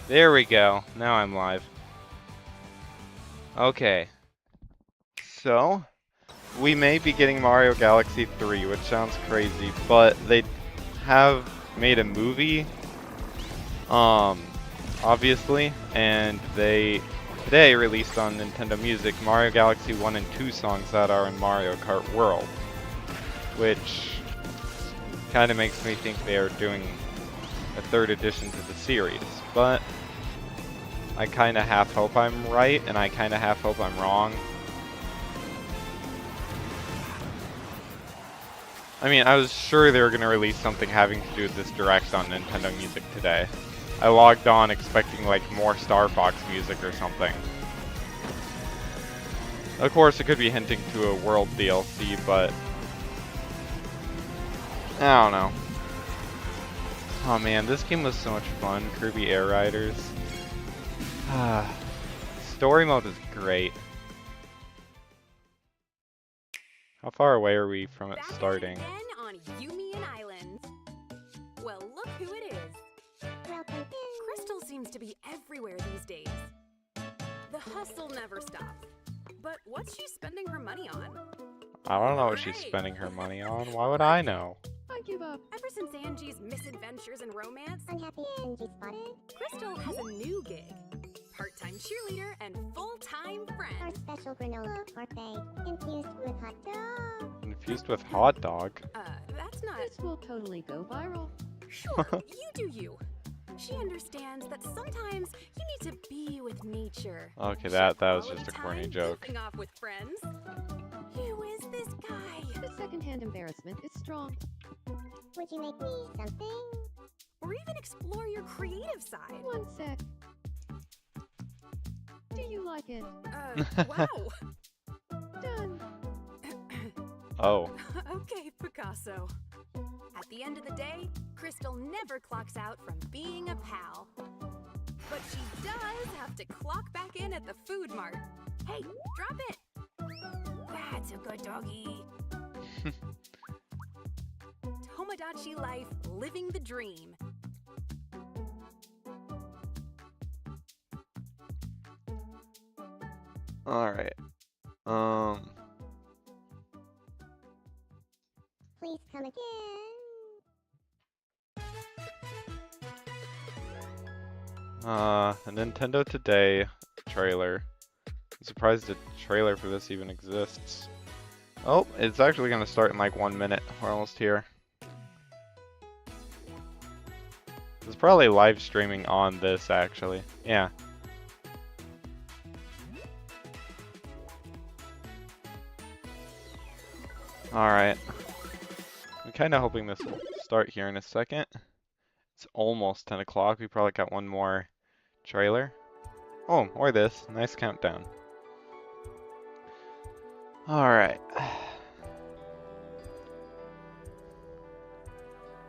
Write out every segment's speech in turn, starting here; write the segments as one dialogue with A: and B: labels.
A: There we go. Now I'm live. Okay. So, we may be getting Mario Galaxy 3, which sounds crazy, but they have made a movie, obviously, and they today released on Nintendo Music Mario Galaxy 1 and 2 songs that are in Mario Kart World, which kind of makes me think they are doing a third edition to the series, but I kind of half hope I'm right, and I kind of half hope I'm wrong. I mean, I was sure they were going to release something having to do with this Direct on Nintendo Music today. I logged on expecting, like, more Starfox music or something. Of course, it could be hinting to a World DLC, but I don't know. Oh man, this game was so much fun. Kirby Air Riders. Story mode is great. How far away are we from it starting?
B: Again on Yumian Islands. Well, look who it is. Crystal seems to be everywhere these days. The hustle never stops. But what's she spending her money on?
A: I don't know what she's spending her money on. Why would I know?
B: I give up. Ever since Angie's misadventures and romance,
C: Unhappy Angie spotted.
B: Crystal has a new gig. Part-time cheerleader and full-time
C: Our
B: friend.
C: special granola parfait infused with hot dog.
A: Infused with hot dog.
B: That's not...
D: This will totally go viral.
B: Sure, you do you. She understands that sometimes you need to be with nature.
A: Okay, that was just a corny joke.
B: Goofing off with friends. Who is this guy?
D: The secondhand embarrassment is strong.
C: Would you make me something?
B: Or even explore your creative side.
D: One sec. Do you like it?
B: Wow.
D: Done.
A: Oh.
B: Okay, Picasso. At the end of the day, Crystal never clocks out from being a pal. But she does have to clock back in at the food mart. Hey, drop it! That's a good doggy. Tomodachi life, living the dream.
A: Alright.
C: Please come again.
A: A Nintendo Today trailer. I'm surprised a trailer for this even exists. Oh, it's actually gonna start in like 1 minute. We're almost here. It's probably live streaming on this actually. Yeah. Alright. I'm kinda hoping this will start here in a second. It's almost 10 o'clock. We probably got one more trailer. Oh, or this. Nice countdown. Alright.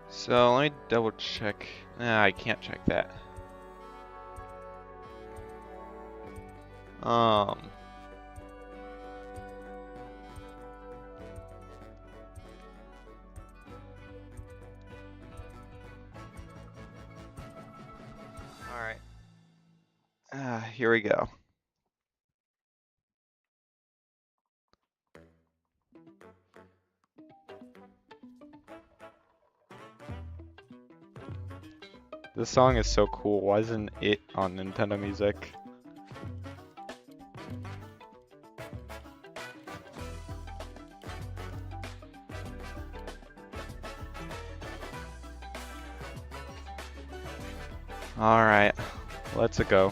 A: So let me double check. Nah, I can't check that. Alright. Here we go. This song is so cool. Why isn't it on Nintendo Music? Alright, let's go.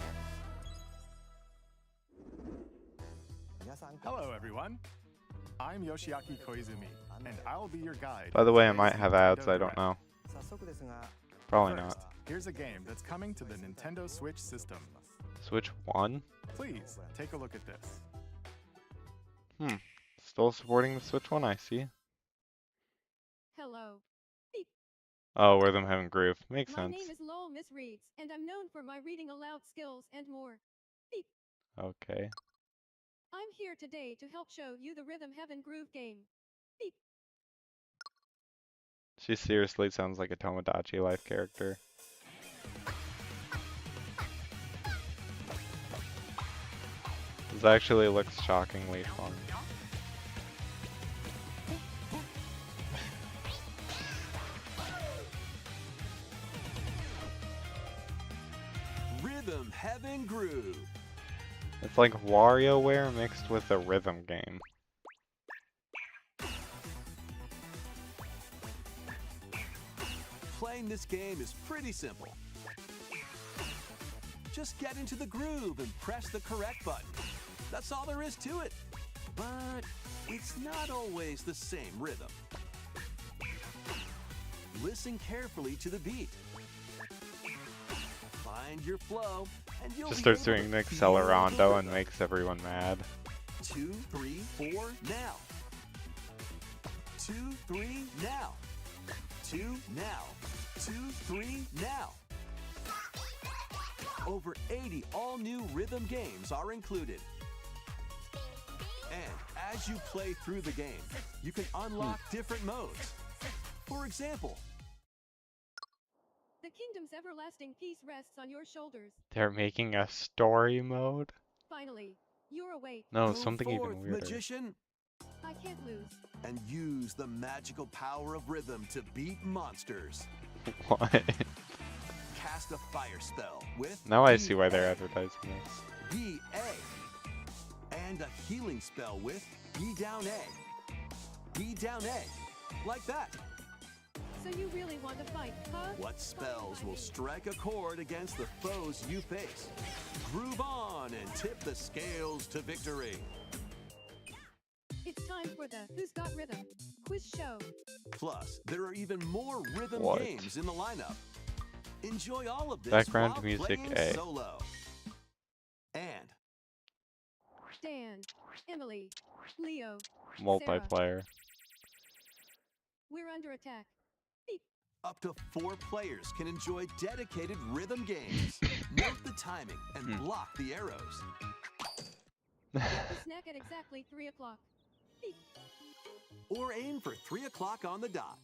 E: Hello everyone, I'm Yoshiaki Koizumi, and I'll be your guide.
A: By the way, I
E: on
A: might
E: today's
A: have
E: Nintendo
A: ads, I don't
E: Direct.
A: know. Probably
E: First,
A: not.
E: here's a game that's coming to the Nintendo Switch system.
A: Switch 1?
E: Please, take a look at this.
A: Still supporting the Switch 1, I see.
D: Hello.
A: Oh, Rhythm Heaven Groove. Makes
D: My
A: sense.
D: name is Lowell Miss Reeds, and I'm known for my reading aloud skills and more.
A: Okay.
D: I'm here today to help show you the Rhythm Heaven Groove game.
A: She seriously sounds like a Tomodachi Life character. This actually looks shockingly fun.
F: Rhythm Heaven Groove.
A: It's like WarioWare mixed with a rhythm game.
F: Playing this game is pretty simple. Just get into the groove and press the correct button. That's all there is to it. But it's not always the same rhythm. Listen carefully to the beat. Find your flow, and you'll
A: Just
F: be
A: starts
F: able
A: doing
F: to
A: the
F: feel the
A: Accelerando and
F: rhythm.
A: makes everyone mad.
F: 2, 3, 4, now. 2, 3, now. 2, now. 2, 3, now. Over 80 all-new rhythm games are included. And as you play through the game, you can unlock different modes. For example,
D: The kingdom's everlasting peace rests on your shoulders.
A: They're making a story mode?
D: Finally, you're awake.
A: No,
F: go
A: something
F: forth,
A: even weirder.
F: magician,
D: I can't lose.
F: and use the magical power of rhythm to beat monsters.
A: What?
F: Cast a fire spell with
A: Now I see why
F: BA.
A: they're advertising this.
F: BA. And a healing spell with B down A. B down A. Like that.
D: So you really want to fight, huh?
F: What spells will strike a chord against the foes you face? Groove on and tip the scales to victory.
D: It's time for the Who's Got Rhythm quiz show.
F: Plus, there are even more rhythm
A: What?
F: games in the lineup. Enjoy all of this
A: Background
F: while
A: music
F: playing
A: A.
F: solo. And
D: Dan, Emily, Leo,
A: Multiplayer.
D: we're under attack.
F: up to 4 players can enjoy dedicated rhythm games. Note the timing and block the arrows.
D: The snack at exactly 3 o'clock. Beep.
F: Or aim for 3 o'clock on the dot.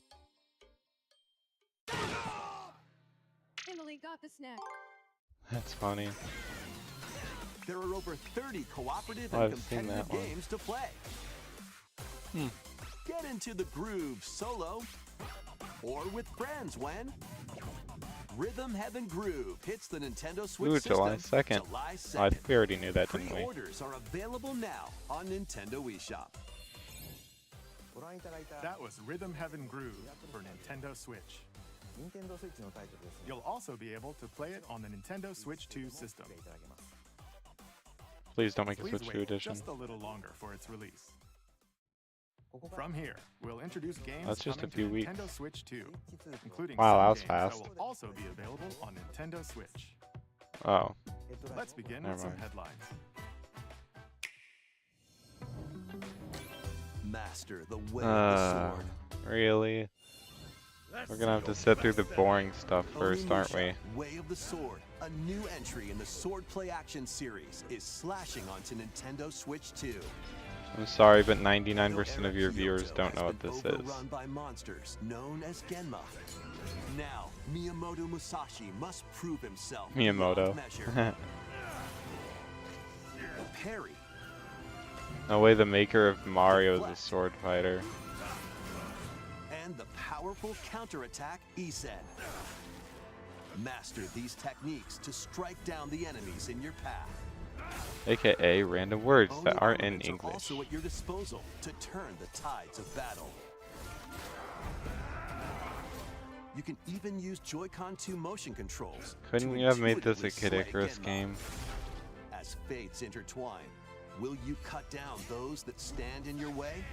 D: Emily got the snack.
A: That's funny.
F: There are over 30 cooperative
A: Oh,
F: and
A: I've seen
F: competitive
A: that one.
F: games to play. Get into the groove solo or with friends when Rhythm Heaven Groove hits the Nintendo Switch
A: Ooh,
F: system
A: July 2nd.
F: July
A: Oh,
F: 2nd.
A: we already knew that, didn't we?
F: Pre-orders are available now on Nintendo eShop.
E: That was Rhythm Heaven Groove for Nintendo Switch. You'll also be able to play it on the Nintendo Switch 2 system.
A: Please don't make a
E: Please
A: Switch 2
E: wait
A: edition.
E: just a little longer for its release. From here, we'll introduce games
A: That's just a
E: coming to
A: few weeks.
E: Nintendo Switch 2, including
A: Wow,
E: some
A: that was
E: games
A: fast.
E: that will also be available on Nintendo Switch.
A: Oh.
E: Let's begin
A: Never
E: with some
A: mind.
E: headlines.
F: Master the way of the sword.
A: Really? We're gonna have to sit through the boring stuff first, aren't we?
F: Onimusha, Way of the Sword, a new entry in the Sword Play Action series, is slashing onto Nintendo Switch 2.
A: I'm sorry, but 99%
F: Though
A: of your
F: Era
A: viewers
F: Kyoto
A: don't
F: has
A: know what
F: been
A: this is.
F: overrun by monsters known as Genma. Now, Miyamoto Musashi must prove himself
A: Miyamoto.
F: beyond measure. Parry,
A: No way the maker of Mario is a sword fighter.
F: and the powerful counterattack Isen. Master these techniques to strike down the enemies in your path.
A: AKA random words
F: Only
A: that aren't in
F: elements are
A: English.
F: also at your disposal to turn the tides of battle. You can even use Joy-Con 2 motion controls.
A: Couldn't
F: to
A: you have made this a
F: intuitively
A: Kid
F: slay
A: Icarus
F: Genma.
A: game?
F: As fates intertwine, will you cut down those that stand in your way?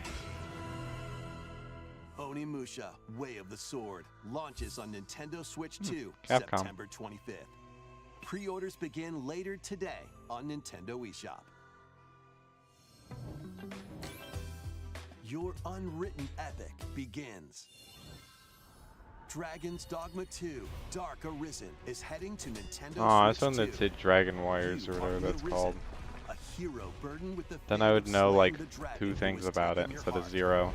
F: Onimusha, Way of the Sword, launches on Nintendo Switch 2,
A: Capcom.
F: September 25th. Pre-orders begin later today on Nintendo eShop. Your unwritten epic begins. Dragon's Dogma 2, Dark Arisen is heading to Nintendo
A: Oh, I
F: Switch
A: saw that
F: 2.
A: said Dragon Warriors or
F: You
A: whatever
F: are
A: that's
F: the
A: called.
F: Arisen, a hero burdened with the
A: Then
F: fate
A: I would
F: of
A: know
F: slaying
A: like
F: the dragon
A: 2
F: who
A: things
F: was
A: about it
F: taking your
A: instead of
F: heart.
A: 0.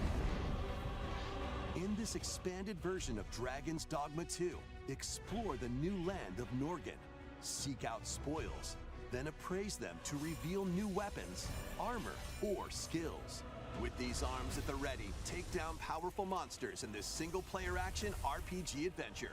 F: In this expanded version of Dragon's Dogma 2, explore the new land of Norgan, seek out spoils, then appraise them to reveal new weapons, armor, or skills. With these arms at the ready, take down powerful monsters in this single-player action RPG adventure.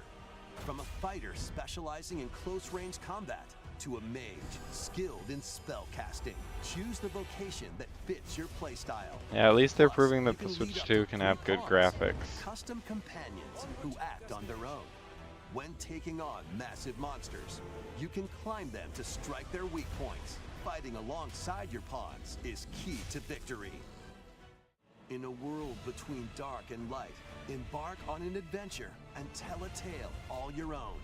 F: From a fighter specializing in close-range combat to a mage skilled in spell casting, choose the vocation that fits your playstyle.
A: Yeah, at least they're
F: Plus,
A: proving
F: you
A: that the
F: can
A: Switch
F: lead up
A: 2
F: to
A: can
F: 3
A: have good
F: pawns,
A: graphics.
F: custom companions who act on their own. When taking on massive monsters, you can climb them to strike their weak points. Fighting alongside your pawns is key to victory. In a world between dark and light, embark on an adventure and tell a tale all your own.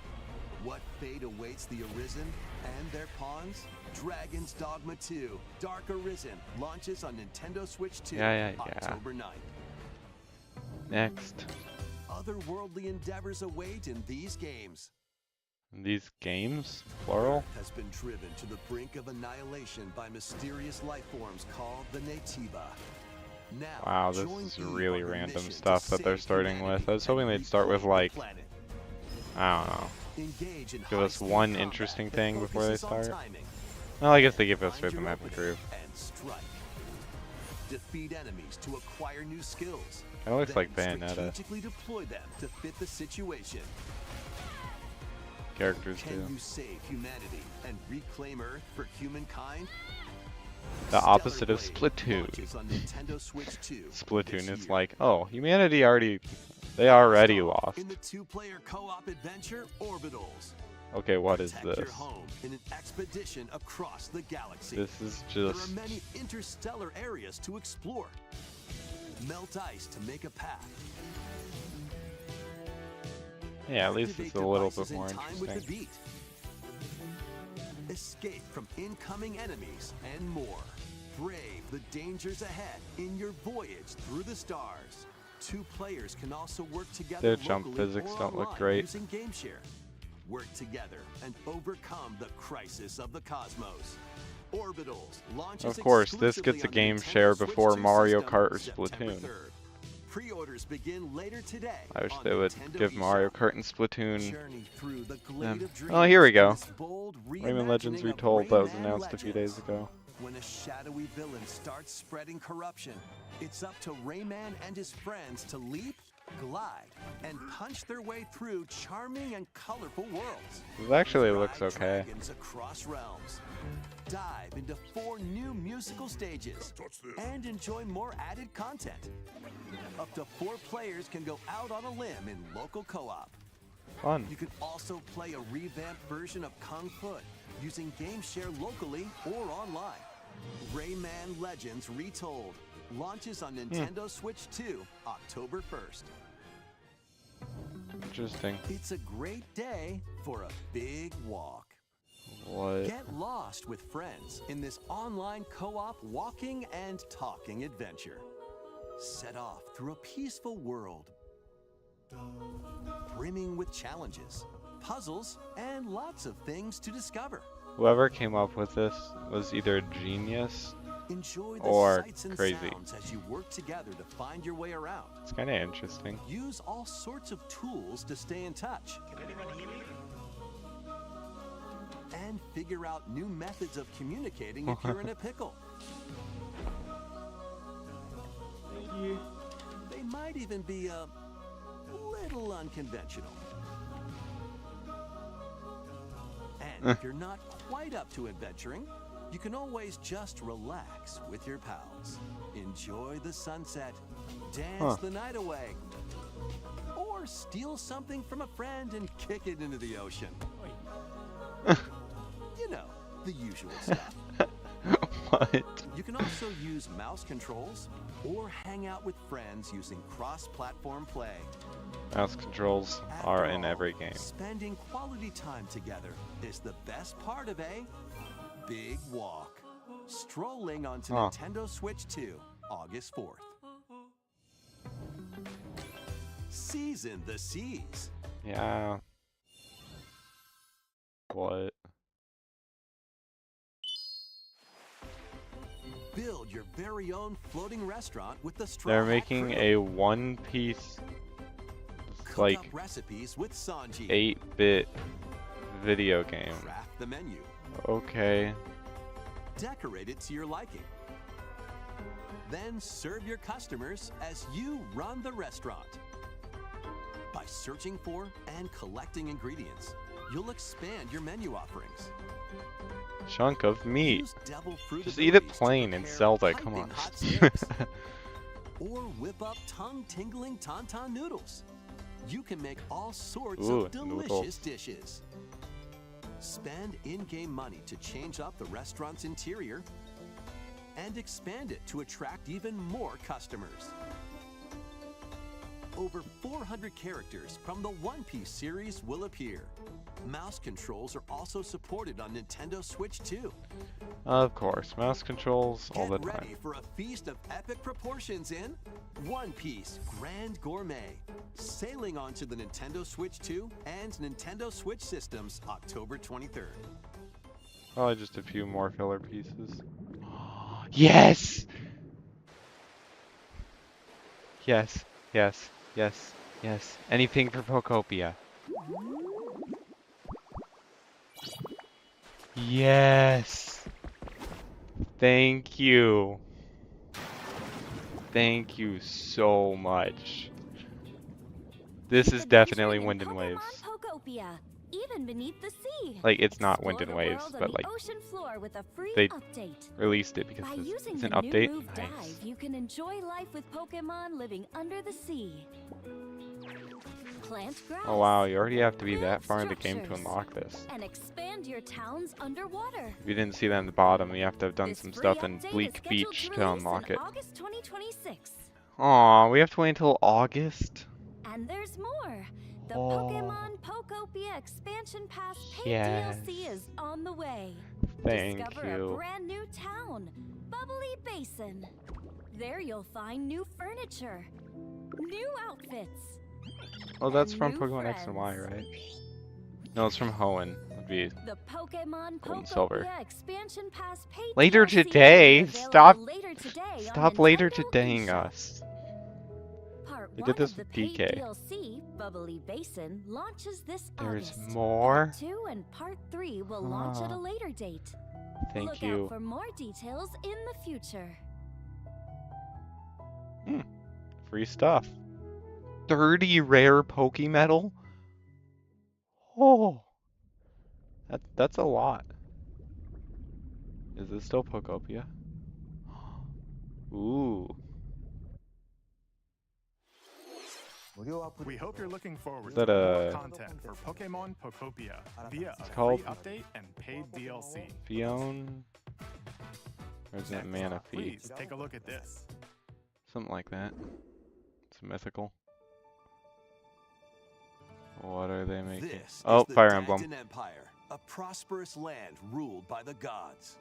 F: What fate awaits the Arisen and their pawns? Dragon's Dogma 2 Dark Arisen launches on Nintendo Switch 2 October 9th.
A: Next.
F: Otherworldly endeavors await in these games.
A: These games? Plural?
F: Earth has been driven to the brink of annihilation by mysterious life forms called the Nativa. Now,
A: Wow, this
F: join
A: is
F: Eve
A: really
F: on her
A: random
F: mission
A: stuff
F: to
A: that they're
F: save
A: starting
F: humanity
A: with. I was hoping
F: and
A: they'd start with,
F: reclaim
A: like,
F: the planet.
A: I don't know.
F: Engage in
A: Give us
F: high-speed
A: one
F: combat
A: interesting
F: that
A: thing before they
F: focuses on
A: start.
F: timing.
A: Well, I guess they give us
F: Find
A: Rhythm
F: your
A: Happy
F: opening
A: Groove.
F: and strike. Defeat enemies to acquire new skills.
A: Kinda looks
F: then
A: like Bayonetta.
F: strategically deploy them to fit the situation.
A: Characters
F: Can
A: do.
F: you save humanity and reclaim Earth for humankind?
A: The opposite of
F: Stellar Blade
A: Splatoon.
F: launches on Nintendo Switch 2
A: Splatoon
F: this
A: is
F: year.
A: like, oh, humanity they already lost.
F: In the 2-player co-op adventure Orbitals.
A: Okay, what is
F: Protect your
A: this?
F: home in an expedition across the galaxy.
A: This is
F: There are
A: just...
F: many interstellar areas to explore. Melt ice to make a path.
A: Yeah, at least
F: Activate
A: it's a little
F: devices
A: bit more
F: in time with the
A: interesting.
F: beat. Escape from incoming enemies and more. Brave the dangers ahead in your voyage through the stars. 2 players can also work together
A: Their jump
F: locally
A: physics
F: or
A: don't look
F: online
A: great.
F: using GameShare. Work together and overcome the crisis of the cosmos. Orbitals launches
A: Of course, this
F: exclusively
A: gets a
F: on
A: game
F: Nintendo
A: share
F: Switch
A: before
F: 2
A: Mario
F: system
A: Kart or
F: September
A: Splatoon.
F: 3rd. Pre-orders begin later today.
A: I wish
F: on
A: they would
F: Nintendo
A: give Mario
F: eShop.
A: Kart and Splatoon.
F: Journey through the glade of
A: Oh, here we
F: dreams
A: go.
F: in this bold
A: Rayman Legends
F: reimagining of
A: Retold that was
F: Rayman
A: announced a few days
F: Legends.
A: ago.
F: When a shadowy villain starts spreading corruption, it's up to Rayman and his friends to leap, glide, and punch their way through charming and colorful worlds.
A: This actually looks
F: Ride
A: okay.
F: dragons across realms. Dive into 4 new musical stages and enjoy more added content. Up to 4 players can go out on a limb in local co-op.
A: Fun.
F: You can also play a revamped version of Kung Foot using GameShare locally or online. Rayman Legends Retold launches on Nintendo Switch 2 October 1st.
A: Interesting.
F: It's a great day for a big walk.
A: What?
F: Get lost with friends in this online co-op walking and talking adventure. Set off through a peaceful world, brimming with challenges, puzzles, and lots of things to discover.
A: Whoever came up with this was either a genius.
F: Enjoy the
A: Or
F: sights and
A: crazy.
F: sounds as you work together to find your way around.
A: It's kind of interesting.
F: Use all sorts of tools to stay in touch. And figure out new methods of communicating if you're in a pickle. They might even be a little unconventional. And if you're not quite up to adventuring, you can always just relax with your pals. Enjoy the sunset, dance the night away, or steal something from a friend and kick it into the ocean. You know, the usual stuff.
A: What?
F: You can also use mouse controls or hang out with friends using cross-platform play.
A: Mouse controls are in every game.
F: Spending quality time together is the best part of a big walk. Strolling onto Nintendo Switch 2, August 4th. Season the Seas.
A: Yeah. What?
F: Build your very own floating restaurant with the Straw
A: They're
F: Hat
A: making
F: Crew.
A: a one-piece,
F: Cook
A: like,
F: up recipes with Sanji.
A: 8-bit video game.
F: Craft the menu
A: Okay.
F: Decorate it to your liking. Then serve your customers as you run the restaurant. By searching for and collecting ingredients, you'll expand your menu offerings.
A: Chunk of meat.
F: Use devil fruit
A: Just eat it
F: abilities to
A: plain and
F: prepare
A: sell that. Come
F: piping
A: on.
F: hot steaks. Or whip up tongue-tingling tauntaun noodles. You can make all sorts
A: Ooh,
F: of delicious
A: noodles.
F: dishes. Spend in-game money to change up the restaurant's interior and expand it to attract even more customers. Over 400 characters from the One Piece series will appear. Mouse controls are also supported on Nintendo Switch 2.
A: Of course, mouse controls all the
F: Get ready
A: time.
F: for a feast of epic proportions in One Piece Grand Gourmet, sailing onto the Nintendo Switch 2 and Nintendo Switch systems October 23rd.
A: Probably just a few more filler pieces. Yes! Yes, yes, yes, yes. Anything for Pokopia. Yes! Thank you. Thank you so much. This is definitely Wind and Waves.
G: Pokopia, even beneath the sea.
A: Like, it's not Wind
G: Explore
A: and
G: the
A: Waves,
G: world on
A: but
G: the
A: like,
G: ocean floor with a free
A: they
G: update.
A: released it because
G: By
A: it's
G: using
A: an
G: the new
A: update.
G: move
A: Nice.
G: dive, you can enjoy life with Pokemon living under the sea. Plant grass.
A: Oh wow, you already have to be
G: build
A: that far in the game to
G: structures,
A: unlock this.
G: and expand your towns underwater.
A: If you didn't see that in the bottom, you have to have done
G: This
A: some
G: free
A: stuff in
G: update is
A: Bleak
G: scheduled
A: Beach
G: to
A: to
G: release
A: unlock
G: in
A: it.
G: August 2026.
A: Aw, we have to wait until August?
G: And there's more. The
A: Oh.
G: Pokemon Pokopia Expansion Pass paid
A: Yes.
G: DLC is on the way.
A: Thank
G: Discover a
A: you.
G: brand new town, Bubbly Basin. There you'll find new furniture, new outfits.
A: Oh, that's
G: and
A: from
G: new
A: Pokemon X and Y,
G: friends.
A: right? No, it's from Hoenn. Would be
G: The Pokemon
A: Gold and Silver.
G: Pokopia Expansion Pass paid
A: later
G: DLC will be
A: today.
G: available
A: Stop.
G: later today on
A: Stop later
G: Nintendo
A: todaying
G: eShop.
A: us.
G: Part
A: They
G: 1
A: did this
G: of the
A: with
G: paid
A: DK.
G: DLC, Bubbly Basin, launches this
A: There's
G: August.
A: more.
G: Part 2 and Part 3 will launch at a
A: Oh.
G: later date.
A: Thank
G: Look
A: you.
G: out for more details in the future.
A: Free stuff. 30 rare Pokemetal? Oh. That's a lot. Is this still Pokopia? Ooh.
E: We hope you're looking forward
A: Is
E: to
A: that
E: more
A: a-
E: content for Pokemon Pokopia via
A: It's
E: a
A: called-
E: free update and paid DLC.
A: Fion? Or is that Manaphy?
E: Please take a look at this.
A: Something like that. It's mythical. What are they making?
F: This
A: Oh,
F: is the
A: Fire Emblem.
F: Dagdan Empire, a prosperous land ruled by the gods.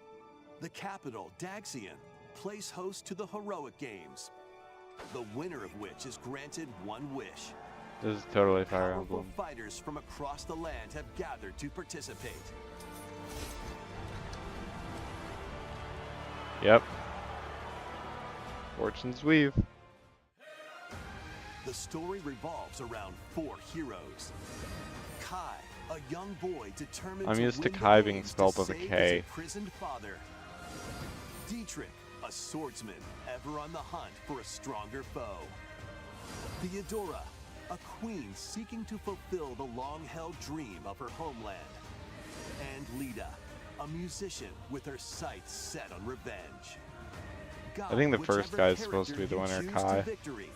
F: The capital, Daxian, plays host to the heroic games, the winner of which is granted one wish.
A: This is totally Fire
F: Powerful
A: Emblem.
F: fighters from across the land have gathered to participate.
A: Yep. Fortune's Weave.
F: The story revolves around 4 heroes. Kai, a young boy determined
A: I'm
F: to
A: used to
F: win the
A: Kai being
F: games to
A: spelled with a
F: save
A: K.
F: his imprisoned father. Dietrich, a swordsman ever on the hunt for a stronger foe. Theodora, a queen seeking to fulfill the long-held dream of her homeland. And Lida, a musician with her sights set on revenge.
A: I think the first
F: Guide
A: guy is
F: whichever
A: supposed to be the
F: character
A: winner,
F: you choose to
A: Kai.
F: victory,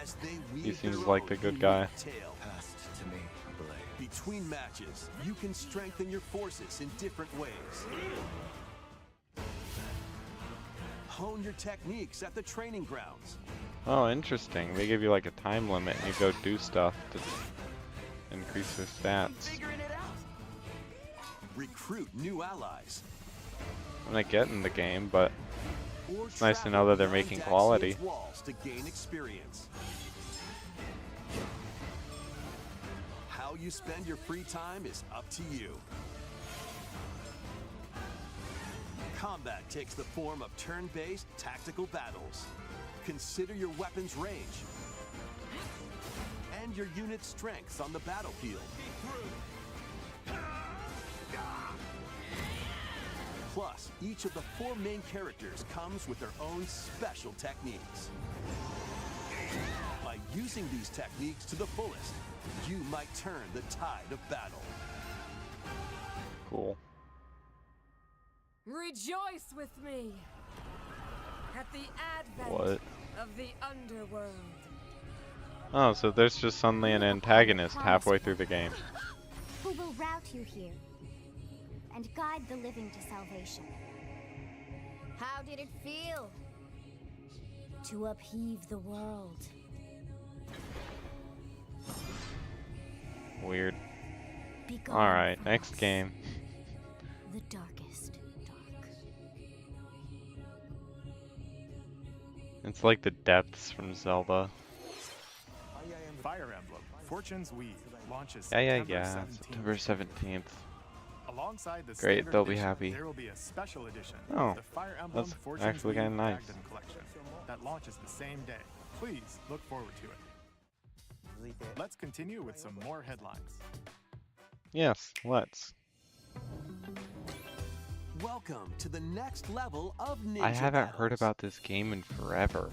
F: as they
A: He
F: weave
A: seems
F: their
A: like
F: own
A: the good
F: unique
A: guy.
F: tale. Between matches, you can strengthen your forces in different ways. Hone your techniques at the training grounds.
A: Oh, interesting. They give you like a time limit and you go do stuff to increase your stats.
F: Recruit new allies.
A: I'm not getting the game, but
F: Or
A: It's nice to
F: travel
A: know that they're
F: beyond
A: making
F: Daxian's
A: quality.
F: walls to gain experience. How you spend your free time is up to you. Combat takes the form of turn-based tactical battles. Consider your weapon's range and your unit's strengths on the battlefield. Plus, each of the 4 main characters comes with their own special techniques. By using these techniques to the fullest, you might turn the tide of battle.
A: Cool.
B: Rejoice with me at the advent
A: What?
B: of the underworld.
A: Oh, so there's just suddenly an antagonist halfway through the game.
C: Who will route you here and guide the living to salvation?
G: How did it feel to upheave the world?
A: Weird.
G: Be gone
A: Alright,
G: from
A: next
G: us,
A: game.
G: The darkest dark.
A: It's like the depths from Zelda.
E: Fire Emblem, Fortune's Weave launches
A: Yeah,
E: September 17th.
A: September 17th.
E: Alongside the
A: Great,
E: standard
A: they'll be
E: edition,
A: happy.
E: There will be a special edition,
A: Oh,
E: the Fire Emblem
A: that's
E: Fortune's
A: actually
E: Weave
A: kinda nice.
E: Magden Collection, that launches the same day. Please look forward to it. Let's continue with some more headlines.
A: Yes, let's.
F: Welcome to the next level of Ninja
A: I haven't heard
F: battles.
A: about this game in forever.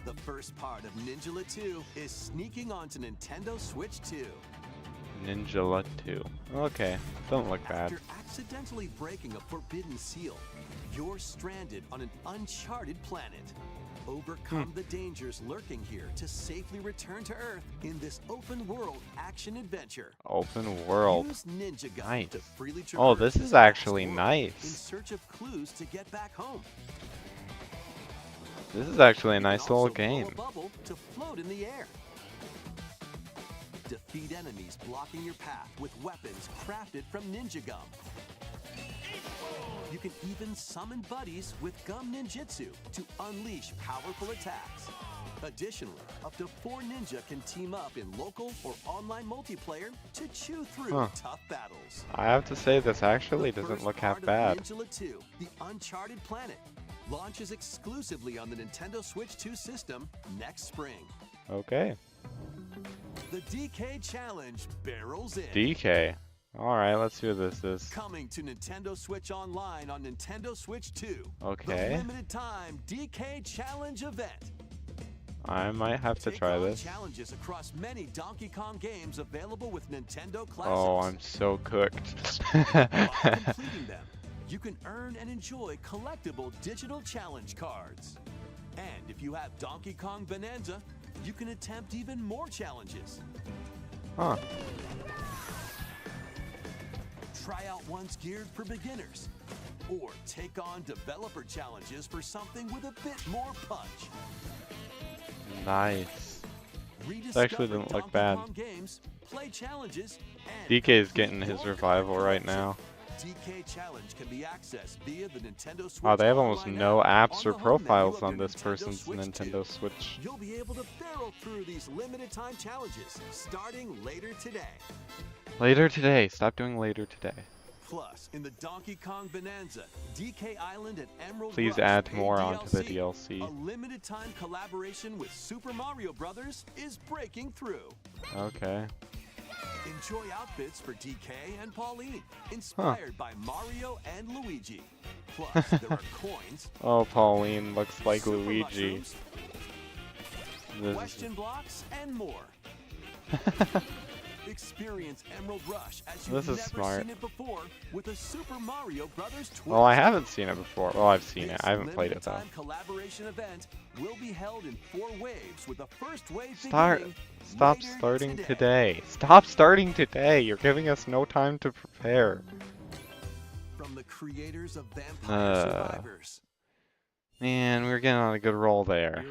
F: The first part of Ninjala 2 is sneaking onto Nintendo Switch 2.
A: Ninjala 2. Okay, don't look bad.
F: After accidentally breaking a forbidden seal, you're stranded on an uncharted planet. Overcome the dangers lurking here to safely return to Earth in this open-world action-adventure.
A: Open world.
F: Use Ninja Gun
A: Nice.
F: to freely
A: Oh,
F: traverse
A: this is
F: vast
A: actually
F: world
A: nice.
F: in search of clues to get back home.
A: This is actually a
F: You can
A: nice little
F: also blow
A: game.
F: a bubble to float in the air. Defeat enemies blocking your path with weapons crafted from Ninja Gum. You can even summon buddies with Gum Ninjutsu to unleash powerful attacks. Additionally, up to 4 ninja can team up in local or online multiplayer to chew through tough battles.
A: I have to say, this actually
F: The
A: doesn't
F: first
A: look half
F: part of
A: bad.
F: Ninjala 2, The Uncharted Planet, launches exclusively on the Nintendo Switch 2 system next spring.
A: Okay.
F: The DK Challenge barrels in.
A: DK. Alright, let's see what this is.
F: Coming to Nintendo Switch Online on Nintendo Switch 2.
A: Okay.
F: The limited time DK Challenge event.
A: I might have to
F: Take
A: try
F: on
A: this.
F: challenges across many Donkey Kong games available with Nintendo Classics.
A: Oh, I'm so cooked.
F: While completing them, you can earn and enjoy collectible digital challenge cards. And if you have Donkey Kong Bananza, you can attempt even more challenges.
A: Huh.
F: Try out ones geared for beginners. Or take on developer challenges for something with a bit more punch.
A: Nice.
F: Rediscover
A: actually doesn't look
F: Donkey
A: bad.
F: Kong games, play challenges, and
A: DK is
F: complete
A: getting his
F: your
A: revival right
F: collection.
A: now.
F: DK Challenge can be accessed via the Nintendo Switch.
A: Wow, they have almost
F: Online
A: no
F: app
A: apps
F: on
A: or
F: the home menu
A: profiles
F: of
A: on
F: your
A: this
F: Nintendo
A: person's
F: Switch
A: Nintendo
F: 2.
A: Switch.
F: You'll be able to barrel through these limited time challenges starting later today.
A: Later today. Stop doing later today.
F: Plus, in the Donkey Kong Bonanza, DK Island and Emerald
A: Please
F: Rush
A: add
F: paid
A: more onto the
F: A
A: DLC.
F: limited time collaboration with Super Mario Brothers is breaking through.
A: Okay.
F: Enjoy outfits for DK and Pauline, inspired by Mario and Luigi. Plus, there are coins,
A: Oh, Pauline looks like
F: super
A: Luigi.
F: mushrooms,
A: This
F: question blocks, and more. Experience Emerald Rush as
A: This
F: you've
A: is
F: never
A: smart.
F: seen it before with a Super Mario Brothers twist.
A: Well, I haven't seen it before. Well, I've seen it.
F: This
A: I haven't played it though.
F: limited-time collaboration event will be held in 4 waves, with the first wave
A: Stop
F: beginning later
A: starting today. Stop starting today. You're giving us no time to prepare.
F: From the creators of Vampire Survivors.
A: Man, we're getting on a good roll there.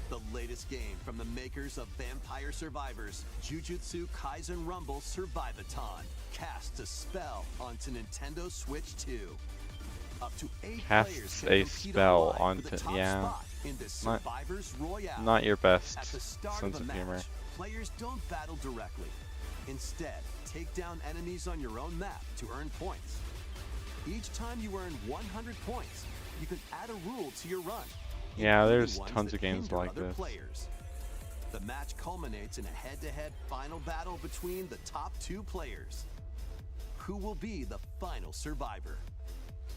F: The latest game from the makers of Vampire Survivors, Jujutsu Kaisen Rumble Survivathon, casts a spell onto Nintendo Switch 2. Up to 8
A: Casts
F: players
A: a
F: can compete
A: spell
F: online for
A: onto-
F: the top
A: yeah.
F: spot in this
A: Not-
F: Survivors Royale.
A: Not your best
F: At the start
A: sense
F: of
A: of
F: a
A: humor.
F: match, players don't battle directly. Instead, take down enemies on your own map to earn points. Each time you earn 100 points, you can add a rule to your run.
A: Yeah, there's
F: including ones
A: tons
F: that
A: of games
F: hinder
A: like
F: other
A: this.
F: players. The match culminates in a head-to-head final battle between the top 2 players. Who will be the final survivor?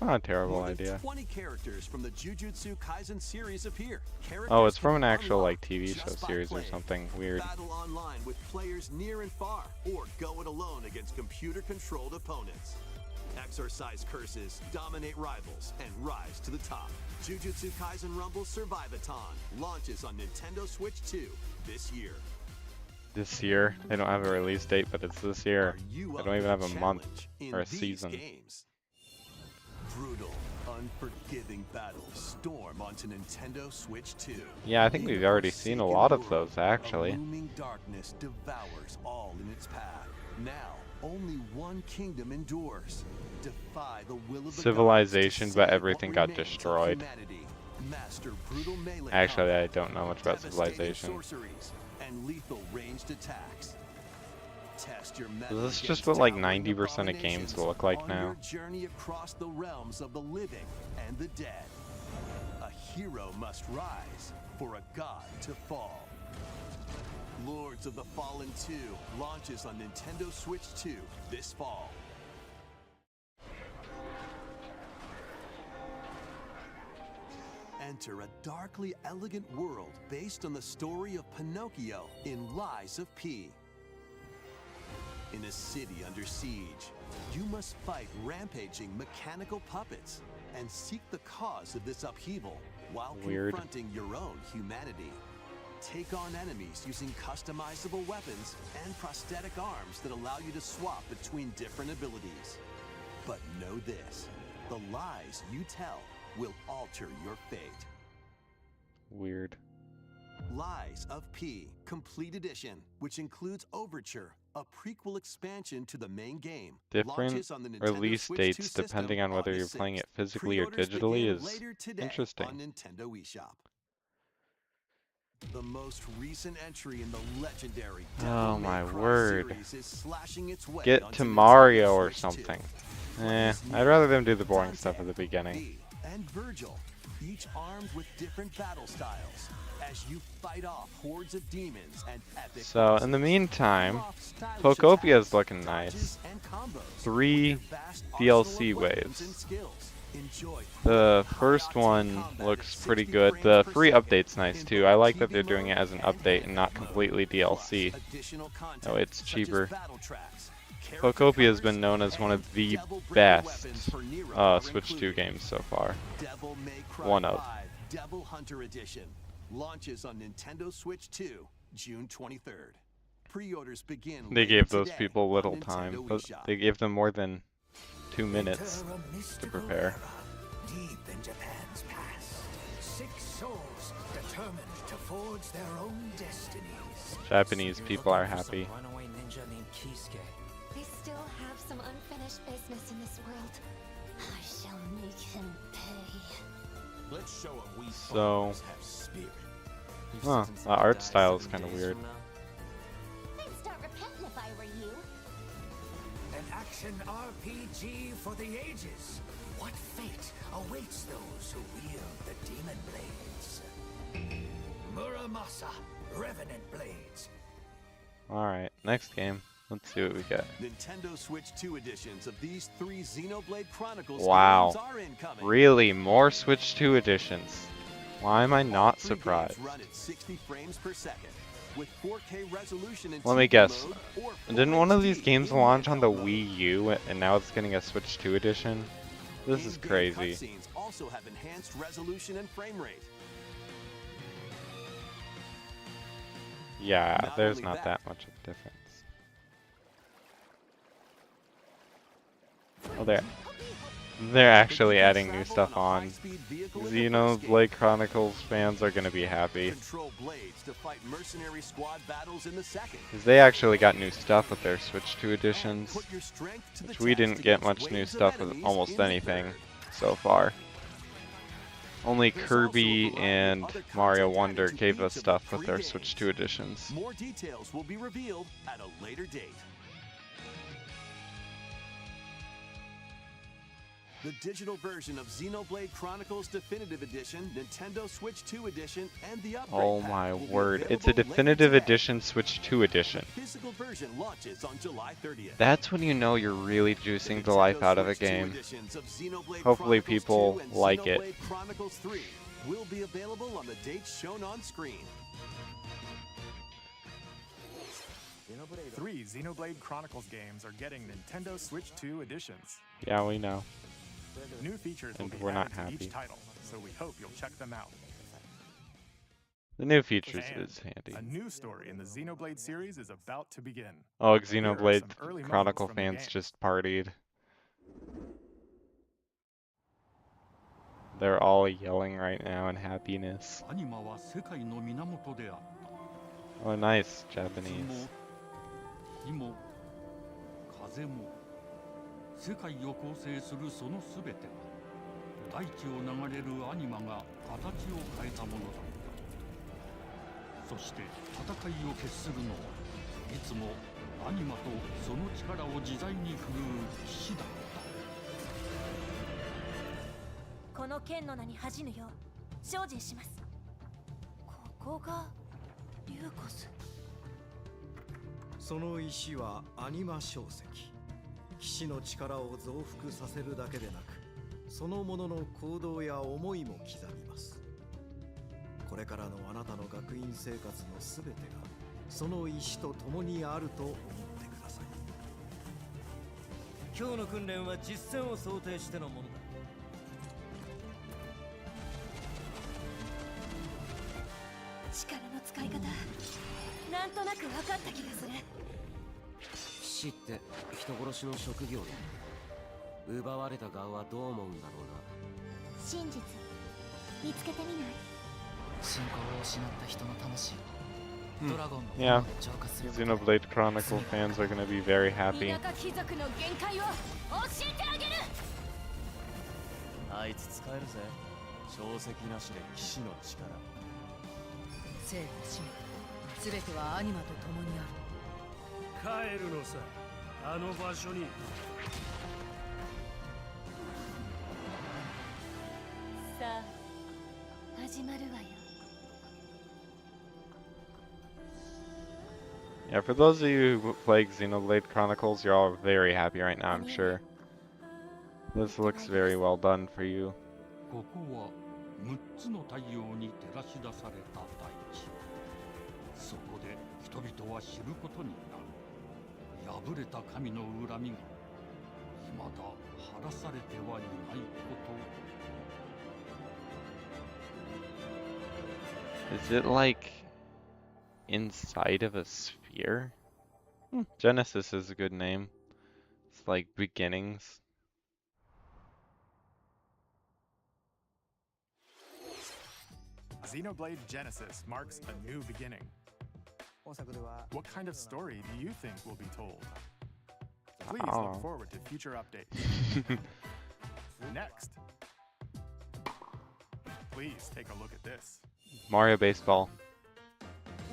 A: Not a terrible
F: More than
A: idea.
F: 20 characters from the Jujutsu Kaisen series appear.
A: Oh, it's
F: Characters
A: from
F: can
A: an
F: be
A: actual like
F: unlocked
A: TV show
F: just by
A: series or
F: playing.
A: something weird.
F: Battle online with players near and far, or go it alone against computer-controlled opponents. Exorcise curses, dominate rivals, and rise to the top. Jujutsu Kaisen Rumble Survivathon launches on Nintendo Switch 2 this year.
A: This year, they don't have a release date, but it's this year.
F: Are you
A: They
F: up
A: don't even
F: for
A: have
F: the
A: a month
F: challenge in
A: or a
F: these
A: season.
F: games? Brutal, unforgiving battles storm onto Nintendo Switch 2.
A: Yeah, I think we've already seen a lot of those actually.
F: A looming darkness devours all in its path. Now, only one kingdom endures. Defy the will of the
A: Civilization,
F: gods to
A: but
F: save
A: everything
F: what
A: got
F: remains of
A: destroyed.
F: humanity. Master brutal melee
A: Actually, I
F: combat,
A: don't know much about
F: devastating
A: Civilization.
F: sorceries, and lethal ranged attacks. Test your
A: This
F: mettle
A: is just
F: against
A: what like
F: towering
A: 90% of games will look like
F: on
A: now.
F: your journey across the realms of the living and the dead. A hero must rise for a god to fall. Lords of the Fallen 2 launches on Nintendo Switch 2 this fall. Enter a darkly elegant world based on the story of Pinocchio in Lies of P. In a city under siege, you must fight rampaging mechanical puppets and seek the cause of this upheaval while
A: Weird.
F: confronting your own humanity. Take on enemies using customizable weapons and prosthetic arms that allow you to swap between different abilities. But know this, the lies you tell will alter your fate.
A: Weird.
F: Lies of P Complete Edition, which includes Overture, a prequel expansion to the main game.
A: Different
F: launches on the Nintendo
A: release
F: Switch
A: dates
F: 2 system
A: depending on whether you're
F: August
A: playing it
F: 6th.
A: physically or
F: Pre-orders
A: digitally
F: begin
A: is
F: later today
A: interesting.
F: on Nintendo eShop. The most recent entry in the legendary
A: Oh
F: Devil
A: my
F: May Cry
A: word.
F: series is slashing its way
A: Get
F: onto
A: to
F: Nintendo
A: Mario or
F: Switch 2.
A: something.
F: Players
A: I'd
F: Nick,
A: rather them do the boring
F: Dante,
A: stuff at the beginning.
F: V, and Virgil, each armed with different battle styles, as you fight off hordes of demons and epic
A: So in the
F: bosses.
A: meantime,
F: Pull off stylish
A: Pokopia is
F: attacks,
A: looking
F: dodges,
A: nice.
F: and combos
A: 3
F: with your vast
A: DLC
F: arsenal of weapons
A: waves.
F: and skills. Enjoy
A: The
F: high
A: first
F: octane
A: one
F: combat
A: looks
F: at
A: pretty
F: 60
A: good.
F: frames
A: The
F: per
A: free
F: second
A: update's nice
F: in
A: too.
F: both
A: I like that
F: TV
A: they're doing it
F: mode
A: as an
F: and
A: update and not
F: handheld mode.
A: completely DLC.
F: Plus, additional content
A: Oh, it's
F: such as
A: cheaper.
F: battle tracks, character
A: Pokopia has
F: covers,
A: been known as one of
F: and
A: the
F: devil-breaking
A: best
F: weapons for Nero are
A: Switch 2
F: included.
A: games so far.
F: Devil May Cry
A: One of.
F: 5 Devil Hunter Edition launches on Nintendo Switch 2 June 23rd. Pre-orders begin
A: They
F: later
A: gave those
F: today
A: people
F: on
A: little
F: Nintendo
A: time, but
F: eShop.
A: they gave them more than 2 minutes
H: Enter a mystical
A: prepare.
H: era, deep in Japan's past. 6 souls determined to forge their own destinies.
A: Japanese people are happy.
H: Runaway ninja named Kisuke.
C: I still have some unfinished business in this world. I shall make him pay.
H: Let's show him we
A: So-
H: farmers have spirit.
A: Huh, the art style is kind of weird.
C: I'd start repenting if I were you.
H: An action RPG for the ages. What fate awaits those who wield the demon blades? Muramasa, Revenant Blades.
A: Alright, next game. Let's see what we get.
F: Nintendo Switch 2 editions of these 3 Xenoblade Chronicles
A: Wow.
F: games are incoming.
A: Really? More Switch 2 editions? Why am I
F: All
A: not
F: 3
A: surprised?
F: games run at 60 frames per second with 4K resolution in
A: Let me
F: TV
A: guess.
F: mode or
A: Didn't one of these
F: 4HD
A: games
F: in
A: launch on the
F: handheld mode.
A: Wii U and now it's getting a Switch 2 edition? This is
F: In-game
A: crazy.
F: cutscenes also have enhanced resolution and frame rate.
A: Yeah,
F: Not
A: there's
F: only
A: not
F: that-
A: that much of a difference. Oh, they're actually
F: But you can
A: adding new
F: travel
A: stuff
F: a
A: on.
F: high-speed vehicle in the first game.
A: Xenoblade Chronicles fans are gonna be happy.
F: Control blades to fight mercenary squad battles in the second.
A: Because they actually got new stuff with their Switch 2
F: And
A: editions.
F: put your strength to the
A: Which we
F: test
A: didn't get
F: against
A: much new
F: waves of
A: stuff with
F: enemies
A: almost
F: in the
A: anything
F: third.
A: so far. Only
F: There's
A: Kirby
F: also a variety of
A: and
F: other content
A: Mario
F: added
A: Wonder
F: to
A: gave
F: each
A: us
F: of the
A: stuff with
F: 3
A: their
F: games.
A: Switch 2 editions.
F: More details will be revealed at a later date. The digital version of Xenoblade Chronicles Definitive Edition, Nintendo Switch 2 Edition, and the upgrade
A: Oh
F: pack
A: my
F: will be
A: word. It's a
F: available later
A: definitive
F: today.
A: edition Switch 2 edition.
F: The physical version launches on July 30th.
A: That's when you know you're really juicing the life out of a
F: Switch 2
A: game.
F: editions of Xenoblade
A: Hopefully
F: Chronicles
A: people
F: 2 and
A: like it.
F: Xenoblade Chronicles 3 will be available on the dates shown on screen.
E: 3 Xenoblade Chronicles games are getting Nintendo Switch 2 editions.
A: Yeah, we know.
E: New features will
A: And
E: be
A: we're not
E: added to
A: happy.
E: each title, so we hope you'll check them out.
A: The new features
E: And
A: is handy.
E: a new story in the Xenoblade series is about to begin.
A: Oh,
E: Here are
A: Xenoblade
E: some early moments
A: Chronicle
E: from the
A: fans
E: game.
A: just partied. They're all yelling right now in happiness.
I: アニマは世界の源であった
A: Oh, nice, Japanese.
I: 火も風も世界を構成するそのすべては大地を流れるアニマが形を変えたものだったそして戦いを決するのはいつもアニマとその力を自在に振るう騎士だった
G: この剣の名に恥じぬよう精進します。ここがリューコス。
J: その石はアニマ小石。騎士の力を増幅させるだけでなく、そのものの行動や思いも刻みます。これからのあなたの学院生活のすべてがその石と共にあると思ってください。
K: 今日の訓練は実戦を想定してのものだ。
G: 力の使い方、なんとなく分かった気がする。
K: 騎士って人殺しの職業だ。奪われた側はどう思うんだろうな。
C: 真実見つけてみない？
K: 信仰を失った人の魂をドラゴンの
A: Yeah,
K: 浄化する。
A: Xenoblade Chronicle fans are gonna be very happy.
G: 田舎貴族の限界を教えてあげる。
K: あいつ使えるぜ。小石なしで騎士の力。
L: 生と死すべてはアニマと共にある。
M: 帰るのさ、あの場所に。
G: さあ、始まるわよ。
A: Yeah, for those of you who play Xenoblade Chronicles, you're all very happy right now, I'm sure. This looks very well done for you.
I: ここは6つの太陽に照らし出された大地そこで人々は知ることになる破れた神の恨みが未だ晴らされてはいないこと
A: Is it like inside of a sphere? Genesis is a good name. It's like beginnings.
E: Xenoblade Genesis marks a new beginning. What kind of story do you think will be told? Please look forward to future updates. Next, please take a look at this.
A: Mario Baseball.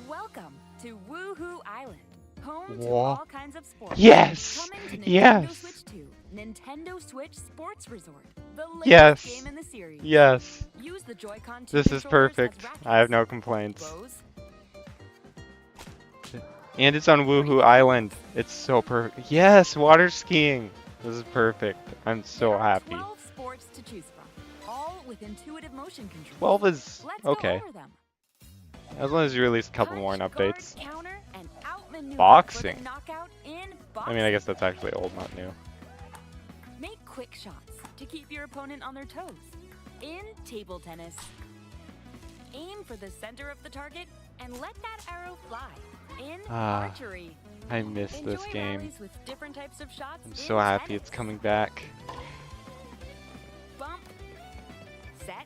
B: Welcome to Woohoo Island, home to
A: Whoa.
B: all kinds of sports.
A: Yes!
B: Coming to Nintendo
A: Yes!
B: Switch 2, Nintendo Switch Sports Resort, the latest
A: Yes!
B: game in the series.
A: Yes!
B: Use the Joy-Con
A: This is
B: controllers as
A: perfect.
B: rackets,
A: I have no complaints.
B: bows,
A: And it's on Woohoo Island. It's so perfect. Yes! Water skiing! This is perfect. I'm so happy.
B: 12 sports to choose from, all with intuitive motion controls.
A: 12 is
B: Let's
A: okay.
B: go over them.
A: As long as you release a couple more in
B: Guard,
A: updates.
B: counter, and outmaneuver
A: Boxing.
B: for the knockout in
A: I mean, I guess
B: boxing.
A: that's actually old, not new.
B: Make quick shots to keep your opponent on their toes. In table tennis, aim for the center of the target and let that arrow fly. In archery,
A: I miss this
B: enjoy
A: game.
B: rallies with different types of shots.
A: I'm
B: in
A: so happy
B: tennis.
A: it's coming back.
B: Bump, set,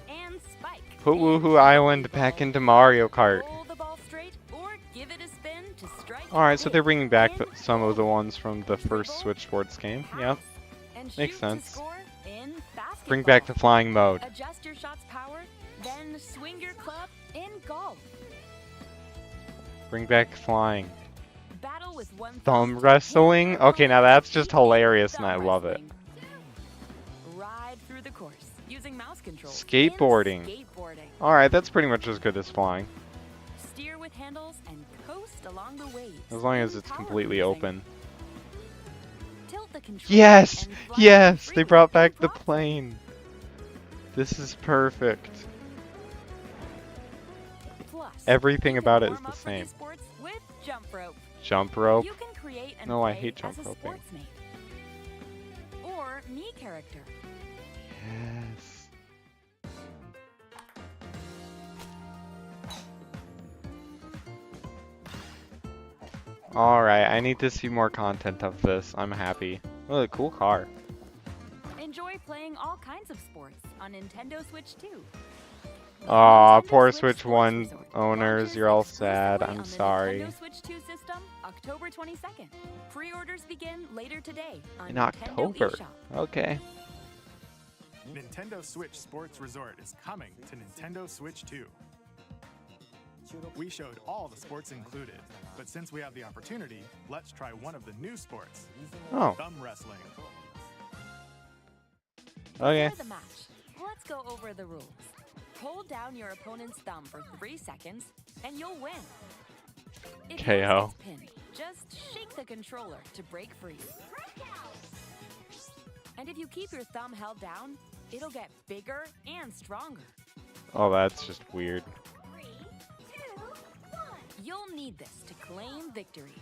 B: and spike.
A: Put Woohoo Island back into Mario Kart.
B: Hold the ball straight or give it a spin to strike.
A: Alright, so they're bringing back
B: in
A: some of the ones from the first Switch Sports game. Yep.
B: and
A: Makes
B: shoot
A: sense.
B: To score in basketball.
A: Bring back the flying mode.
B: Adjust your shot's power, then swing your club in golf.
A: Bring back flying.
B: Battle with one
A: Thumb wrestling? Okay, now that's just hilarious and I love it.
N: using mouse controls.
A: Skateboarding.
N: Skateboarding.
A: Alright, that's pretty much as good as flying.
N: Steer with handles and coast along the waves.
A: As long as it's completely open.
N: Tilt the controls
A: Yes!
N: and fly
A: Yes!
N: freely
A: They brought
N: through
A: back the
N: platforms.
A: plane. This is perfect.
N: Plus,
A: Everything
N: you can
A: about it is
N: warm
A: the
N: up for
A: same.
N: these sports with jump rope.
A: Jump rope?
N: You can create and
A: No, I
N: play
A: hate jump
N: as a
A: roping.
N: sportsmate. Or me character.
A: Yes. Alright, I need to see more content of this. I'm happy. Oh, a cool car.
N: Enjoy playing all kinds of sports on Nintendo Switch 2.
A: Aw,
N: Nintendo
A: poor
N: Switch
A: Switch
N: Sports
A: 1
N: Resort
A: owners,
N: launches
A: you're all
N: exclusively
A: sad.
N: on
A: I'm
N: the
A: sorry.
N: Nintendo Switch 2 system, October 22nd. Pre-orders begin later today on
A: In
N: Nintendo
A: October.
N: eShop.
A: Okay.
E: Nintendo Switch Sports Resort is coming to Nintendo Switch 2. We showed all the sports included, but since we have the opportunity, let's try one of the new sports.
A: Oh.
E: Thumb wrestling.
A: Okay.
N: For the match, let's go over the rules. Hold down your opponent's thumb for 3 seconds, and you'll win. If yours
A: KO.
N: gets pinned, just shake the controller to break free. And if you keep your thumb held down, it'll get bigger and stronger.
A: Oh, that's just weird.
N: You'll need this to claim victory.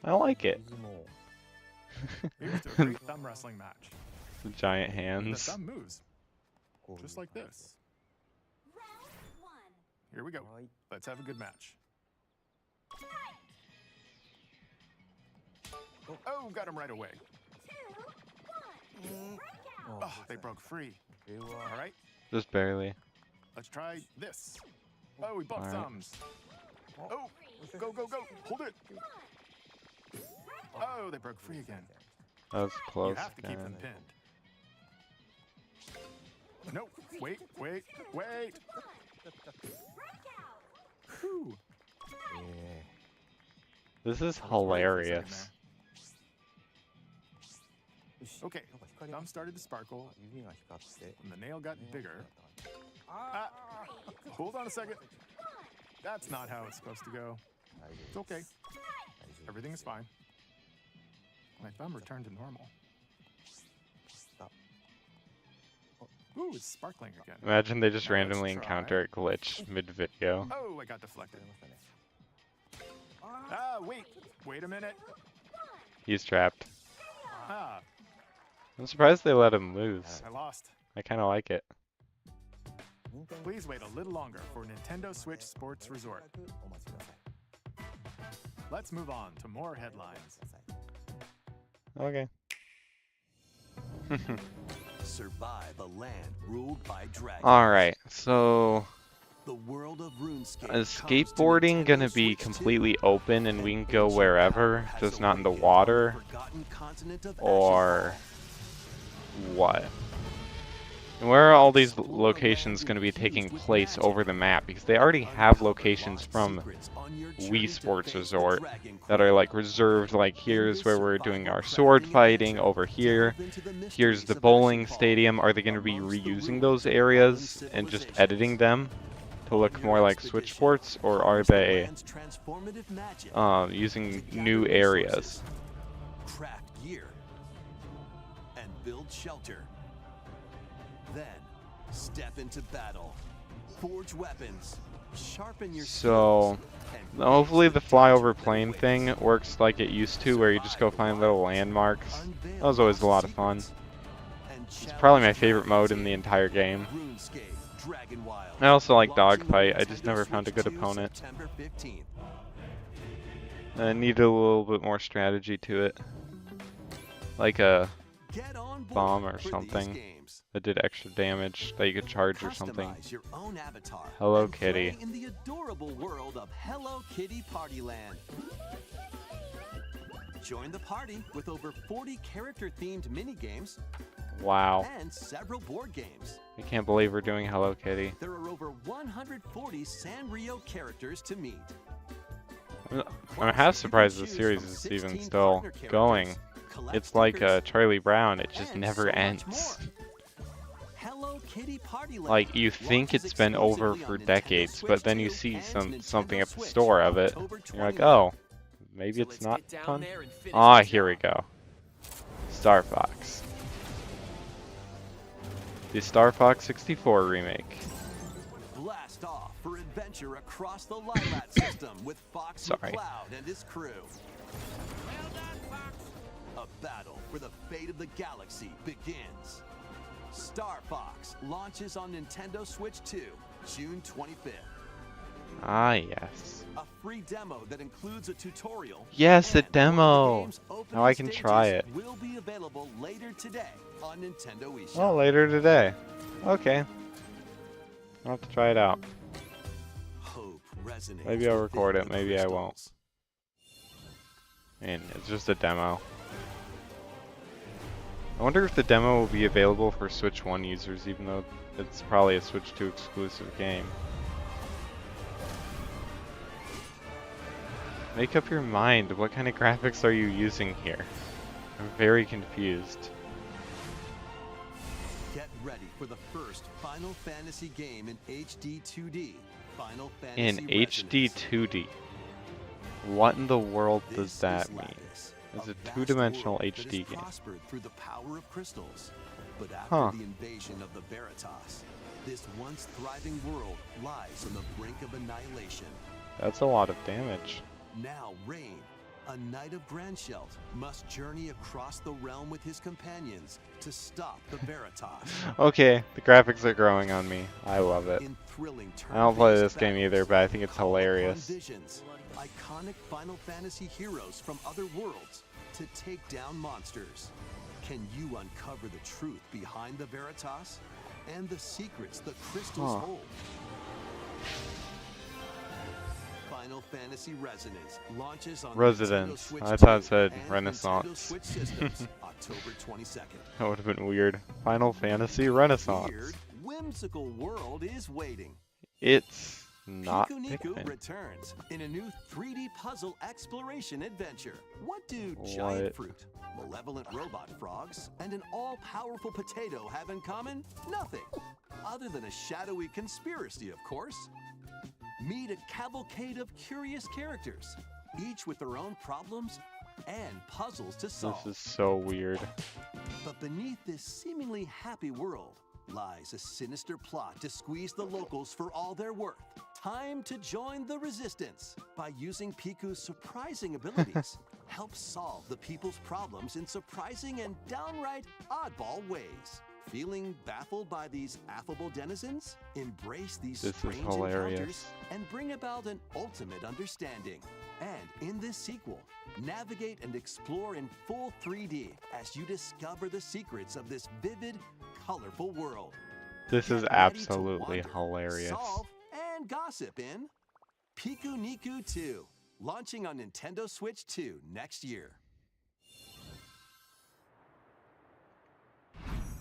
A: I like it.
E: Here's to a great thumb wrestling match.
A: The giant
E: The
A: hands.
E: thumb moves. Just like this. Here we go. Let's have a good match. Oh, got him right away. Oh, they broke free. All right,
A: Just barely.
E: let's try this. Oh, we bumped
A: All right.
E: thumbs. Oh, go, go, go. Hold it. Oh, they broke free again.
A: That was close.
E: You have to keep them
A: again.
E: pinned. No, wait, wait, wait. Whew.
A: This is
E: I was worried for a second
A: hilarious.
E: there. Okay, thumb started to sparkle, and the nail got bigger. Ah, hold on a second. That's not how it's supposed to go. It's okay. Everything is fine. My thumb returned to normal. Ooh, it's sparkling again.
A: Imagine they just
E: Now let's
A: randomly
E: try.
A: encounter a glitch mid-video.
E: Oh, I got deflected. Ah, wait a minute.
A: He's trapped.
E: Ah,
A: I'm surprised they let him lose.
E: I lost.
A: I kind of like it.
E: Please wait a little longer for Nintendo Switch Sports Resort. Let's move on to more headlines.
A: Okay.
F: Survive a land ruled by dragons.
A: Alright, so
F: The world of RuneScape
A: is
F: comes to
A: skateboarding
F: Nintendo
A: gonna be
F: Switch 2.
A: completely open and we can go
F: Ancient
A: wherever,
F: power has
A: just not in the
F: awakened on
A: water?
F: the forgotten continent of
A: Or what? And where are all these locations going to be taking place over the map? Because they already have locations from Wii Sports Resort that are like reserved, like here's where we're doing our sword fighting, over here, here's the bowling stadium. Are they going to be reusing those areas and just editing them to look more like Switch Sports, or are they using new areas?
F: Craft gear and build shelter. Then step into battle. Forge weapons. Sharpen your
A: So hopefully the flyover plane thing works like it used to, where you just go find little landmarks. That was always a lot of fun. It's probably my favorite mode in the entire game. I also like dogfight. I just never found a good opponent. I needed a little bit more strategy to it, like a bomb or something that did extra damage that you could charge or something.
F: Customize your own avatar
A: Hello
F: and play
A: Kitty.
F: in the adorable world of Hello Kitty Partyland. Join the party with over 40 character-themed mini-games
A: Wow.
F: and several board games.
A: I can't believe we're doing Hello Kitty.
F: There are over 140 Sanrio characters to meet.
A: I'm half surprised the series is even still going, It's like Charlie Brown. It just never ends.
F: Hello Kitty Partyland
A: Like, you think it's been over for decades, but then you see something at the store of it. And you're like, oh, maybe it's not fun. Ah, here we go. Star Fox. The Star Fox 64 remake.
F: Blast off for adventure across the Lilat system with Fox McCloud and his crew. Well done, Fox. A battle for the fate of the galaxy begins. Star Fox launches on Nintendo Switch 2, June 25th.
A: Ah, yes.
F: A free demo that includes a tutorial.
A: Yes, a demo. Now I can try it.
F: Will be available later today on Nintendo eShop.
A: Oh, later today. Okay. I'll have to try it out.
F: Hope resonates.
A: Maybe I'll record it, maybe I won't. And it's just a demo. I wonder if the demo will be available for Switch 1 users, even though it's probably a Switch 2 exclusive game. Make up your mind. What kind of graphics are you using here? I'm very confused.
F: Get ready for the first Final Fantasy game in HD 2D. Final Fantasy
A: In HD 2D. What in the world does that mean? It's a two-dimensional HD game.
F: Through the power of crystals. But after the invasion of the Veritas, this once thriving world lies on the brink of annihilation.
A: That's a lot of damage.
F: Now Rain, a knight of Grandshelt, must journey across the realm with his companions to stop the Veritas.
A: Okay, the graphics are growing on me. I love it. I don't play this game either, but I think it's hilarious.
F: Iconic Final Fantasy heroes from other worlds to take down monsters. Can you uncover the truth behind the Veritas and the secrets the crystals hold? Final Fantasy Resonance launches on
A: Residence.
F: Switch
A: I thought it
F: 2
A: said
F: and
A: Renaissance.
F: Switch systems, October 22nd.
A: That would have been weird. Final Fantasy Renaissance.
F: Weird, whimsical world is waiting.
A: It's not
F: Niku
A: Pikmin.
F: returns in a new 3D puzzle exploration adventure. What do
A: What?
F: giant fruit, malevolent robot frogs, and an all-powerful potato have in common? Nothing. Other than a shadowy conspiracy, of course. Meet a cavalcade of curious characters, each with their own problems and puzzles to solve.
A: This is so weird.
F: But beneath this seemingly happy world lies a sinister plot to squeeze the locals for all they're worth. Time to join the resistance by using Piku's surprising abilities. Help solve the people's problems in surprising and downright oddball ways. Feeling baffled by these affable denizens? Embrace these strange encounters and bring about an ultimate understanding. And in this sequel, navigate and explore in full 3D as you discover the secrets of this vivid, colorful world.
A: This is absolutely hilarious.
F: Solve and gossip in Piku Niku 2, launching on Nintendo Switch 2 next year.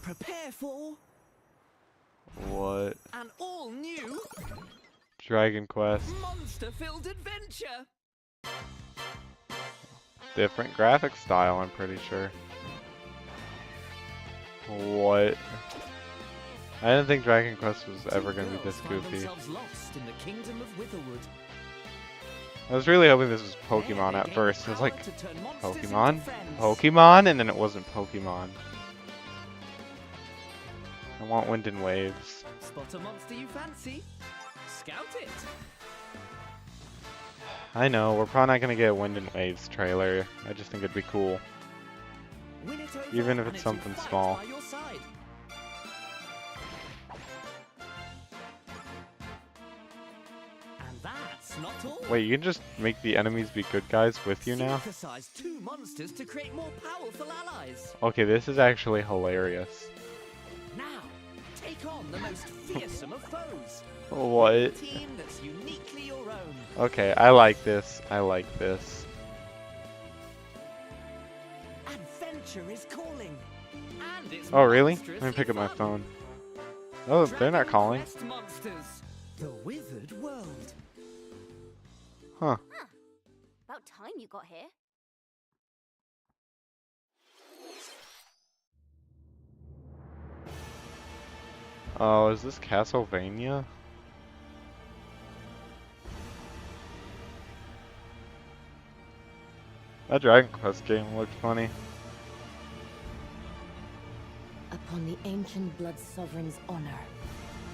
O: Prepare for
A: What?
O: an all-new
A: Dragon Quest.
O: monster-filled adventure.
A: Different graphic style, I'm pretty sure. What? I didn't think Dragon Quest was ever going to be this goofy.
O: Lost in the kingdom of Witherwood.
A: I was really hoping this was Pokemon at first. I was like, Pokemon? Pokemon? And then it wasn't Pokemon. I want Wind and Waves.
O: Spot a monster you fancy? Scout it.
A: I know, we're probably not going to get a Wind and Waves trailer. I just think it'd be cool.
O: Win it over
A: Even if
O: and
A: it's
O: it will
A: something
O: fight
A: small.
O: by your side. And that's not all.
A: Wait, you can just make the enemies be good guys with you now?
O: Synthesize two monsters to create more powerful allies.
A: Okay, this is actually hilarious.
O: Now, take on the most fearsome of foes.
A: What?
O: A team that's uniquely your own.
A: Okay, I like this. I like this.
O: Adventure is calling. And it's
A: Oh, really? Let me
O: monstrously
A: pick up my
O: fun.
A: phone. Oh, they're not calling.
O: Quest monsters. The Withered World.
A: Huh.
C: About time you got here.
A: Oh, is this Castlevania? That Dragon Quest game looked funny.
G: Upon the ancient blood sovereign's honor.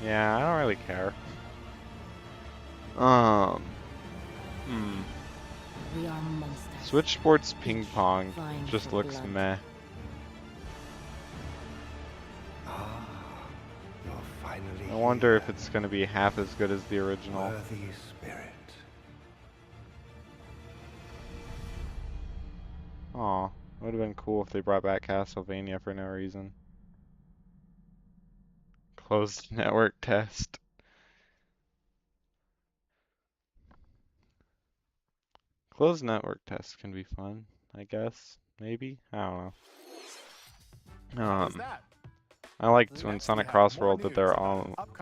A: Yeah, I don't really care.
G: We are monsters.
A: Switch Sports Ping Pong
G: Vying
A: just
G: for
A: looks
G: blood.
A: meh. I wonder if it's gonna be half as good as the original.
P: Worthy spirit.
A: Aw, would have been cool if they brought back Castlevania for no reason. Closed network test. Closed network tests can be fun, I guess. Maybe? I don't know. I liked when Sonic Crossworld did their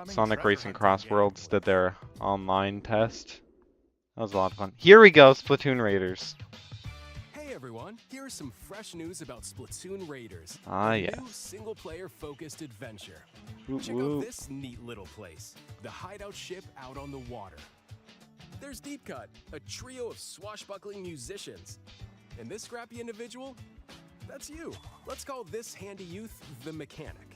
A: Sonic Racing Crossworlds did their online test. That was a lot of fun. Here we go, Splatoon Raiders.
Q: Hey everyone, here's some fresh news about Splatoon Raiders.
A: Ah,
Q: a
A: yes.
Q: new single-player focused adventure.
A: Woot
Q: Check
A: woot.
Q: out this neat little place, the hideout ship out on the water. There's Deep Cut, a trio of swashbuckling musicians. And this scrappy individual? That's you. Let's call this handy youth the mechanic.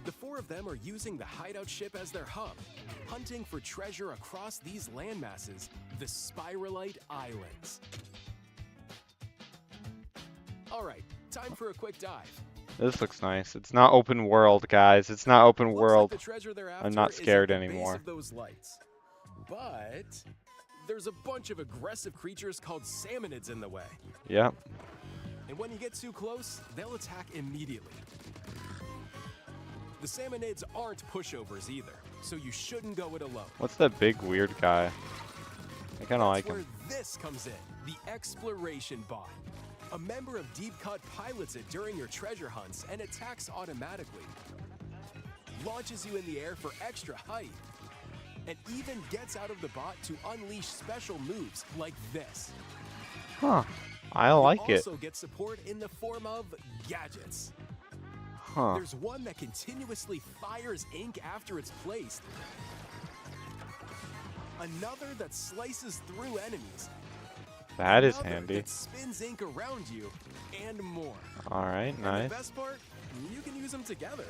Q: The four of them are using the hideout ship as their hub, hunting for treasure across these landmasses, the Spiralite Islands. Alright, time for a quick dive.
A: This looks nice. It's not open world, guys. It's not open world.
Q: The treasure they're
A: I'm
Q: after
A: not
Q: is at
A: scared
Q: the base
A: anymore.
Q: of those lights. But there's a bunch of aggressive creatures called salmonids in the way.
A: Yep.
Q: And when you get too close, they'll attack immediately. The salmonids aren't pushovers either, so you shouldn't go it alone.
A: What's that big weird guy? I kind of like
Q: That's
A: him.
Q: where this comes in, the exploration bot. A member of Deep Cut pilots it during your treasure hunts and attacks automatically. Launches you in the air for extra height. And even gets out of the bot to unleash special moves like this.
A: Huh. I like
Q: You
A: it.
Q: also get support in the form of gadgets.
A: Huh.
Q: There's one that continuously fires ink after it's placed. Another that slices through enemies.
A: That is
Q: Another
A: handy.
Q: that spins ink around you, and more.
A: Alright,
Q: And
A: nice.
Q: the best part, you can use them together.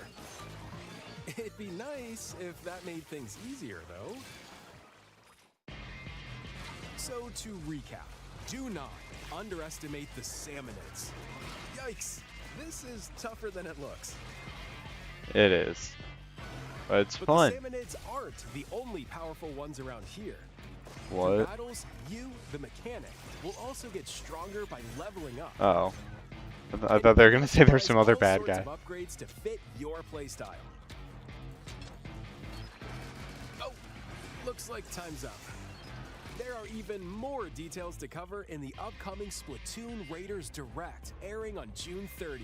Q: It'd be nice if that made things easier, though. So to recap, do not underestimate the salmonids. Yikes, this is tougher than it looks.
A: It is. But it's
Q: But
A: fun.
Q: the salmonids aren't the only powerful ones around here.
A: What?
Q: For battles, you, the mechanic, will also get stronger by leveling up.
A: Uh-oh. I thought they were gonna say there's some other bad guy.
Q: Of upgrades to fit your playstyle. Oh, looks like time's up. There are even more details to cover in the upcoming Splatoon Raiders Direct, airing on June 30th.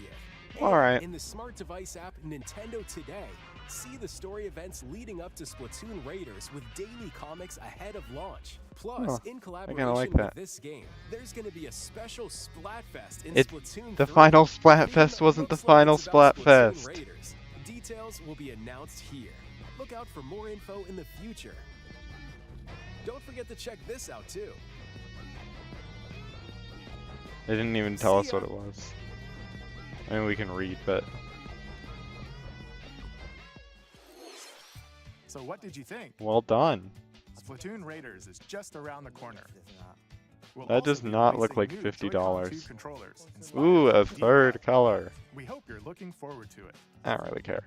Q: And
A: Alright.
Q: in the smart device app Nintendo Today, see the story events leading up to Splatoon Raiders with daily comics ahead of launch. Plus,
A: Huh.
Q: in
A: I
Q: collaboration
A: kinda like
Q: with
A: that.
Q: this game, there's going to be a special Splatfest in
A: It,
Q: Splatoon
A: the
Q: 3.
A: final
Q: Theme
A: Splatfest wasn't the
Q: looks like
A: final
Q: it's about Splatoon
A: Splatfest.
Q: Raiders. Details will be announced here. Look out for more info in the future. Don't forget to check this out too.
A: They didn't even tell us
Q: See ya.
A: what it was. I mean, we can read, but
E: So what did you think?
A: well done.
E: Splatoon Raiders is just around the corner. We'll
A: That
E: also
A: does
E: be
A: not look
E: releasing
A: like
E: new
A: $50.
E: Joy-Con 2 controllers inspired
A: Ooh,
E: by
A: a
E: Deep
A: third
E: Cut.
A: color.
E: We hope you're looking forward to it.
A: I don't really care.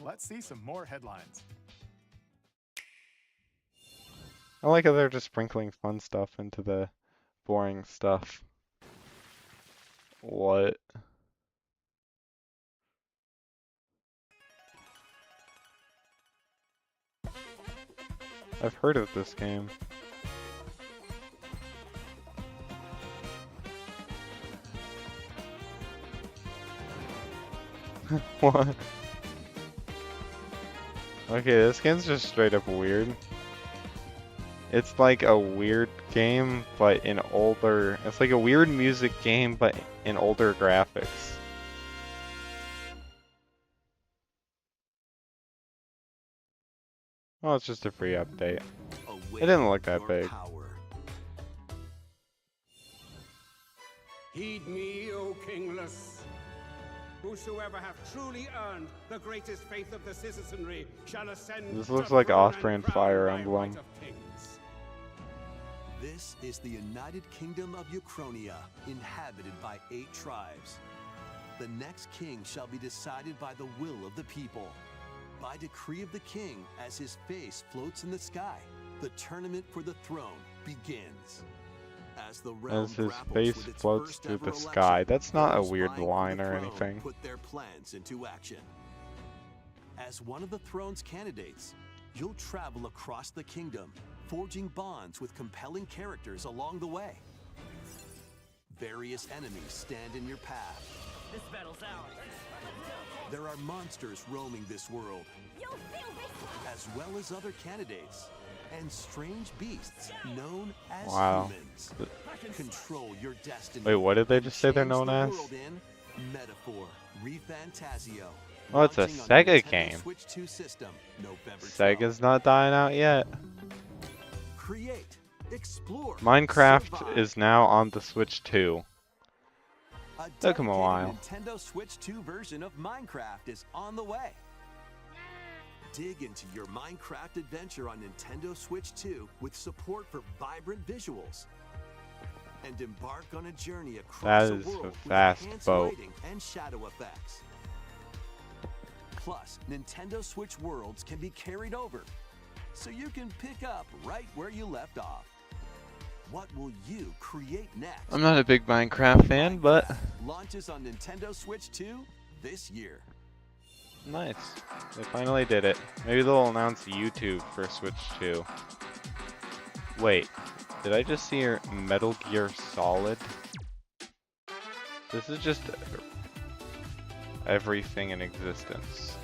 E: Let's see some more headlines.
A: I like how they're just sprinkling fun stuff into the boring stuff. What? I've heard of this game. What? Okay, this game's just straight up weird. It's like a weird game, but in older... It's like a weird music game, but in older graphics. Well, it's just a free update. It didn't look that big.
P: Heed me, O kingless. Whosoever hath truly earned the greatest faith of the citizenry shall ascend.
A: This looks like off-brand Fire Emblem.
F: This is the United Kingdom of Uchronia, inhabited by 8 tribes. The next king shall be decided by the will of the people. By decree of the king, as his face floats in the sky, the tournament for the throne begins.
A: As his face floats through the sky. That's not a weird line or anything.
F: Put their plans into action. As one of the throne's candidates, you'll travel across the kingdom, forging bonds with compelling characters along the way. Various enemies stand in your path.
O: This battle's ours.
F: There are monsters roaming this world, as well as other candidates and strange beasts known as humans. Control your destiny.
A: Wait, what did they just say they're known as?
F: Metaphor, Refantasio.
A: Oh, it's a Sega game.
F: Switch 2 system, November 12th.
A: Sega's not dying out yet.
F: Create, explore,
A: Minecraft
F: survive.
A: is now on the Switch 2. Took him a while.
F: Nintendo Switch 2 version of Minecraft is on the way. Dig into your Minecraft adventure on Nintendo Switch 2 with support for vibrant visuals. And embark on a journey across the world with enhanced lighting and shadow effects. Plus, Nintendo Switch worlds can be carried over, so you can pick up right where you left off. What will you create next?
A: I'm not a big Minecraft fan, but
F: launches on Nintendo Switch 2 this year.
A: Nice. They finally did it. Maybe they'll announce YouTube for Switch 2. Wait, did I just see your Metal Gear Solid? This is just everything in existence.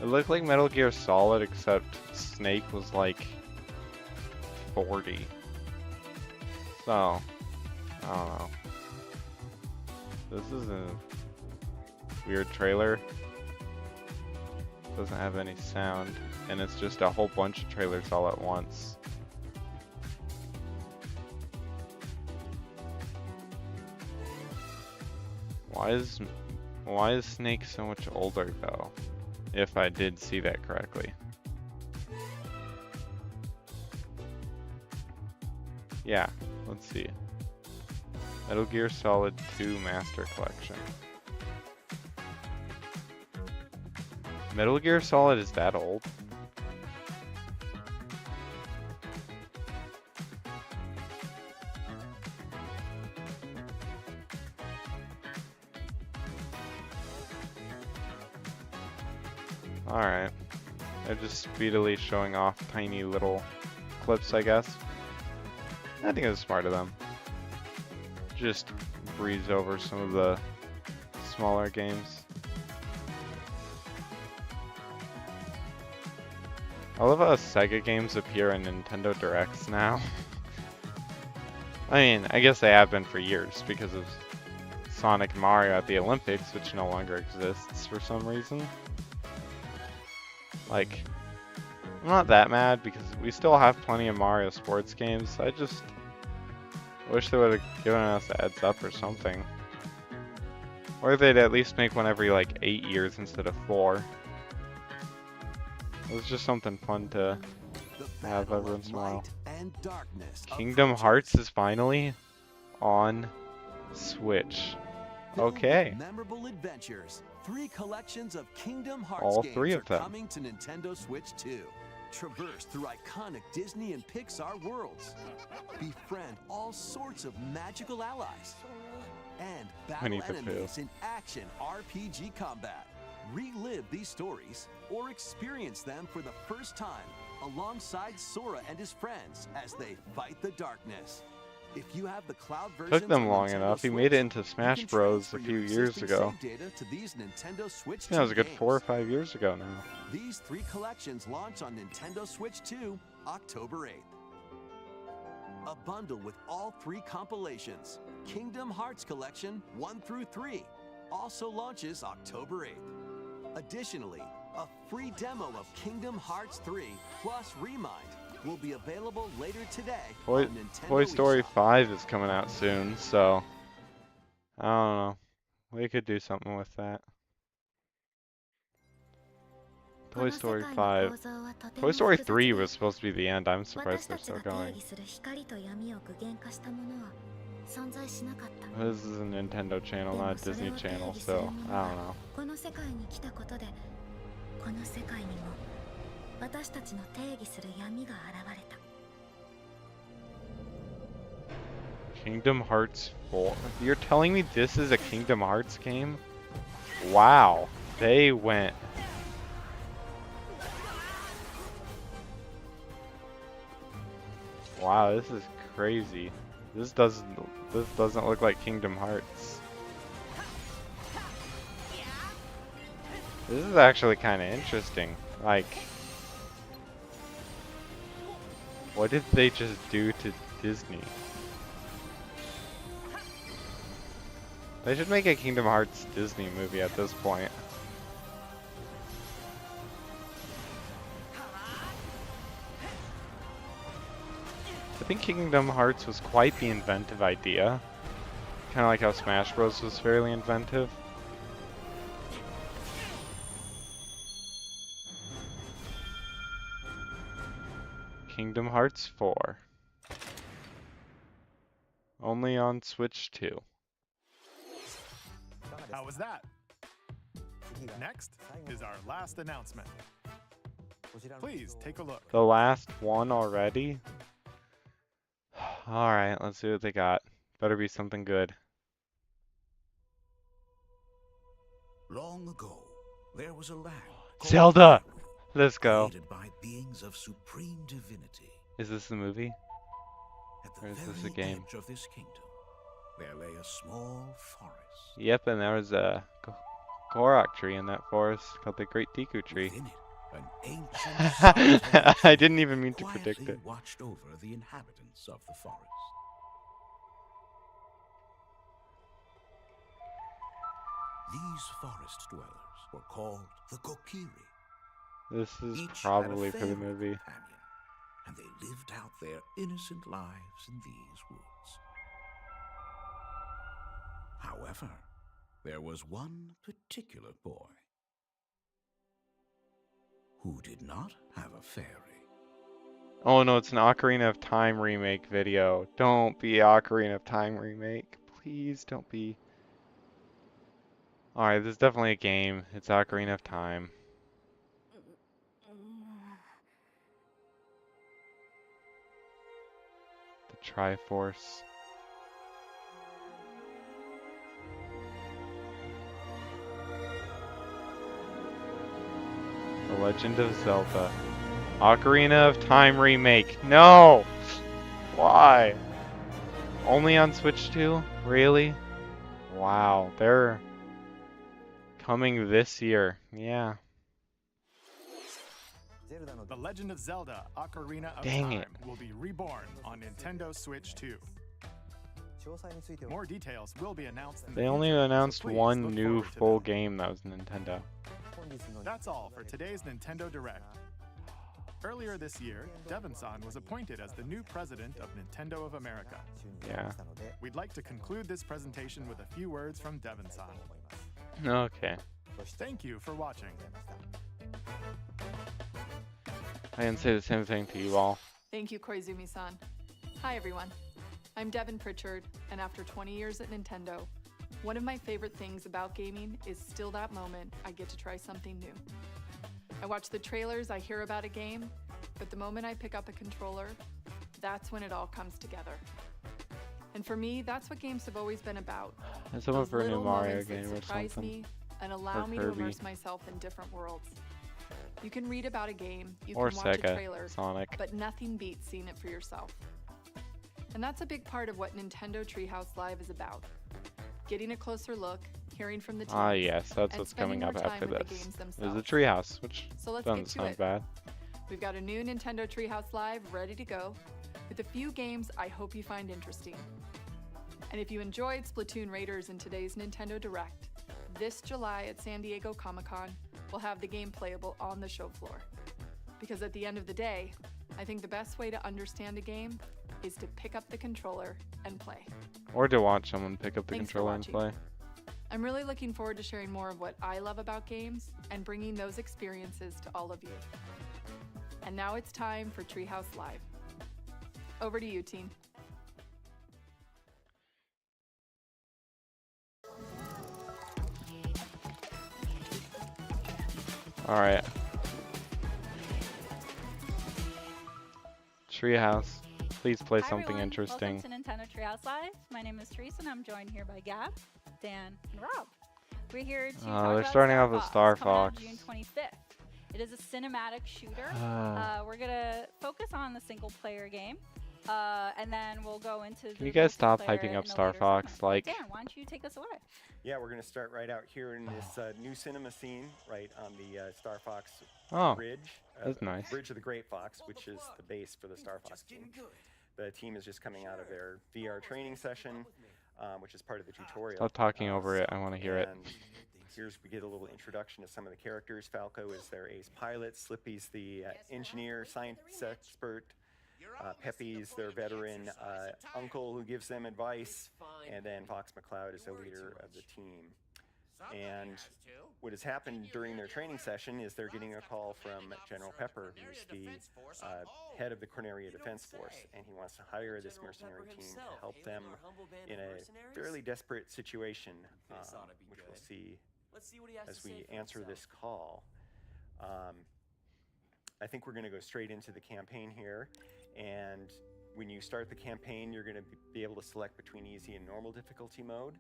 A: It looked like Metal Gear Solid, except Snake was like 40. So, I don't know. This is a weird trailer. Doesn't have any sound, and it's just a whole bunch of trailers all at once. Why is Snake so much older though? If I did see that correctly. Yeah, let's see. Metal Gear Solid 2 Master Collection. Metal Gear Solid is that old? Alright. They're just speedily showing off tiny little clips, I guess. I think it was smart of them. Just breeze over some of the smaller games. I love how Sega games appear in Nintendo Directs now. I mean, I guess they have been for years because of Sonic and Mario at the Olympics, which no longer exists for some reason. Like, I'm not that mad because we still have plenty of Mario sports games. I just wish they would have given us a heads up or something. Or they'd at least make one every like 8 years instead of 4. It was just something fun to have every once in a while. Kingdom Hearts is finally on Switch. Okay.
F: Memorable adventures. 3 collections of Kingdom Hearts
A: All
F: games
A: 3
F: are
A: of them.
F: coming to Nintendo Switch 2. Traverse through iconic Disney and Pixar worlds. Befriend all sorts of magical allies. And battle enemies in action RPG combat. Relive these stories or experience them for the first time alongside Sora and his friends as they fight the darkness. If you have the cloud version,
A: Took them long enough. He made it into Smash Bros. A few years ago. That was a good 4 or 5 years ago now.
F: These 3 collections launch on Nintendo Switch 2, October 8th. A bundle with all 3 compilations, Kingdom Hearts Collection 1 through 3, also launches October 8th. Additionally, A free demo of Kingdom Hearts 3 plus Remind will be available later today on Nintendo
A: Toy Story
F: eShop.
A: 5 is coming out soon, so I don't know. We could do something with that. Toy Story 5. Toy Story 3 was supposed to be the end. I'm surprised they're still going. This is a Nintendo channel, not a Disney channel, so I don't know. Kingdom Hearts 4. You're telling me this is a Kingdom Hearts game? Wow. They went... Wow, this is crazy. This doesn't look like Kingdom Hearts. This is actually kind of interesting. Like, what did they just do to Disney? They should make a Kingdom Hearts Disney movie at this point. I think Kingdom Hearts was quite the inventive idea. Kind of like how Smash Bros was fairly inventive. Kingdom Hearts 4. Only on Switch 2.
E: How was that? Next is our last announcement. Please take a look.
A: The last one already? Alright, let's see what they got. Better be something good.
H: Long ago, there was a land
A: Zelda! Let's go.
H: created by beings of supreme divinity.
A: Is this the movie? Or is this a game?
H: Edge of this kingdom, there lay a small forest.
A: Yep, and there was a Korok tree in that forest called the Great Deku Tree.
H: An ancient
A: I didn't even mean to predict
H: quietly
A: it.
H: watched over the inhabitants of the forest. These forest dwellers were called the Kokiri.
A: This is
H: Each
A: probably
H: had a
A: for the
H: favorite
A: movie.
H: companion, and they lived out their innocent lives in these woods. However, there was one particular boy who did not have a fairy.
A: Oh no, it's an Ocarina of Time remake video. Don't be Ocarina of Time remake. Please don't be. Alright, this is definitely a game. It's Ocarina of Time. The Triforce. The Legend of Zelda. Ocarina of Time remake. No! Why? Only on Switch 2? Really? Wow, they're coming this year. Yeah.
E: The Legend of Zelda Ocarina of
A: Dang
E: Time
A: it.
E: will be reborn on Nintendo Switch 2. More details will be announced in the
A: They only
E: future, so
A: announced
E: please
A: one
E: look
A: new
E: forward to
A: full
E: them.
A: game that was Nintendo.
E: That's all for today's Nintendo Direct. Earlier this year, Devon-san was appointed as the new president of Nintendo of America.
A: Yeah.
E: We'd like to conclude this presentation with a few words from Devon-san.
A: Okay.
E: Thank you for watching.
A: I can say the same thing to you all.
R: Thank you, Koizumi-san. Hi, everyone. I'm Devin Pritchard, and after 20 years at Nintendo, one of my favorite things about gaming is still that moment I get to try something new. I watch the trailers, I hear about a game, but the moment I pick up a controller, that's when it all comes together. And for me, that's what games have always been about.
A: I'm hoping
R: Those
A: for a new
R: little
A: Mario
R: moments that
A: game or
R: surprise
A: something.
R: me and allow
A: Or
R: me to
A: Kirby.
R: immerse myself in different worlds. You can read about a game, you
A: Or
R: can watch
A: Sega,
R: a trailer,
A: Sonic.
R: but nothing beats seeing it for yourself. And that's a big part of what Nintendo Treehouse Live is about. Getting a closer look, hearing from the teams,
A: Ah yes, that's
R: and
A: what's
R: spending
A: coming up
R: more time
A: after
R: with
A: this.
R: the games
A: There's
R: themselves.
A: a Treehouse, which
R: So let's
A: doesn't
R: get to
A: sound
R: it.
A: bad.
R: We've got a new Nintendo Treehouse Live ready to go, with a few games I hope you find interesting. And if you enjoyed Splatoon Raiders in today's Nintendo Direct, this July at San Diego Comic-Con, we'll have the game playable on the show floor. Because at the end of the day, I think the best way to understand a game is to pick up the controller and play.
A: Or to watch someone pick up the
R: Thanks for
A: controller and
R: watching.
A: play.
R: I'm really looking forward to sharing more of what I love about games and bringing those experiences to all of you. And now it's time for Treehouse Live. Over to you, team.
A: All right. Treehouse, please play
S: Hi,
A: something
S: everyone.
A: interesting.
S: Welcome to Nintendo Treehouse Live. My name is Teresa, and I'm joined here by Gab, Dan, and Rob. We're here to talk
A: They're
S: about
A: starting off with
S: Starfox, coming out
A: Starfox.
S: June 25th. It is a cinematic shooter. We're gonna focus on the single-player game, and then we'll go into.
A: Can you guys stop hyping up
S: in a later
A: Starfox?
S: segment.
A: Like,
S: Dan, why don't you take us away?
T: Yeah, we're going to start right out here in this new cinema scene, right on the Starfox bridge.
A: That's nice.
T: Bridge of the Great Fox, which is the base for the Starfox team. The team is just coming out of their VR training session, which is part of the tutorial.
A: stop talking over it. I want to hear it.
T: And here's we get a little introduction to some of the characters. Falco is their ace pilot. Slippy's the engineer, science expert. Pepe's their veteran uncle who gives them advice, and then Fox McCloud is the leader of the team. And what has happened during their training session is they're getting a call from General Pepper, who's the head of the Corneria Defense Force, and he wants to hire this mercenary team to help them in a fairly desperate situation, which we'll see as we answer this call. I think we're going to go straight into the campaign here, and when you start the campaign, you're going to be able to select between easy and normal difficulty mode.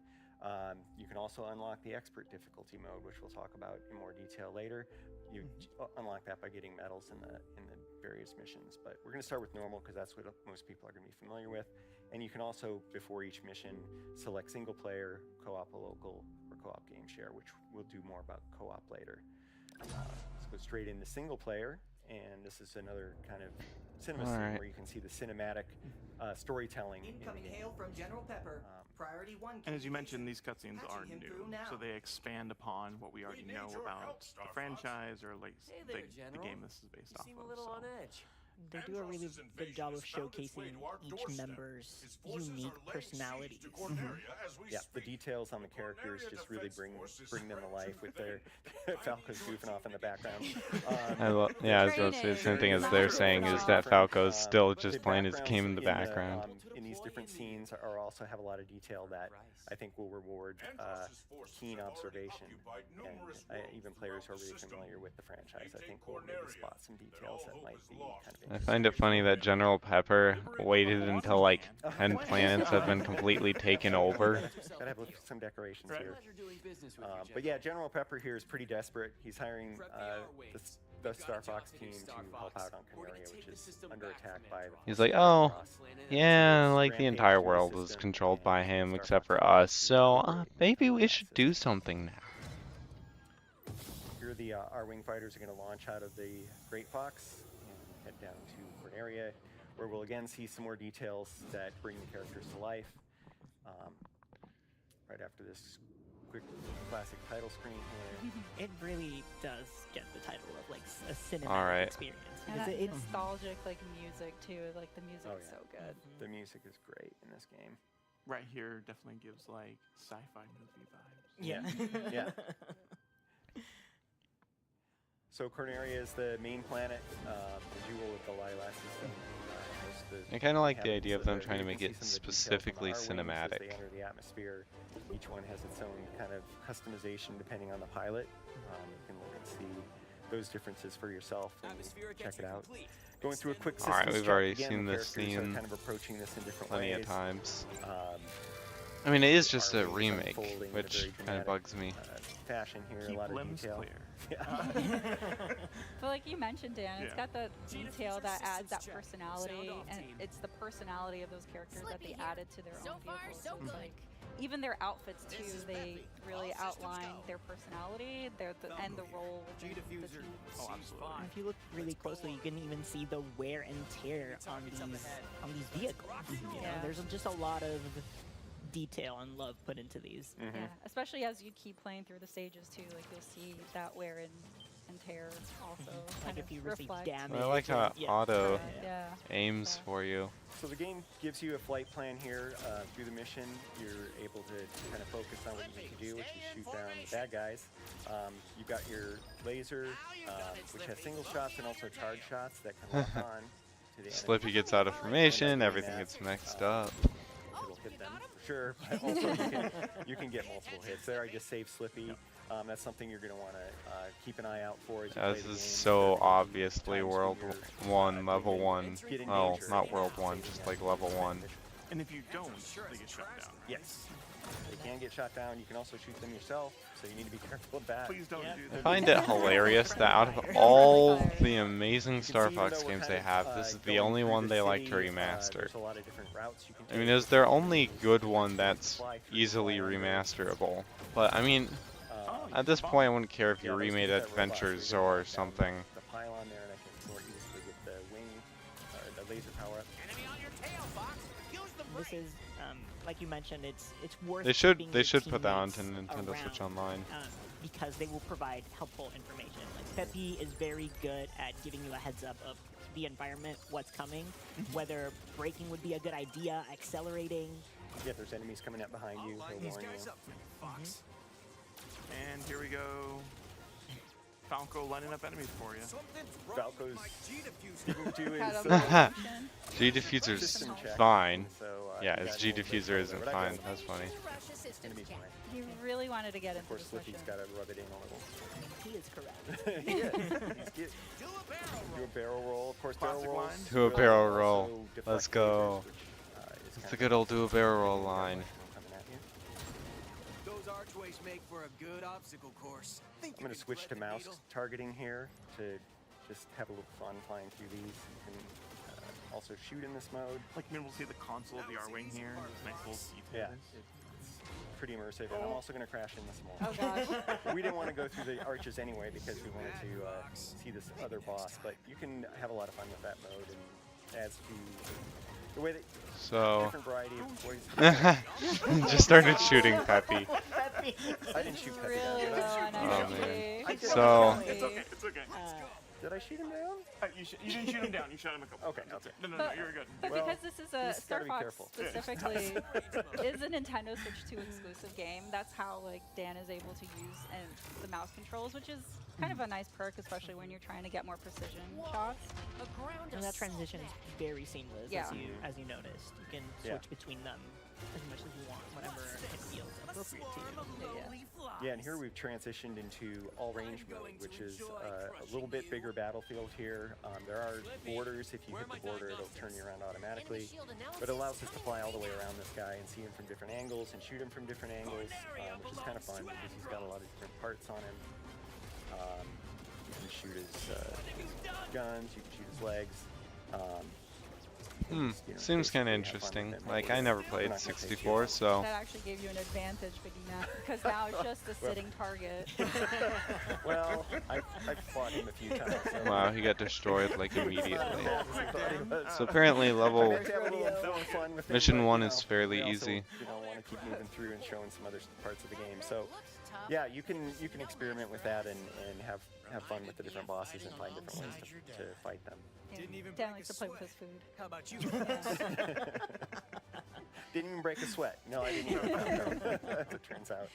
T: You can also unlock the expert difficulty mode, which we'll talk about in more detail later. You unlock that by getting medals in the various missions, but we're going to start with normal because that's what most people are going to be familiar with. And you can also, before each mission, select single player, co-op local, or co-op game share, which we'll do more about co-op later. Let's go straight into single player. And this is another kind of cinema scene where you can see the cinematic storytelling.
O: Incoming hail from General Pepper. Priority 1.
E: And as you mentioned, these cutscenes are new, so they expand upon what we already know about the franchise, or like the game this is based off of.
O: On edge.
U: They do a really good job of showcasing each member's unique personalities.
T: Yeah, the details on the characters just really bring them to life with their Falco's goofing off in the background.
A: Yeah, I was going to say the same thing as they're saying is that Falco's still just playing his game in the background.
T: In these different scenes are also have a lot of detail that I think will reward keen observation, and even players who are really familiar with the franchise, I think will maybe spot some details that might be kind of
A: I find it funny that General Pepper waited until like 10 planets have been completely taken over.
T: Gotta have some decorations here. But yeah, General Pepper here is pretty desperate. He's hiring the Starfox team to help out on Corneria, which is under attack by the...
A: He's like, oh, yeah, like the entire world is controlled by him except for us, so maybe we should do something now.
T: Here the R-Wing fighters are going to launch out of the Great Fox and head down to Corneria, where we'll again see some more details that bring the characters to life. Right after this quick classic title screen here.
U: It really does get the title of like a cinematic experience.
S: And that nostalgic like music too, like the music is so good.
T: The music is great in this game.
E: Right here definitely gives like sci-fi movie vibes.
U: Yeah.
T: Yeah. So Corneria is the main planet, the jewel of the Lilac system.
A: I kind of like the idea of them trying to make it specifically cinematic.
T: They enter the atmosphere. Each one has its own kind of customization depending on the pilot. You can look and see those differences for yourself and check it out. Going through a quick system.
A: Alright, we've
T: check
A: already
T: again,
A: seen
T: the
A: this
T: characters are
A: scene
T: kind of approaching this in different
A: plenty
T: ways.
A: of times. I mean, it is just a remake, which kind of bugs me.
T: Fashion here, a lot of detail.
S: But like you mentioned, Dan, it's got the detail that adds that personality, and it's the personality of those characters that they added to their own vehicles. So it's like, even their outfits too, they really outline their personality, and the role within the team.
E: Oh, absolutely.
U: And if you look really closely, you can even see the wear and tear on these vehicles. You know, there's just a lot of detail and love put into these.
S: Yeah, especially as you keep playing through the stages too, like you'll see that wear and tear also.
U: Like if you receive damage.
A: I like how it auto
S: Yeah.
A: aims for you.
T: So the game gives you a flight plan here. Through the mission, you're able to kind of focus on what you need to do, which is shoot down the bad guys. You've got your laser, which has single shots and also charge shots that can lock on to the
A: Slippy gets out of formation, everything gets mixed up.
T: It'll hit them for sure, but also you can get multiple hits there. I just saved Slippy. That's something you're going to want to keep an eye out for as you play
A: This
T: the
A: is
T: game.
A: so obviously World 1, Level 1. Oh, not World 1, just like Level 1.
E: And if you don't, they get shut down.
T: Yes. They can get shot down. You can also shoot them yourself, so you need to be careful of that.
E: Please don't do
A: I
E: that.
A: find it hilarious that out of all the amazing Star Fox games they have, this is the only one they like to remaster.
T: There's a lot of different routes you can
A: I mean,
T: take.
A: is their only good one that's easily remasterable. But I mean, at this point I wouldn't care if you remade Adventures or something.
T: The pylon there, and I can more easily get the wing, or the laser power up.
U: This is, like you mentioned, it's worth.
A: They should
U: keeping your
A: put that onto
U: teammates
A: Nintendo Switch
U: around,
A: Online.
U: because they will provide helpful information. Like Peppy is very good at giving you a heads up of the environment, what's coming, whether braking would be a good idea, accelerating.
T: Yeah, if there's enemies coming up behind you, he'll warn you.
E: Fox. And here we go. Falco lining up enemies for you.
T: Falco's didn't do his
A: G diffuser's
T: system check,
A: fine.
T: so,
A: Yeah,
T: he
A: his
T: got
A: G
T: a little bit
A: diffuser
T: further,
A: isn't
T: but I
A: fine.
T: got-
A: That's funny.
T: Enemy's fine.
S: He really wanted to get
T: Of
S: into
T: course,
S: this
T: Slippy's
S: mission.
T: got to rub it in a little.
U: He is correct.
T: He is. Do a barrel roll. Of course, barrel rolls.
A: Do a
T: will
A: barrel
T: also
A: roll.
T: deflect
A: Let's go.
T: lasers, which, is
A: It's
T: kind
A: a good old do a barrel roll line.
T: coming at you.
O: Those archways make for a good obstacle course.
T: I'm going to switch to mouse targeting here to just have a little fun flying through these. You can also shoot in this mode.
E: Like, maybe we'll see the console of the R-Wing here. This nice little
T: Yeah,
E: detail.
T: it's pretty immersive, and I'm also going to crash in this mall.
S: Oh gosh.
T: We didn't want to go through the arches anyway because we wanted to see this other boss, but you can have a lot of fun with that mode, and adds to the way that
A: So,
T: different variety of voice.
A: just started shooting Peppy.
T: I didn't shoot Peppy
S: Really
T: down.
S: low on
A: Oh,
S: XP.
A: man. So,
E: It's okay, it's okay.
T: Did I shoot him down?
E: You didn't shoot him down, you shot him a couple
T: Okay,
E: times.
T: okay.
E: No,
S: But-
E: you're good.
S: But
T: Well,
S: because this is a
T: he's
S: Star
T: gotta be
S: Fox
T: careful.
S: specifically is a Nintendo Switch 2 exclusive game, that's how like Dan is able to use the mouse controls, which is kind of a nice perk, especially when you're trying to get more precision shots.
U: And that transition is very seamless,
S: Yeah.
U: as you noticed. You can
T: Yeah.
U: switch between them as much as you want, whenever it feels appropriate to you.
T: Yeah, and here we've transitioned into all-range mode, which is a little bit bigger battlefield here. There are borders. If you hit the border, it'll turn you around automatically. But it allows us to fly all the way around this guy and see him from different angles and shoot him from different angles, which is kind of fun because he's got a lot of different parts on him. You can shoot his guns, you can shoot his legs.
A: Seems kind of interesting. Like, I never played 64, so.
S: That actually gave you an advantage because now it's just a sitting target.
T: Well, I've fought him a few times. So.
A: Wow, he got destroyed like immediately. So apparently level mission 1 is fairly easy.
T: You know, want to keep moving through and showing some other parts of the game. So, yeah, you can experiment with that and have fun with the different bosses and find different ways to fight them.
S: Dan likes to play with his food.
O: How about you?
T: Didn't even break a sweat. No, I didn't even. As it turns out.